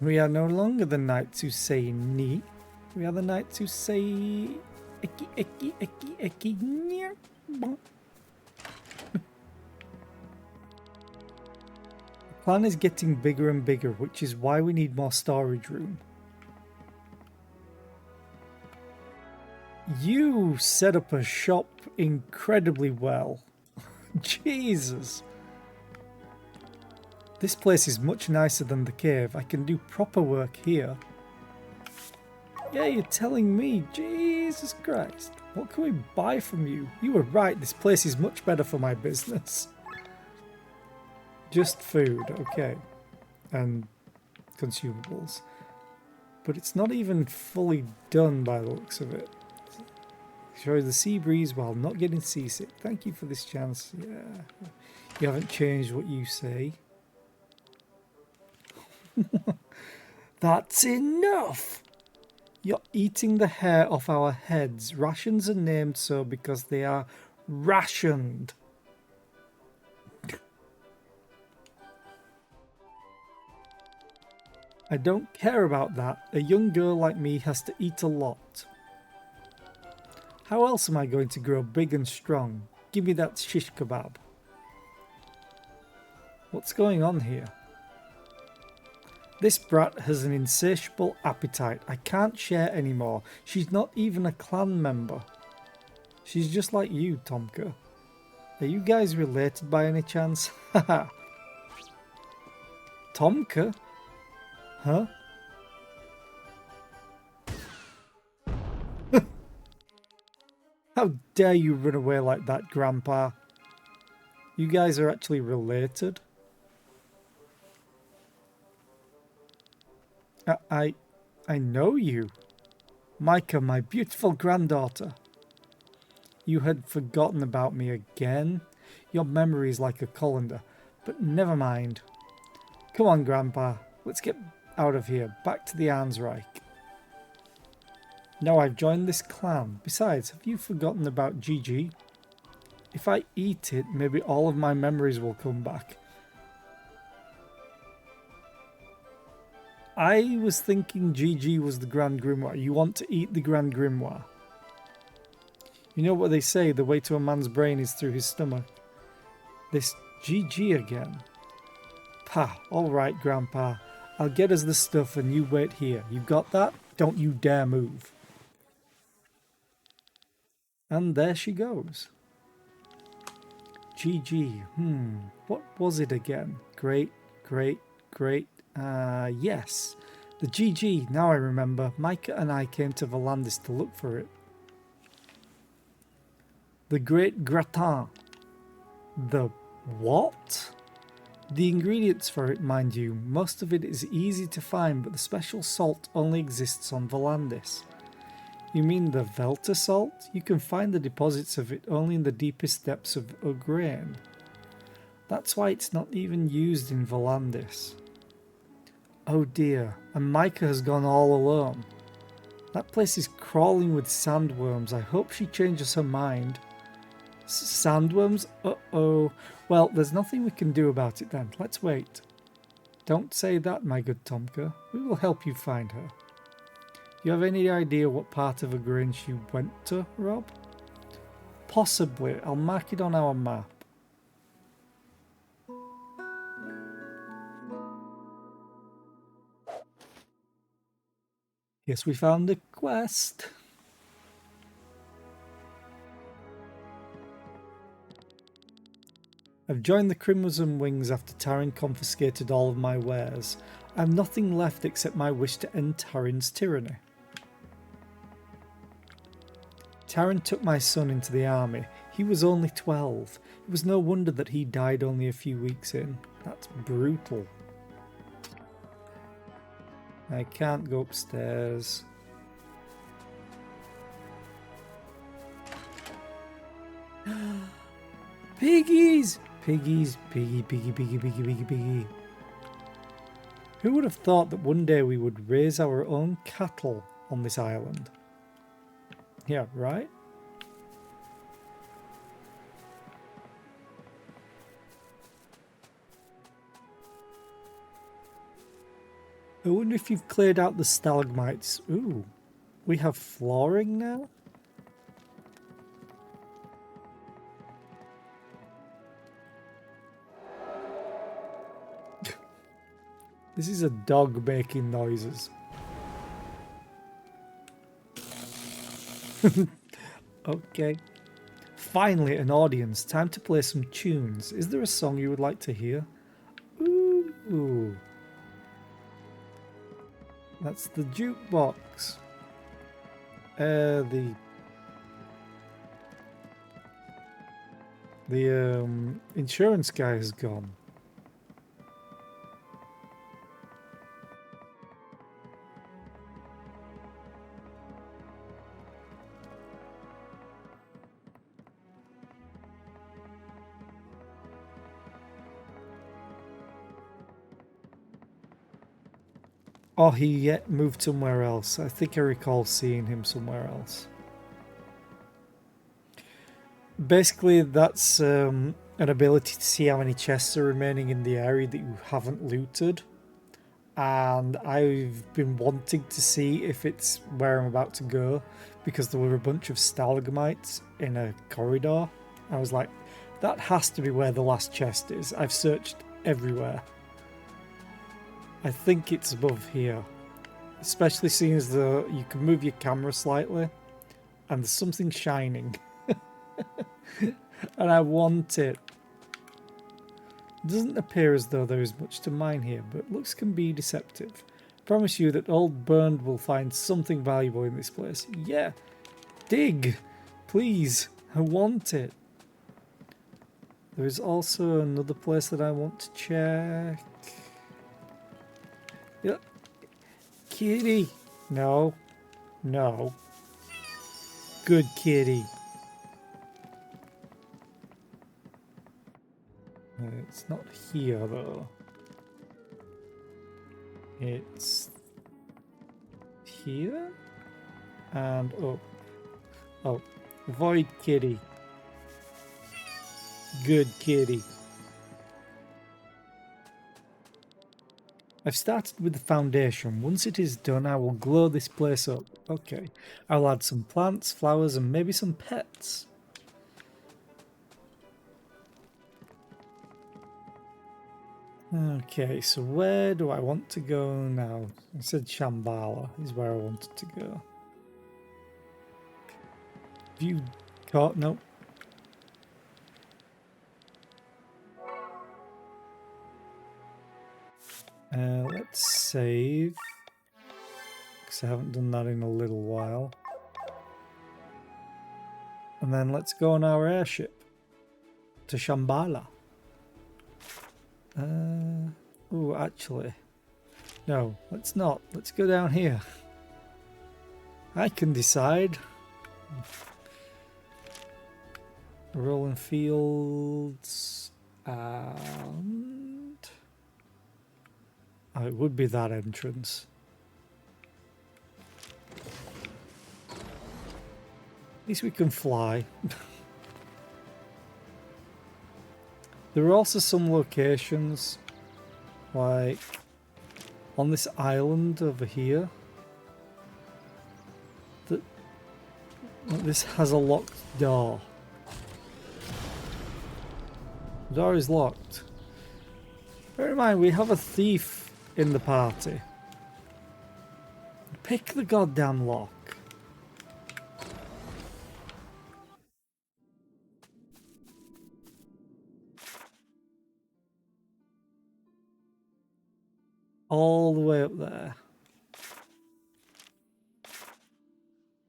We are no longer the knights who say ni. We are the knights who say eki, eki, eki, eki, nya, bon. The clan is getting bigger and bigger, which is why we need more storage room. You set up a shop incredibly well. Jesus. This place is much nicer than the cave. I can do proper work here. Yeah, you're telling me. Jesus Christ. What can we buy from you? You were right. This place is much better for my business. Just food, okay. And consumables. But it's not even fully done by the looks of it. Enjoy the sea breeze while not getting seasick. Thank you for this chance. Yeah. You haven't changed what you say. That's enough! You're eating the hair off our heads. Rations are named so because they are rationed. I don't care about that. A young girl like me has to eat a lot. How else am I going to grow big and strong? Give me that shish kebab. What's going on here? This brat has an insatiable appetite. I can't share anymore. She's not even a clan member. She's just like you, Tomka. Are you guys related by any chance? Haha. Tomka? Huh? How dare you run away like that, Grandpa? You guys are actually related? I know you. Micah, my beautiful granddaughter. You had forgotten about me again? Your memory is like a colander, but never mind. Come on, Grandpa. Let's get out of here. Back to the Arnsreich. Now I've joined this clan. Besides, have you forgotten about Gigi? If I eat it, maybe all of my memories will come back. I was thinking Gigi was the Grand Grimoire. You want to eat the Grand Grimoire. You know what they say, the way to a man's brain is through his stomach. This Gigi again. Pah, alright, Grandpa. I'll get us the stuff and you wait here. You got that? Don't you dare move. And there she goes. GG. What was it again? Great. Yes. The GG. Now I remember. Micah and I came to Volandis to look for it. The Great Gratin. The what? The ingredients for it, mind you. Most of it is easy to find, but the special salt only exists on Volandis. You mean the Velta salt? You can find the deposits of it only in the deepest depths of Ugrain. That's why it's not even used in Volandis. Oh dear, and Micah has gone all alone. That place is crawling with sandworms. I hope she changes her mind. Sandworms? Uh-oh. Well, there's nothing we can do about it then. Let's wait. Don't say that, my good Tomka. We will help you find her. You have any idea what part of Ugrain she went to, Rob? Possibly. I'll mark it on our map. Yes, we found a quest. I've joined the Crimson Wings after Taran confiscated all of my wares. I have nothing left except my wish to end Taran's tyranny. Taran took my son into the army. He was only 12. It was no wonder that he died only a few weeks in. That's brutal. I can't go upstairs. Piggies! Piggies, piggy, piggy, piggy, piggy, piggy, piggy. Who would have thought that one day we would raise our own cattle on this island? Yeah, right? I wonder if you've cleared out the stalagmites. Ooh, we have flooring now? This is a dog making noises. Okay. Finally, an audience. Time to play some tunes. Is there a song you would like to hear? Ooh. That's the jukebox. The insurance guy has gone. Oh, he yet moved somewhere else. I think I recall seeing him somewhere else. Basically, that's an ability to see how many chests are remaining in the area that you haven't looted. And I've been wanting to see if it's where I'm about to go, because there were a bunch of stalagmites in a corridor. I was like, that has to be where the last chest is. I've searched everywhere. I think it's above here, especially seeing as though you can move your camera slightly and there's something shining. And I want it. It doesn't appear as though there is much to mine here, but looks can be deceptive. Promise you that old Bernd will find something valuable in this place. Yeah, dig, please, I want it. There is also another place that I want to check. Yep. Kitty. No. No. Good kitty. It's not here though. It's here and up. Oh, avoid kitty. Good kitty. I've started with the foundation. Once it is done, I will glow this place up. Okay. I'll add some plants, flowers, and maybe some pets. Okay, so where do I want to go now? I said Shambhala is where I wanted to go. View caught? Nope. Let's save, because I haven't done that in a little while. And then let's go on our airship to Shambhala. Oh, actually, no, let's not. Let's go down here. I can decide. Rolling fields and oh, it would be that entrance. At least we can fly. There are also some locations like on this island over here that this has a locked door. The door is locked. Bear in mind, we have a thief in the party. Pick the goddamn lock. All the way up there.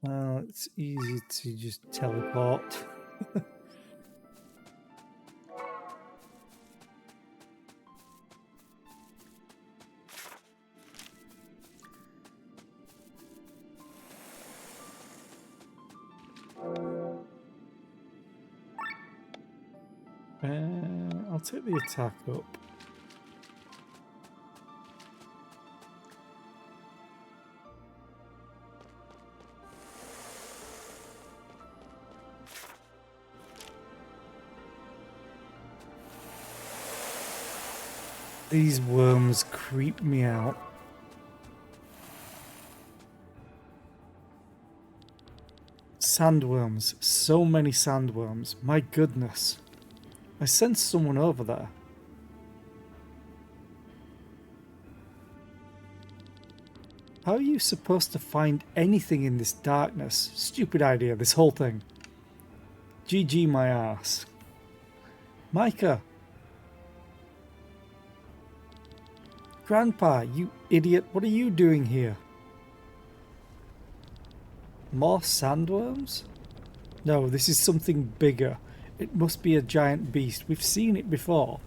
Well, it's easy to just teleport. I'll take the attack up. These worms creep me out. Sandworms. So many sandworms. My goodness. I sensed someone over there. How are you supposed to find anything in this darkness? Stupid idea, this whole thing. GG my ass. Micah. Grandpa, you idiot, what are you doing here? More sandworms? No, this is something bigger. It must be a giant beast. We've seen it before.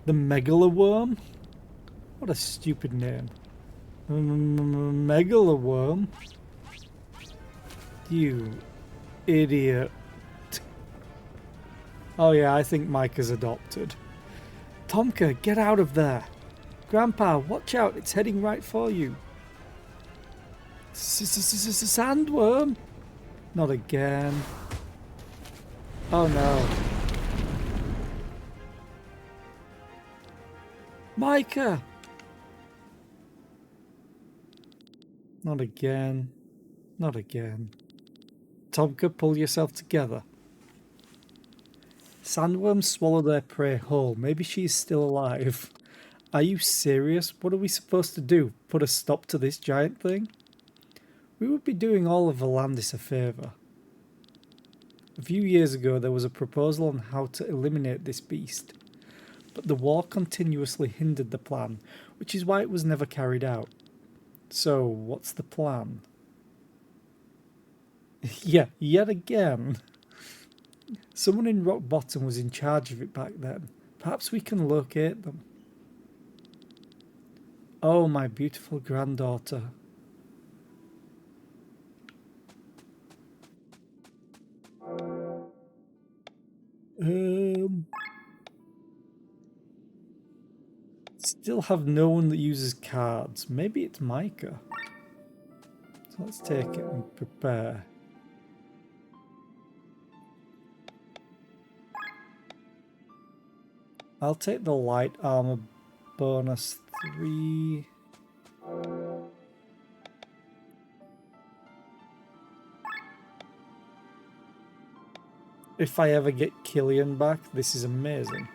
The Megaloworm? What a stupid name. Megaloworm? You idiot. Oh yeah, I think Micah's adopted. Tomka, get out of there. Grandpa, watch out, it's heading right for you. Sandworm? Not again. Oh no. Micah! Not again. Not again. Tomka, pull yourself together. Sandworms swallow their prey whole. Maybe she's still alive. Are you serious? What are we supposed to do? Put a stop to this giant thing? We would be doing all of Volandis a favour. A few years ago there was a proposal on how to eliminate this beast, but the war continuously hindered the plan, which is why it was never carried out. So, what's the plan? Yeah, yet again. Someone in Rock Bottom was in charge of it back then. Perhaps we can locate them. Oh, my beautiful granddaughter. Still have no one that uses cards. Maybe it's Micah. So let's take it and prepare. I'll take the light armor bonus 3. If I ever get Killian back, this is amazing.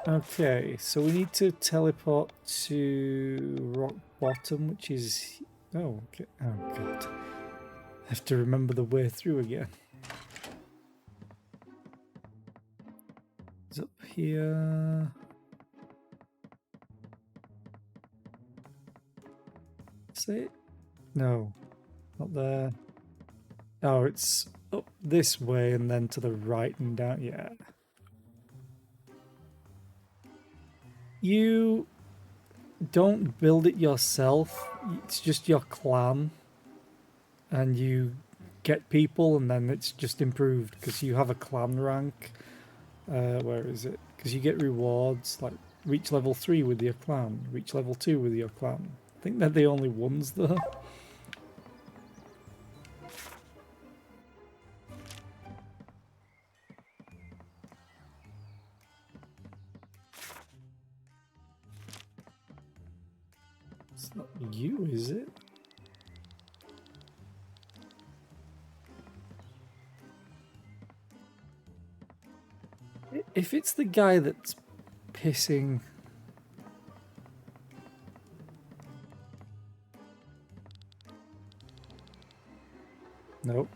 Okay, so we need to teleport to Rock Bottom, which is... Oh, okay. Oh, God. I have to remember the way through again. It's up here. Is it? No, not there. Oh, it's up this way and then to the right and down. Yeah. You don't build it yourself. It's just your clan. And you get people and then it's just improved because you have a clan rank. Where is it? Because you get rewards like reach level 3 with your clan, reach level 2 with your clan. I think they're the only ones though. It's not you, is it? If it's the guy that's pissing... Nope.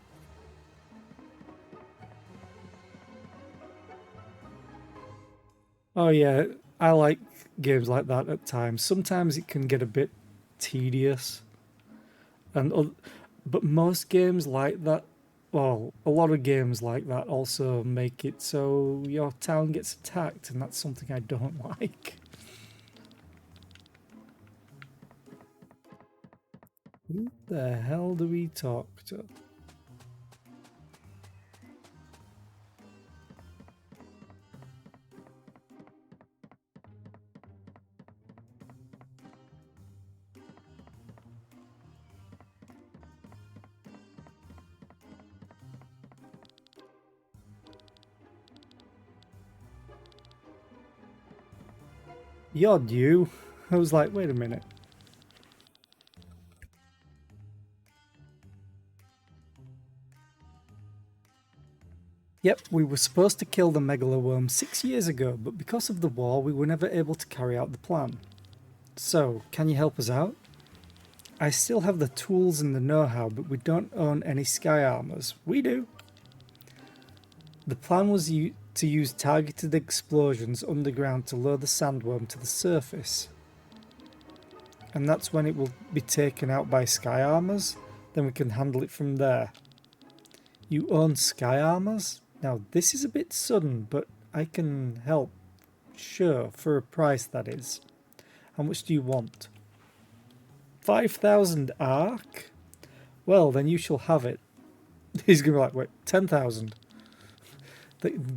Oh yeah, I like games like that at times. Sometimes it can get a bit tedious. But most games like that, well, a lot of games like that also make it so your town gets attacked, and that's something I don't like. Who the hell do we talk to? You're new. I was like, wait a minute. Yep, we were supposed to kill the megaloworm 6 years ago, but because of the war, we were never able to carry out the plan. So, can you help us out? I still have the tools and the know-how, but we don't own any sky armors. We do. The plan was to use targeted explosions underground to lure the sandworm to the surface. And that's when it will be taken out by sky armors. Then we can handle it from there. You own sky armors? Now this is a bit sudden, but I can help. Sure, for a price that is. How much do you want? 5,000 arc? Well, then you shall have it. He's going to be like, wait, 10,000.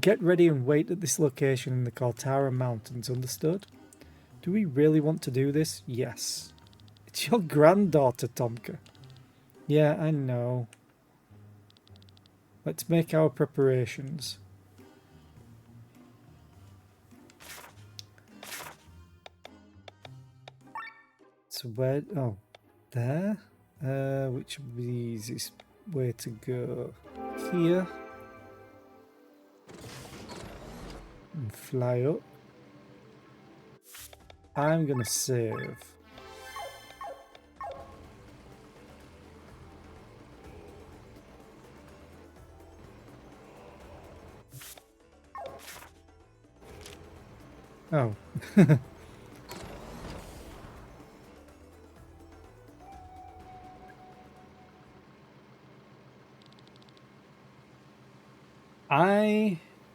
Get ready and wait at this location in the Kortara Mountains, understood? Do we really want to do this? Yes. It's your granddaughter, Tomka. Yeah, I know. Let's make our preparations. So where... Oh, there? Which would be the easiest way to go? Here. And fly up. I'm gonna save. Oh.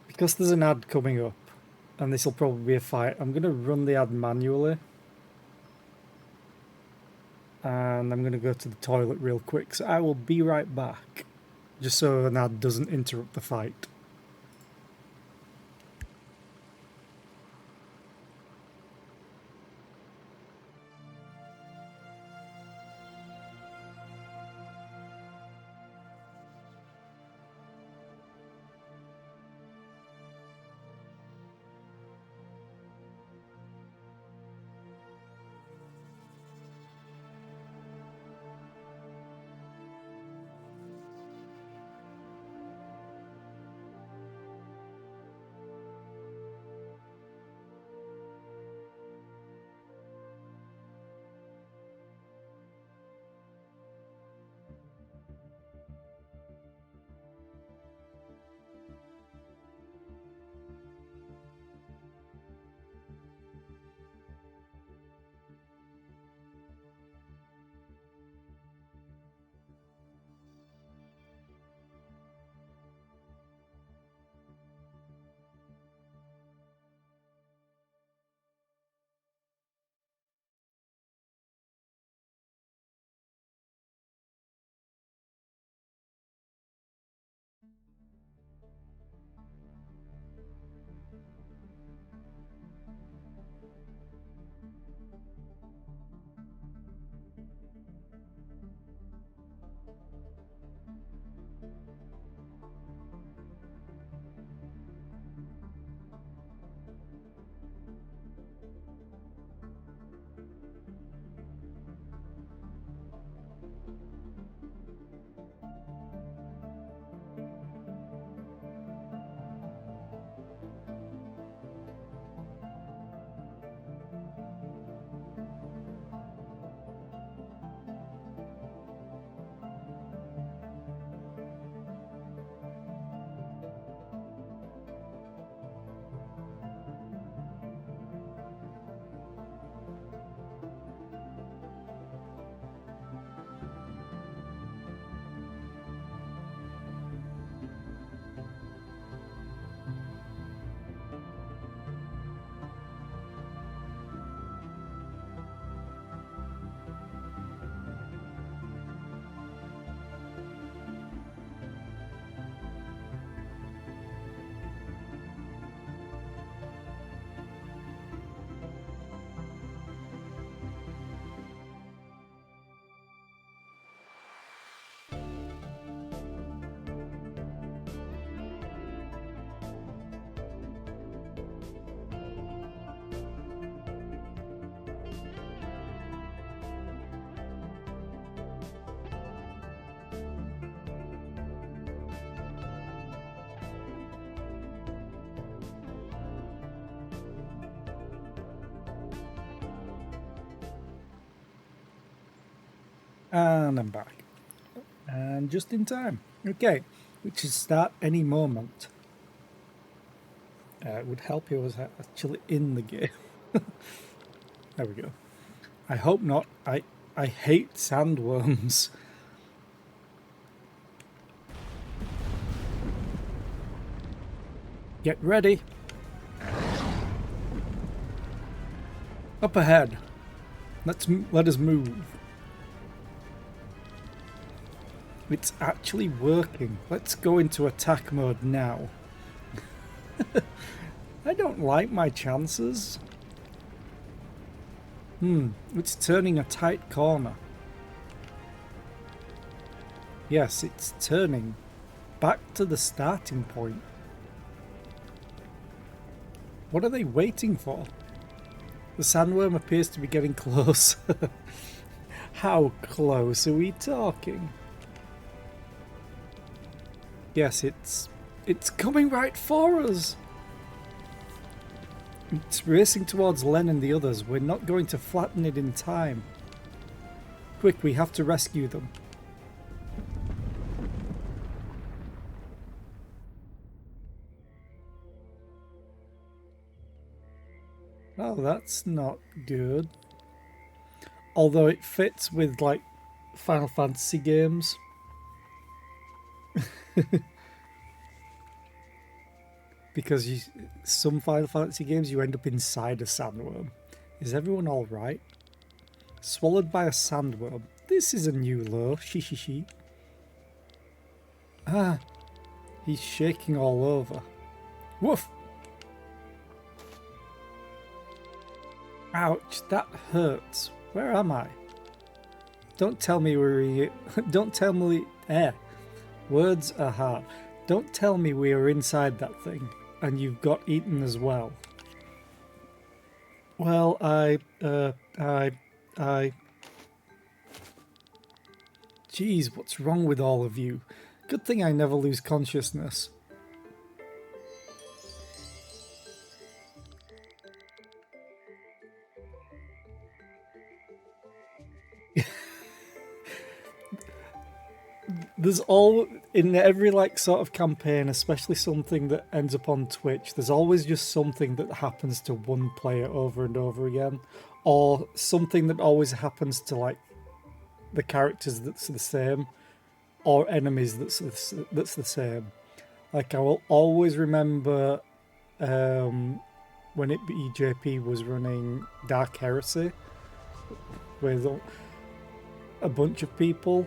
Because there's an ad coming up, and this will probably be a fight, I'm going to run the ad manually. And I'm going to go to the toilet real quick, so I will be right back. Just so an ad doesn't interrupt the fight. And I'm back. And just in time. Okay, which is start any moment. It would help if I was actually in the game. There we go. I hope not. I hate sandworms. Get ready. Up ahead. Let us move. It's actually working. Let's go into attack mode now. I don't like my chances. It's turning a tight corner. Yes, it's turning back to the starting point. What are they waiting for? The sandworm appears to be getting close. How close are we talking? Yes, it's coming right for us. It's racing towards Len and the others. We're not going to flatten it in time. Quick, we have to rescue them. Oh, that's not good. Although it fits with, like, Final Fantasy games. Because some Final Fantasy games you end up inside a sandworm. Is everyone alright? Swallowed by a sandworm. This is a new low. She. Ah, he's shaking all over. Woof! Ouch, that hurts. Where am I? Don't tell me we're... Don't tell me... Words are hard. Don't tell me we are inside that thing, and you've got eaten as well. Well, I... Jeez, what's wrong with all of you? Good thing I never lose consciousness. There's all in every like sort of campaign, especially something that ends up on Twitch, there's always just something that happens to one player over and over again, or something that always happens to like the characters that's the same, or enemies that's the same. Like I will always remember when EJP was running Dark Heresy with a bunch of people.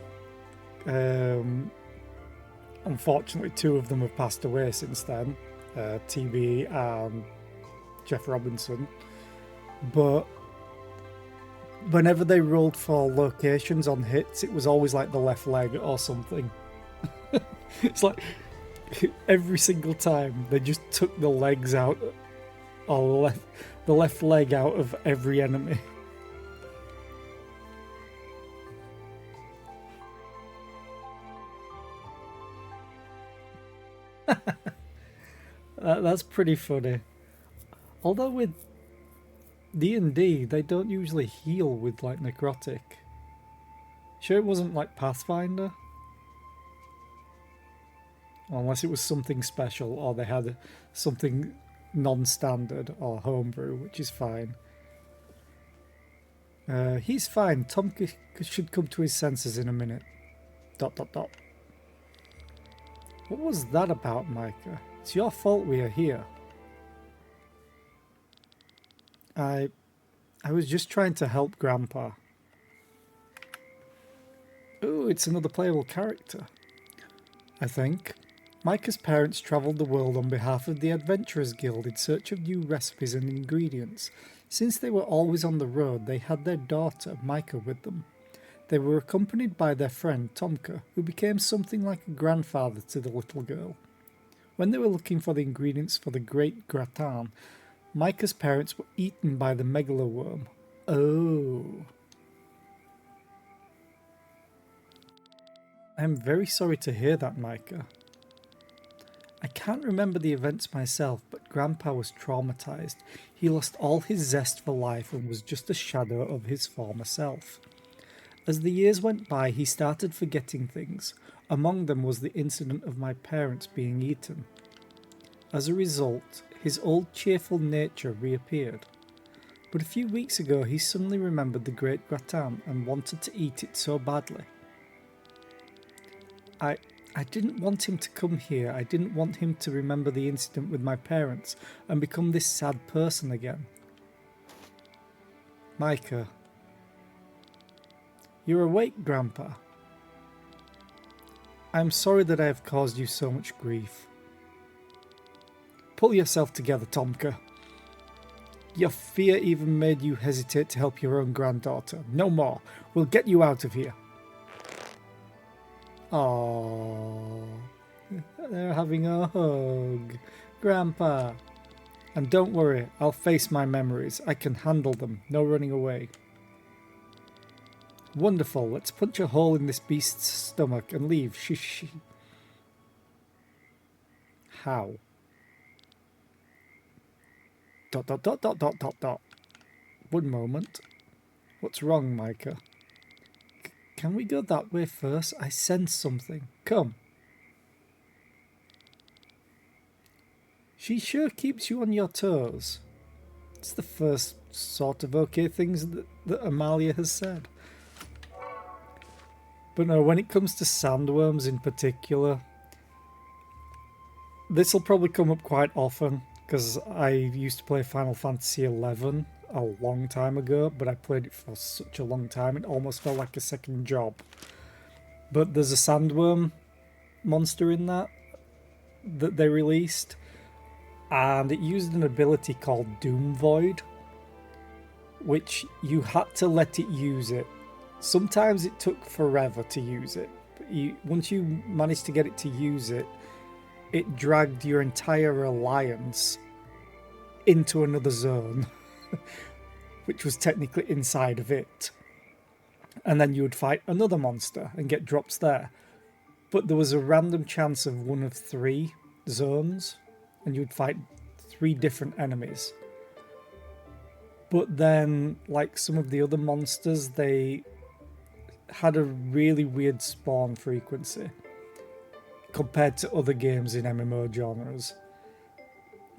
Unfortunately, two of them have passed away since then, TB and Jeff Robinson. But whenever they rolled for locations on hits, it was always like the left leg or something. It's like every single time they just took the legs out, or the left leg out of every enemy. That's pretty funny. Although with D&D, they don't usually heal with like necrotic. Sure, it wasn't like Pathfinder, unless it was something special, or they had something non-standard or homebrew, which is fine. He's fine. Tom should come to his senses in a minute. ... What was that about, Micah? It's your fault we are here. I was just trying to help Grandpa. Ooh, it's another playable character, I think. Micah's parents travelled the world on behalf of the Adventurers Guild in search of new recipes and ingredients. Since they were always on the road, they had their daughter, Micah, with them. They were accompanied by their friend, Tomka, who became something like a grandfather to the little girl. When they were looking for the ingredients for the great gratin, Micah's parents were eaten by the megaloworm. Oh. I'm very sorry to hear that, Micah. I can't remember the events myself, but Grandpa was traumatized. He lost all his zest for life and was just a shadow of his former self. As the years went by, he started forgetting things. Among them was the incident of my parents being eaten. As a result, his old cheerful nature reappeared. But a few weeks ago, he suddenly remembered the great gratin and wanted to eat it so badly. I didn't want him to come here. I didn't want him to remember the incident with my parents and become this sad person again. Micah. You're awake, Grandpa. I'm sorry that I have caused you so much grief. Pull yourself together, Tomka. Your fear even made you hesitate to help your own granddaughter. No more. We'll get you out of here. Aww. They're having a hug. Grandpa. And don't worry, I'll face my memories. I can handle them. No running away. Wonderful. Let's punch a hole in this beast's stomach and leave. Shh. How? ... One moment. What's wrong, Micah? Can we go that way first? I sense something. Come. She sure keeps you on your toes. It's the first sort of okay things that Amalia has said. But no, when it comes to sandworms in particular, this will probably come up quite often, because I used to play Final Fantasy XI a long time ago, but I played it for such a long time it almost felt like a second job. But there's a sandworm monster in that they released, and it used an ability called Doom Void, which you had to let it use it. Sometimes it took forever to use it, but once you managed to get it to use it, it dragged your entire alliance into another zone, which was technically inside of it. And then you would fight another monster and get drops there. But there was a random chance of one of 3 zones, and you would fight 3 different enemies. But then, like some of the other monsters, they had a really weird spawn frequency compared to other games in MMO genres.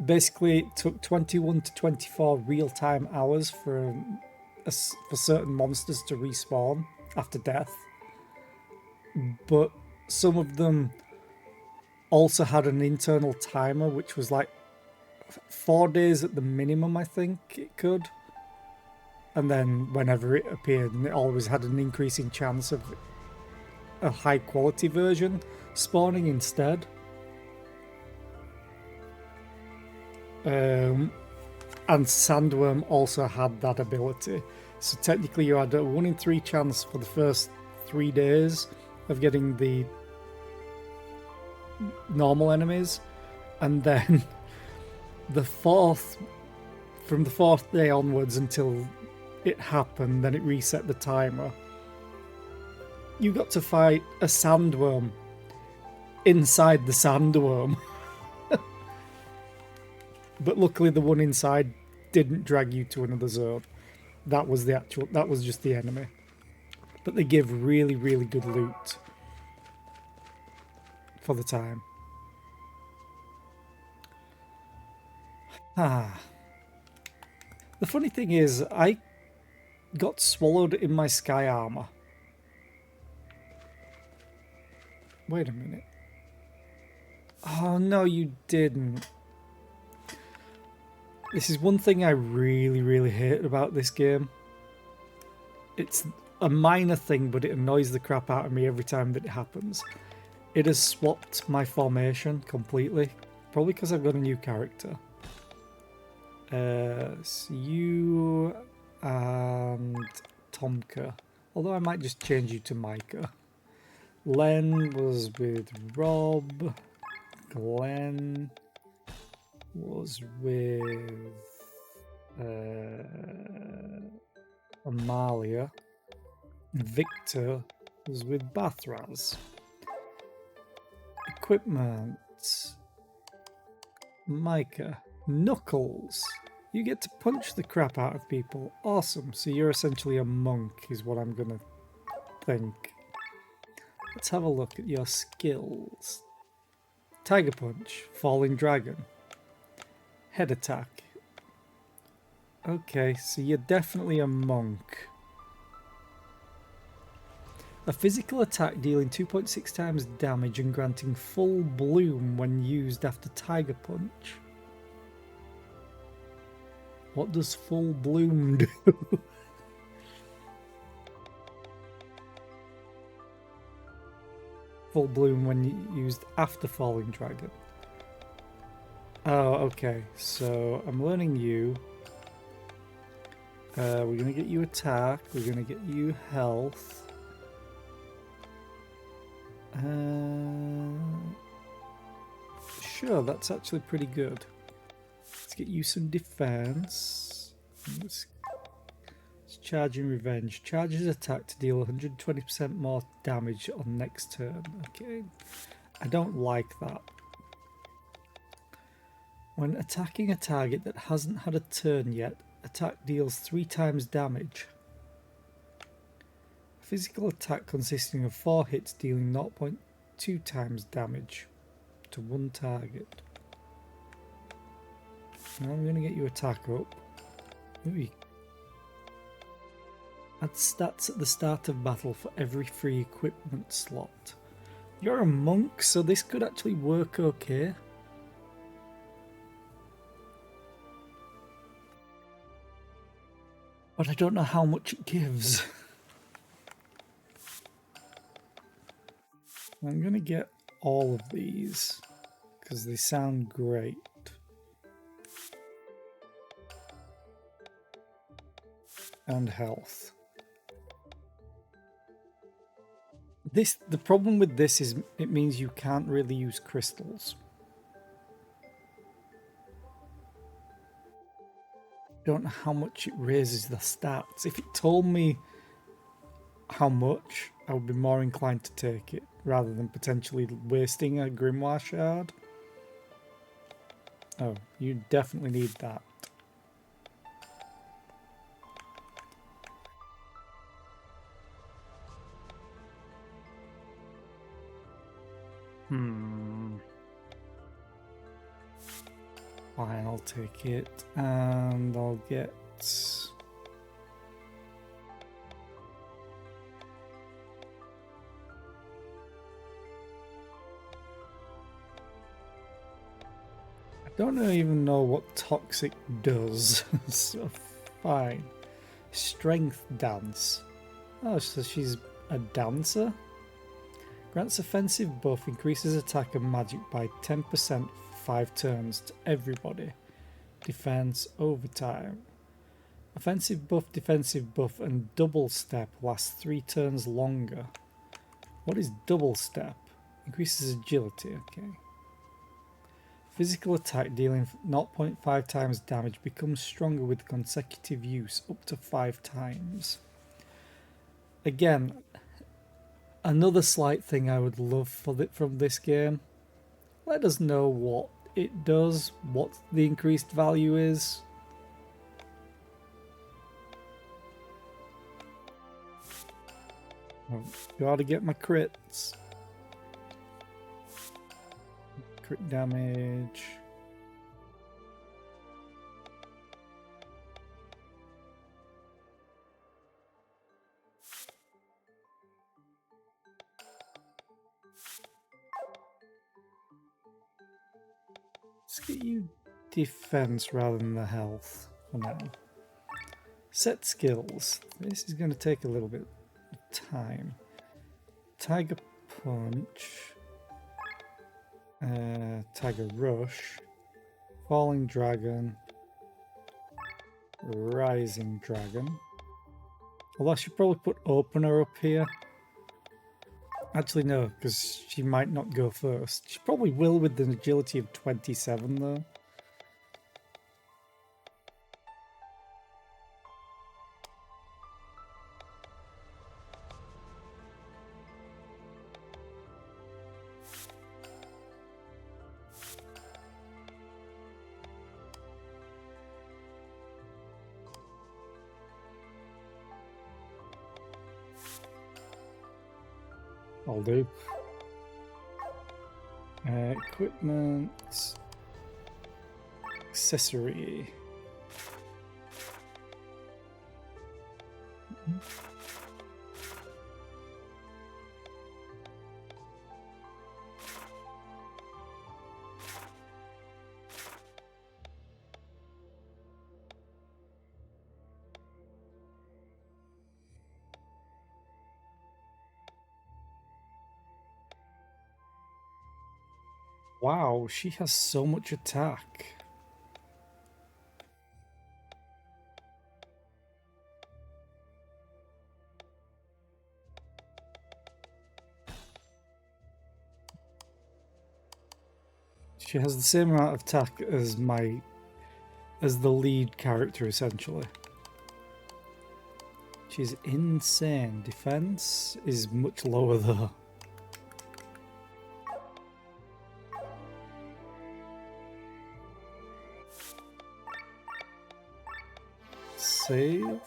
Basically, it took 21 to 24 real-time hours for certain monsters to respawn after death. But some of them also had an internal timer, which was like 4 days at the minimum, I think it could. And then whenever it appeared, and it always had an increasing chance of a high-quality version spawning instead. And Sandworm also had that ability. So technically you had a 1 in 3 chance for the first 3 days of getting the normal enemies, and then from the 4th day onwards until it happened, then it reset the timer. You got to fight a sandworm inside the sandworm. But luckily the one inside didn't drag you to another zone. That was just the enemy. But they give really, really good loot for the time. The funny thing is, I got swallowed in my sky armor. Wait a minute. Oh, no, you didn't. This is one thing I really, really hate about this game. It's a minor thing, but it annoys the crap out of me every time that it happens. It has swapped my formation completely. Probably because I've got a new character. So you and Tomka. Although I might just change you to Micah. Len was with Rob. Glenn was with Amalia. Victor was with Bathraz. Equipment. Micah. Knuckles. You get to punch the crap out of people. Awesome. So you're essentially a monk is what I'm gonna think. Let's have a look at your skills. Tiger Punch, Falling Dragon, Head Attack. Okay, so you're definitely a monk. A physical attack dealing 2.6 times damage and granting full bloom when used after Tiger Punch. What does full bloom do? Full bloom when used after Falling Dragon. Oh, okay. So I'm learning you. We're going to get you attack. We're going to get you health. Sure, that's actually pretty good. Let's get you some defense. Let's charging revenge. Charges attack to deal 120% more damage on next turn. Okay. I don't like that. When attacking a target that hasn't had a turn yet, attack deals 3 times damage. Physical attack consisting of 4 hits dealing 0.2 times damage to one target. Now I'm going to get you attack up. Ooh. Add stats at the start of battle for every free equipment slot. You're a monk, so this could actually work okay. But I don't know how much it gives. I'm going to get all of these because they sound great. And health. The problem with this is it means you can't really use crystals. Don't know how much it raises the stats. If it told me how much, I would be more inclined to take it rather than potentially wasting a Grimoire shard. Oh, you definitely need that. Fine, I'll take it, and I'll get... I don't even know what Toxic does, so fine. Strength Dance. Oh, so she's a dancer? Grants offensive buff, increases attack and magic by 10% for 5 turns to everybody. Defense overtime. Offensive buff, defensive buff, and double step lasts 3 turns longer. What is double step? Increases agility, okay. Physical attack dealing 0.5 times damage becomes stronger with consecutive use up to 5 times. Again, another slight thing I would love from this game. Let us know what it does, what the increased value is. Gotta get my crits. Crit damage. Let's get you defense rather than the health for now. Set skills. This is going to take a little bit of time. Tiger Punch. Tiger Rush. Falling Dragon. Rising Dragon. Although I should probably put Opener up here. Actually no, because she might not go first. She probably will with an agility of 27 though. I'll do. Equipment. Accessory. Wow, she has so much attack. She has the same amount of attack as the lead character, essentially. She's insane. Defense is much lower though. Save.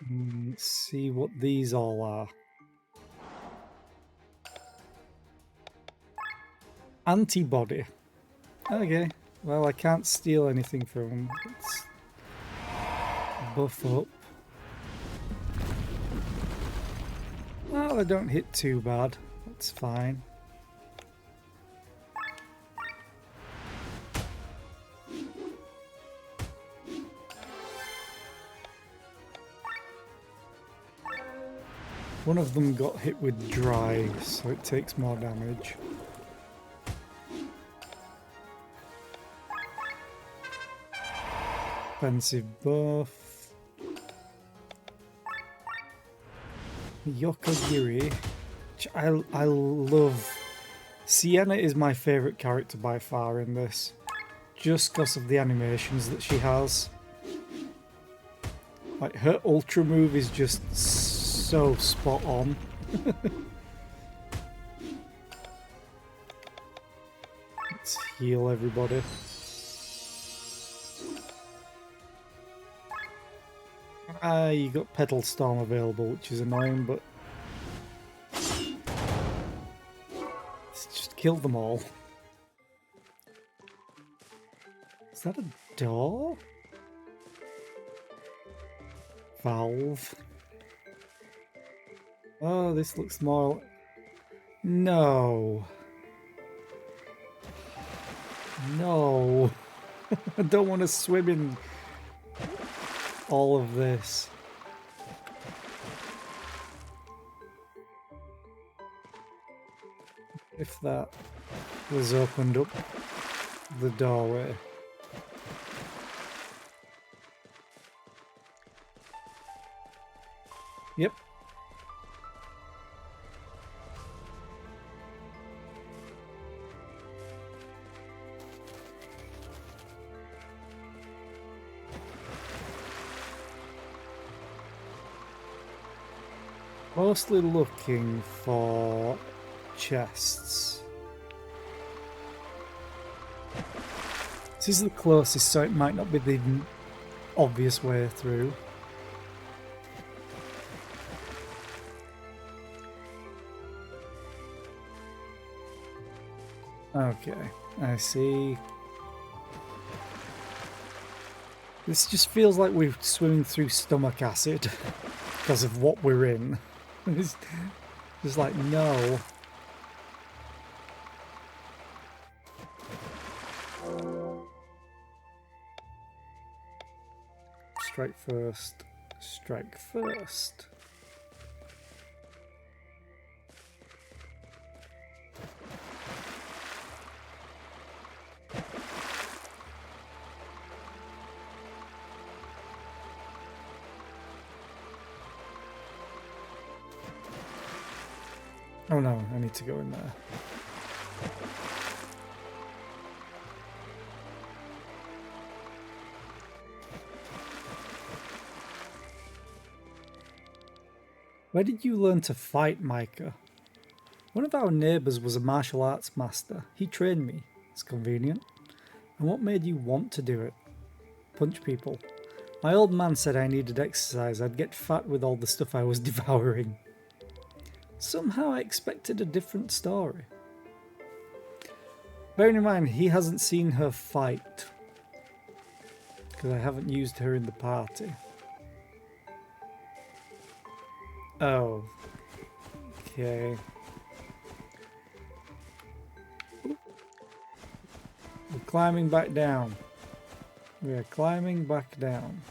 Let's see what these all are. Antibody. Okay. Well, I can't steal anything from them. Let's buff up. Well, I don't hit too bad. That's fine. One of them got hit with dry, so it takes more damage. Defensive buff. Yokogiri, which I love. Sienna is my favourite character by far in this, just because of the animations that she has. Like, her ultra move is just so spot on. Let's heal everybody. You got Petal Storm available, which is annoying, but let's just kill them all. Is that a door? Valve. Oh, this looks more... No. No. I don't want to swim in all of this. If that was opened up the doorway. Yep. Mostly looking for chests. This is the closest, so it might not be the obvious way through. Okay, I see. This just feels like we're swimming through stomach acid because of what we're in. It's just like, no. Strike first. Strike first. Oh no, I need to go in there. Where did you learn to fight, Micah? One of our neighbours was a martial arts master. He trained me. It's convenient. And what made you want to do it? Punch people. My old man said I needed exercise. I'd get fat with all the stuff I was devouring. Somehow I expected a different story. Bearing in mind, he hasn't seen her fight, because I haven't used her in the party. Oh. Okay. We're climbing back down. We are climbing back down.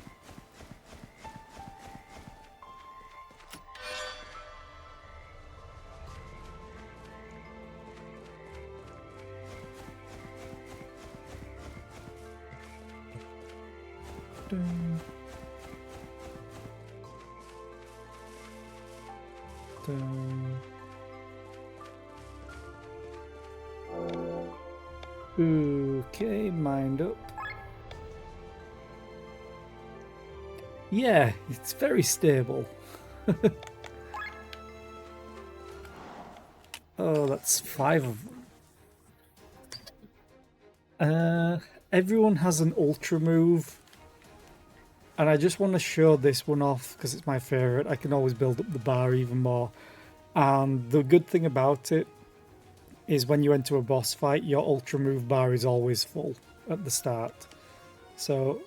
Dun. Dun. Okay, mind up. Yeah, it's very stable. Oh, that's 5 of them. Everyone has an ultra move. And I just want to show this one off because it's my favourite. I can always build up the bar even more. And the good thing about it is when you enter a boss fight, your ultra move bar is always full at the start. So,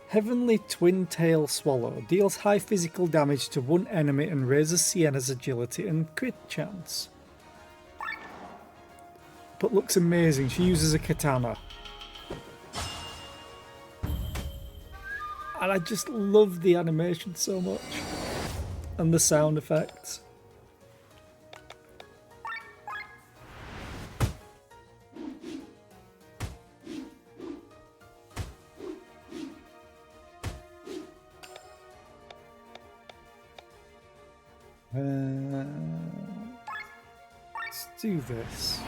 Heavenly Twin Tail Swallow deals high physical damage to one enemy and raises Sienna's agility and crit chance. But looks amazing. She uses a katana. And I just love the animation so much. And the sound effects. Let's do this.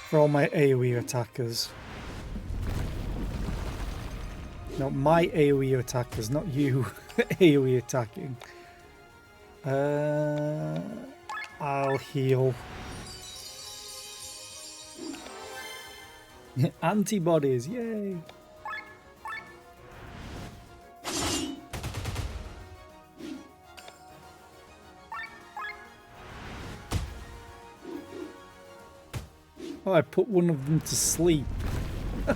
For all my AoE attackers. No, my AoE attackers, not you AoE attacking. I'll heal. Antibodies, yay! Oh, I put one of them to sleep. You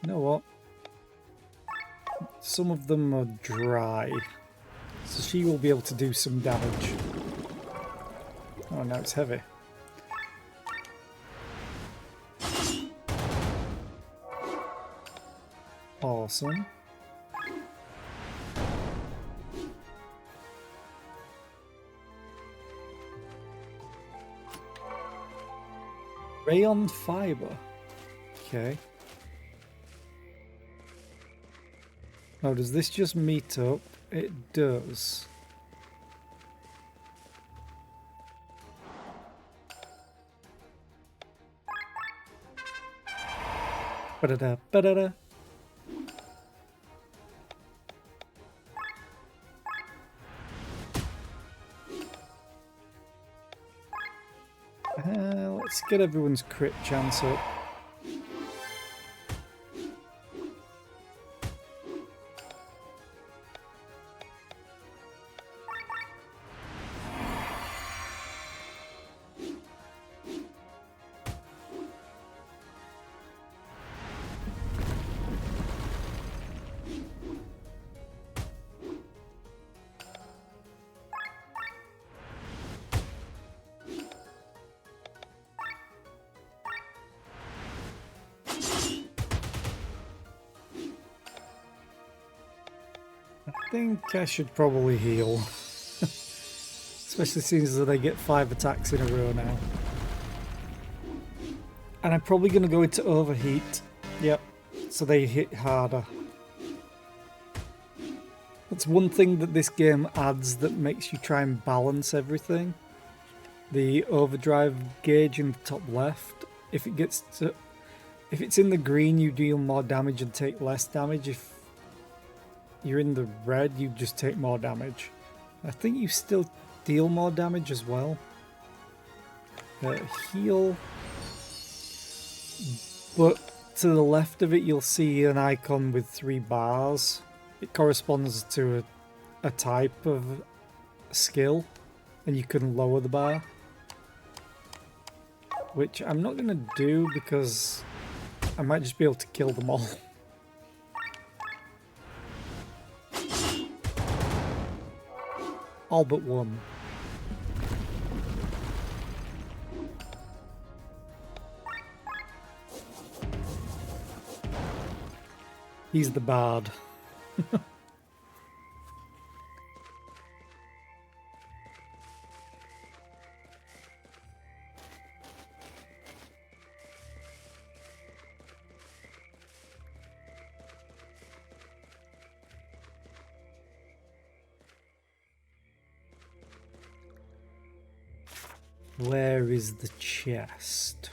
know what? Some of them are dry. So she will be able to do some damage. Oh, now it's heavy. Awesome. Rayon fiber. Okay. Now, does this just meet up? It does. Ba-da-da, ba-da-da. Let's get everyone's crit chance up. I think I should probably heal. Especially since that I get 5 attacks in a row now. And I'm probably going to go into overheat. Yep, so they hit harder. That's one thing that this game adds that makes you try and balance everything. The overdrive gauge in the top left. If it's in the green, you deal more damage and take less damage. If you're in the red, you just take more damage. I think you still deal more damage as well. Heal. But to the left of it, you'll see an icon with 3 bars. It corresponds to a type of skill, and you can lower the bar. Which I'm not going to do because I might just be able to kill them all. All but one. He's the bard. Where is the chest?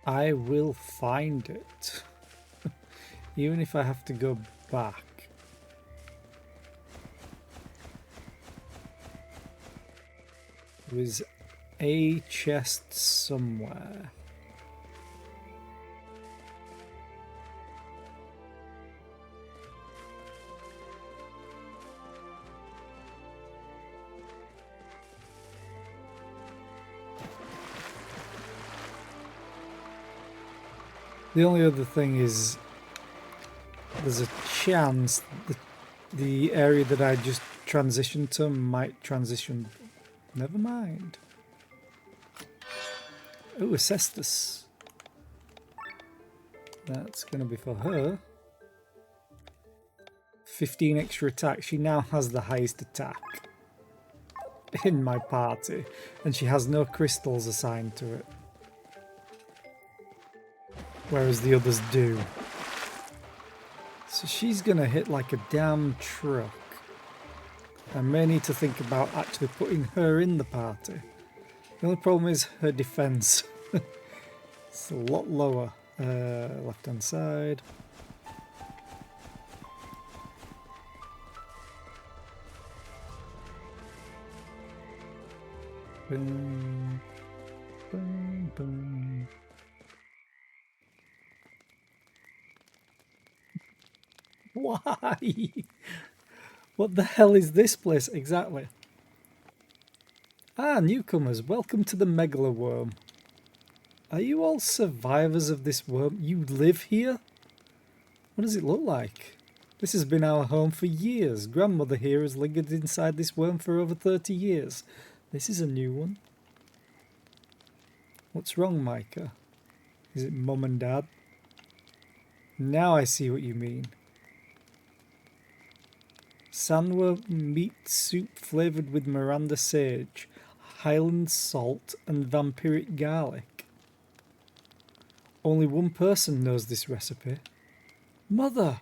I will find it. Even if I have to go back. There is a chest somewhere. The only other thing is there's a chance that the area that I just transitioned to might transition. Never mind. Oh, Acestus. That's going to be for her. 15 extra attack. She now has the highest attack in my party, and she has no crystals assigned to it. Whereas the others do. So she's going to hit like a damn truck. I may need to think about actually putting her in the party. The only problem is her defense. It's a lot lower. Left hand side. Boom. Boom, boom. Why? What the hell is this place exactly? Ah, newcomers, welcome to the Megaloworm. Are you all survivors of this worm? You live here? What does it look like? This has been our home for years. Grandmother here has lingered inside this worm for over 30 years. This is a new one. What's wrong, Micah? Is it Mum and Dad? Now I see what you mean. Sandworm meat soup flavoured with Miranda sage, Highland salt and vampiric garlic. Only one person knows this recipe. Mother!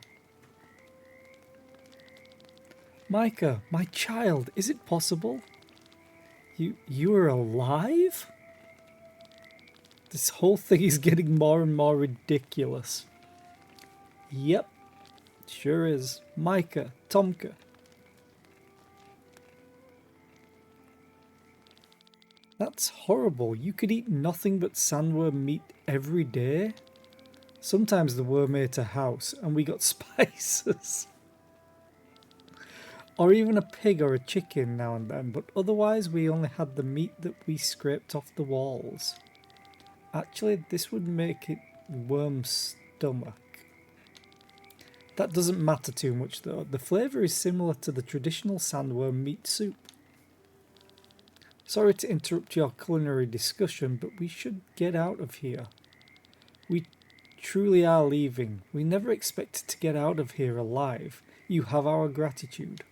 Micah, my child, is it possible? You are alive? This whole thing is getting more and more ridiculous. Yep, sure is. Micah, Tomka. That's horrible. You could eat nothing but sandworm meat every day? Sometimes the worm ate a house and we got spices. Or even a pig or a chicken now and then, but otherwise we only had the meat that we scraped off the walls. Actually, this would make it worm stomach. That doesn't matter too much though. The flavour is similar to the traditional sandworm meat soup. Sorry to interrupt your culinary discussion, but we should get out of here. We truly are leaving. We never expected to get out of here alive. You have our gratitude.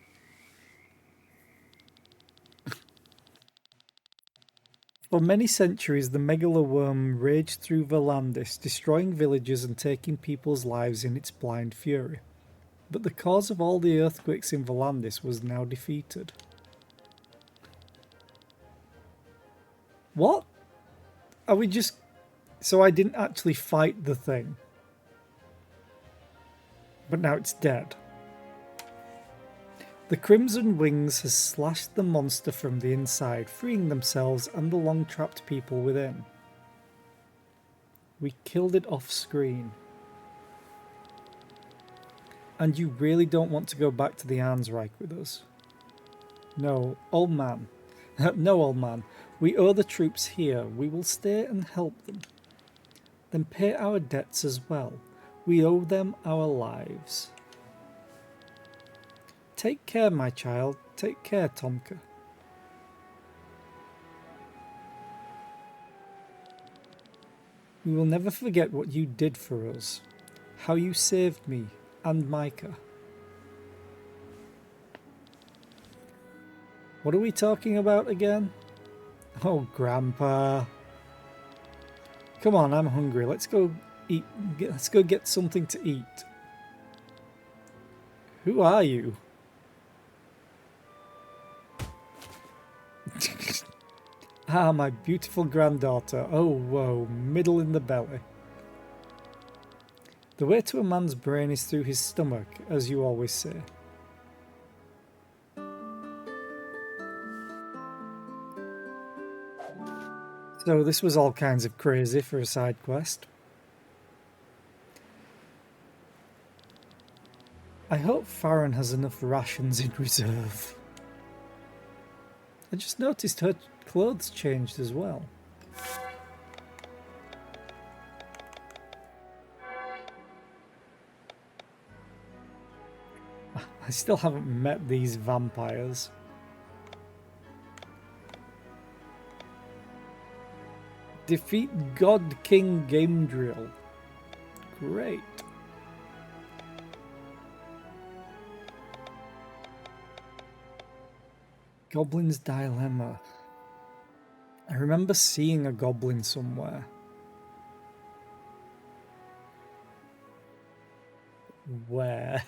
For many centuries, the Megaloworm raged through Volandis, destroying villages and taking people's lives in its blind fury. But the cause of all the earthquakes in Volandis was now defeated. What? Are we just... So I didn't actually fight the thing. But now it's dead. The Crimson Wings has slashed the monster from the inside, freeing themselves and the long-trapped people within. We killed it off screen. And you really don't want to go back to the Arnsreich with us? No, old man. No, old man. We owe the troops here. We will stay and help them. Then pay our debts as well. We owe them our lives. Take care, my child. Take care, Tomka. We will never forget what you did for us. How you saved me and Micah. What are we talking about again? Oh, Grandpa. Come on, I'm hungry. Let's go eat. Let's go get something to eat. Who are you? Ah, my beautiful granddaughter. Oh, whoa, middle in the belly. The way to a man's brain is through his stomach, as you always say. So this was all kinds of crazy for a side quest. I hope Farron has enough rations in reserve. I just noticed her clothes changed as well. I still haven't met these vampires. Defeat God King Gamedriel. Great. Goblin's Dilemma. I remember seeing a goblin somewhere. Where?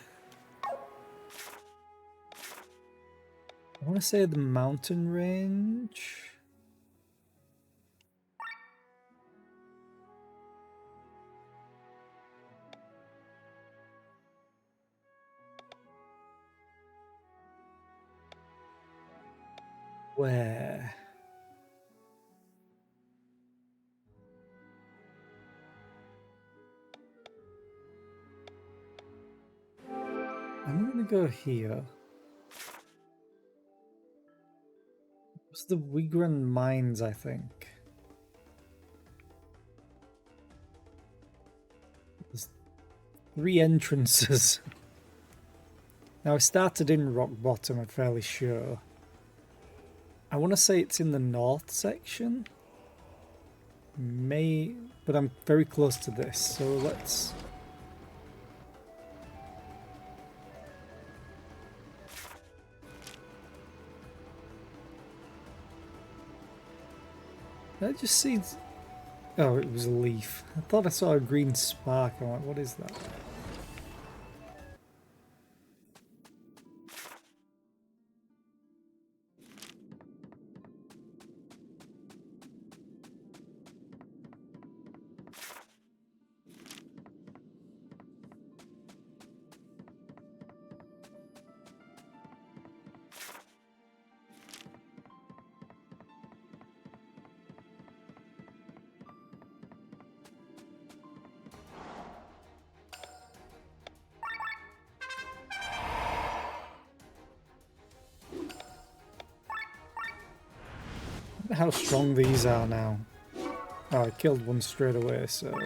I want to say the mountain range. Where? I'm gonna go here. It's the Wigran Mines, I think. There's 3 entrances. Now I started in Rock Bottom, I'm fairly sure. I want to say it's in the north section. But I'm very close to this, so let's... That just seems... Oh, it was a leaf. I thought I saw a green spark. I'm like, what is that? How strong these are now. Oh, I killed one straight away, so...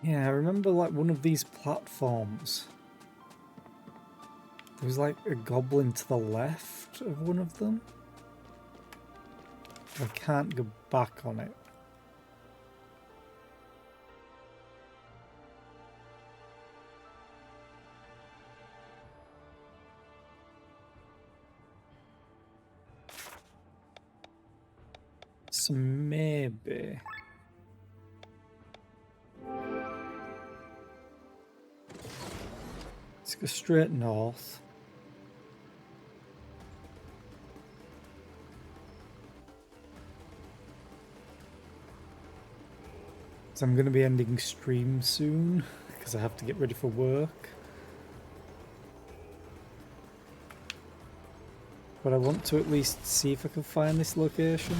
Yeah, I remember like one of these platforms. There was like a goblin to the left of one of them. I can't go back on it. So maybe... Let's go straight north. So I'm going to be ending stream soon because I have to get ready for work. But I want to at least see if I can find this location.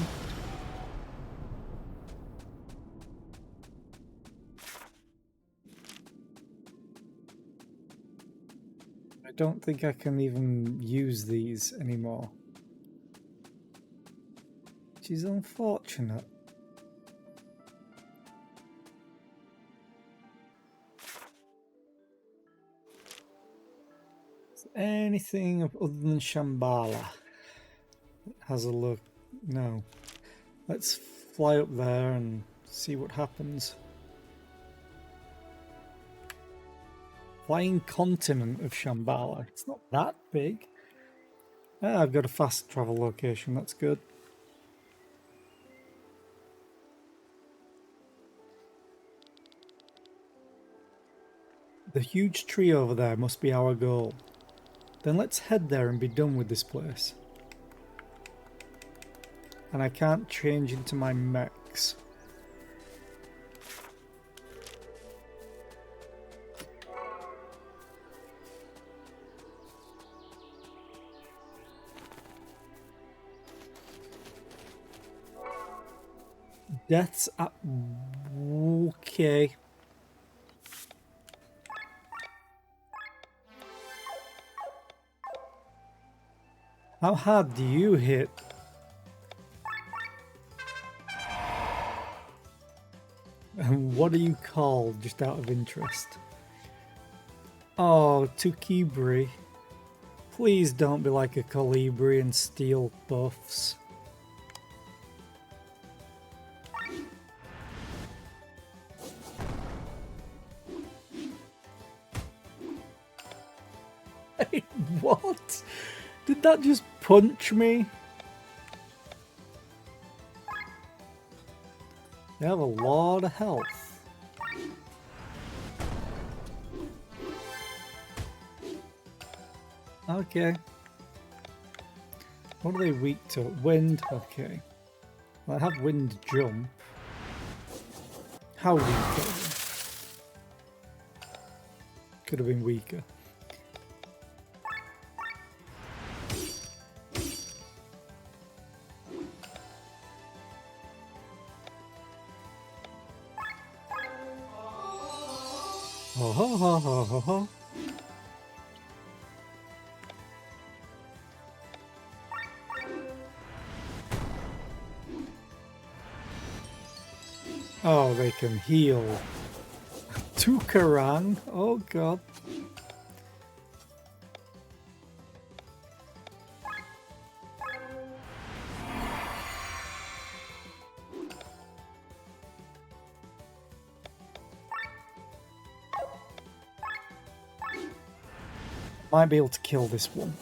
I don't think I can even use these anymore, which is unfortunate. Anything other than Shambhala has a look? No. Let's fly up there and see what happens. Flying continent of Shambhala. It's not that big. Ah, I've got a fast travel location. That's good. The huge tree over there must be our goal. Then let's head there and be done with this place. And I can't change into my mechs. Death's at... Okay. How hard do you hit? And what are you called, just out of interest? Oh, Tukibri. Please don't be like a Colibri and steal buffs. Hey, what? Did that just punch me? They have a lot of health. Okay. What are they weak to? Wind? Okay. Well, I have wind jump. How weak are they? Could have been weaker. Oh, ho, ho, ho, ho, ho. Oh, they can heal. Tukaran. Oh, God. Might be able to kill this one.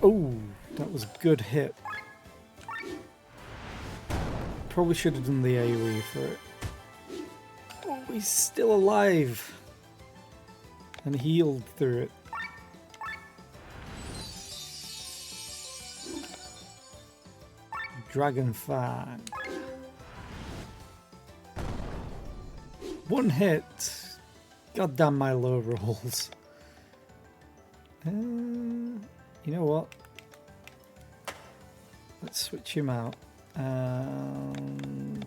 Oh, that was a good hit. Probably should have done the AoE for it. Oh, he's still alive. And healed through it. Dragon Fang. One hit. God damn my low rolls. You know what? Let's switch him out. And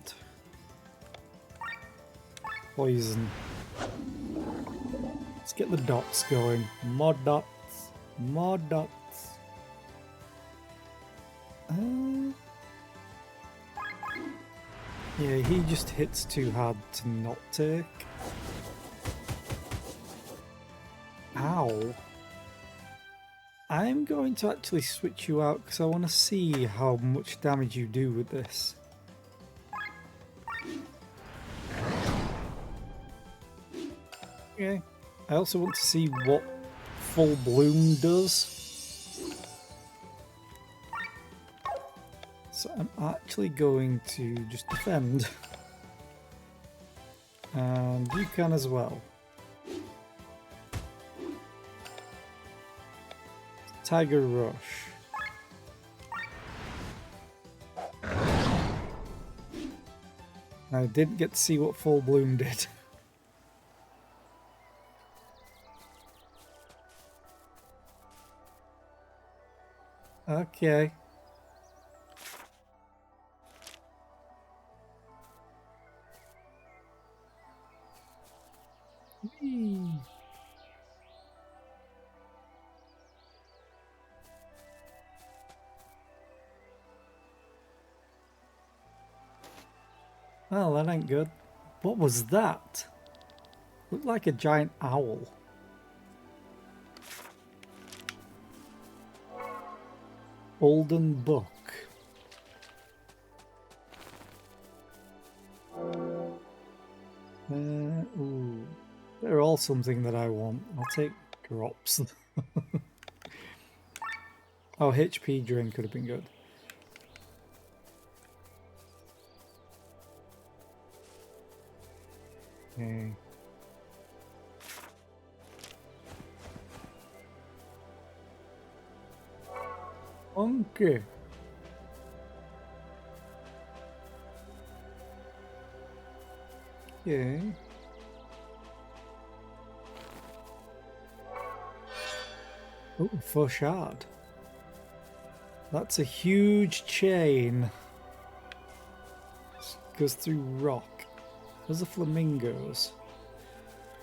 poison. Let's get the dots going. More dots. More dots. Yeah, he just hits too hard to not take. Ow. I'm going to actually switch you out because I want to see how much damage you do with this. Okay. I also want to see what Full Bloom does. So I'm actually going to just defend. And you can as well. Tiger Rush. I didn't get to see what Full Bloom did. Okay. Whee! Well, that ain't good. What was that? Looked like a giant owl. Olden Book. Ooh. They're all something that I want. I'll take drops. Oh, HP drink could have been good. Okay. Okay. Okay. Oh, for shard. That's a huge chain. Goes through rock. Those are flamingos.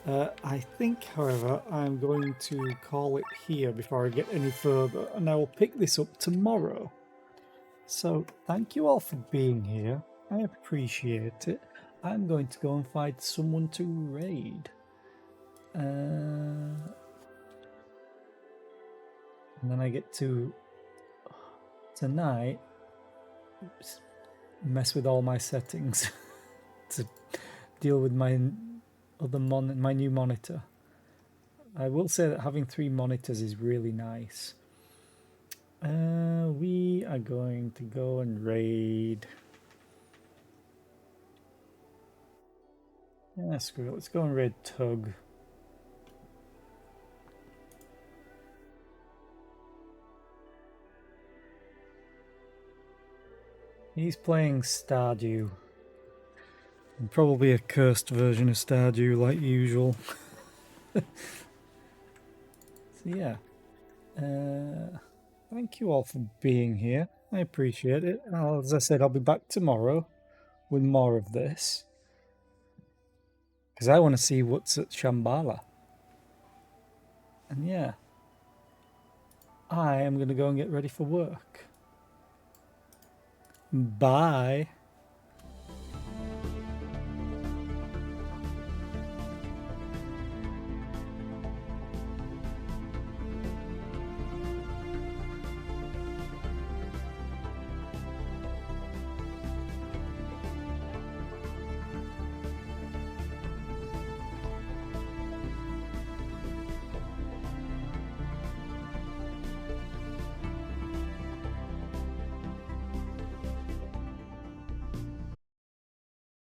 I think, however, I'm going to call it here before I get any further, and I will pick this up tomorrow. So, thank you all for being here. I appreciate it. I'm going to go and find someone to raid. And then I get to, tonight, mess with all my settings to deal with my my new monitor. I will say that having 3 monitors is really nice. We are going to go and raid. Yeah, screw it. Let's go and raid Tug. He's playing Stardew. And probably a cursed version of Stardew, like usual. So yeah. Thank you all for being here. I appreciate it. As I said, I'll be back tomorrow with more of this. Because I want to see what's at Shambhala. And yeah. I am going to go and get ready for work. Bye.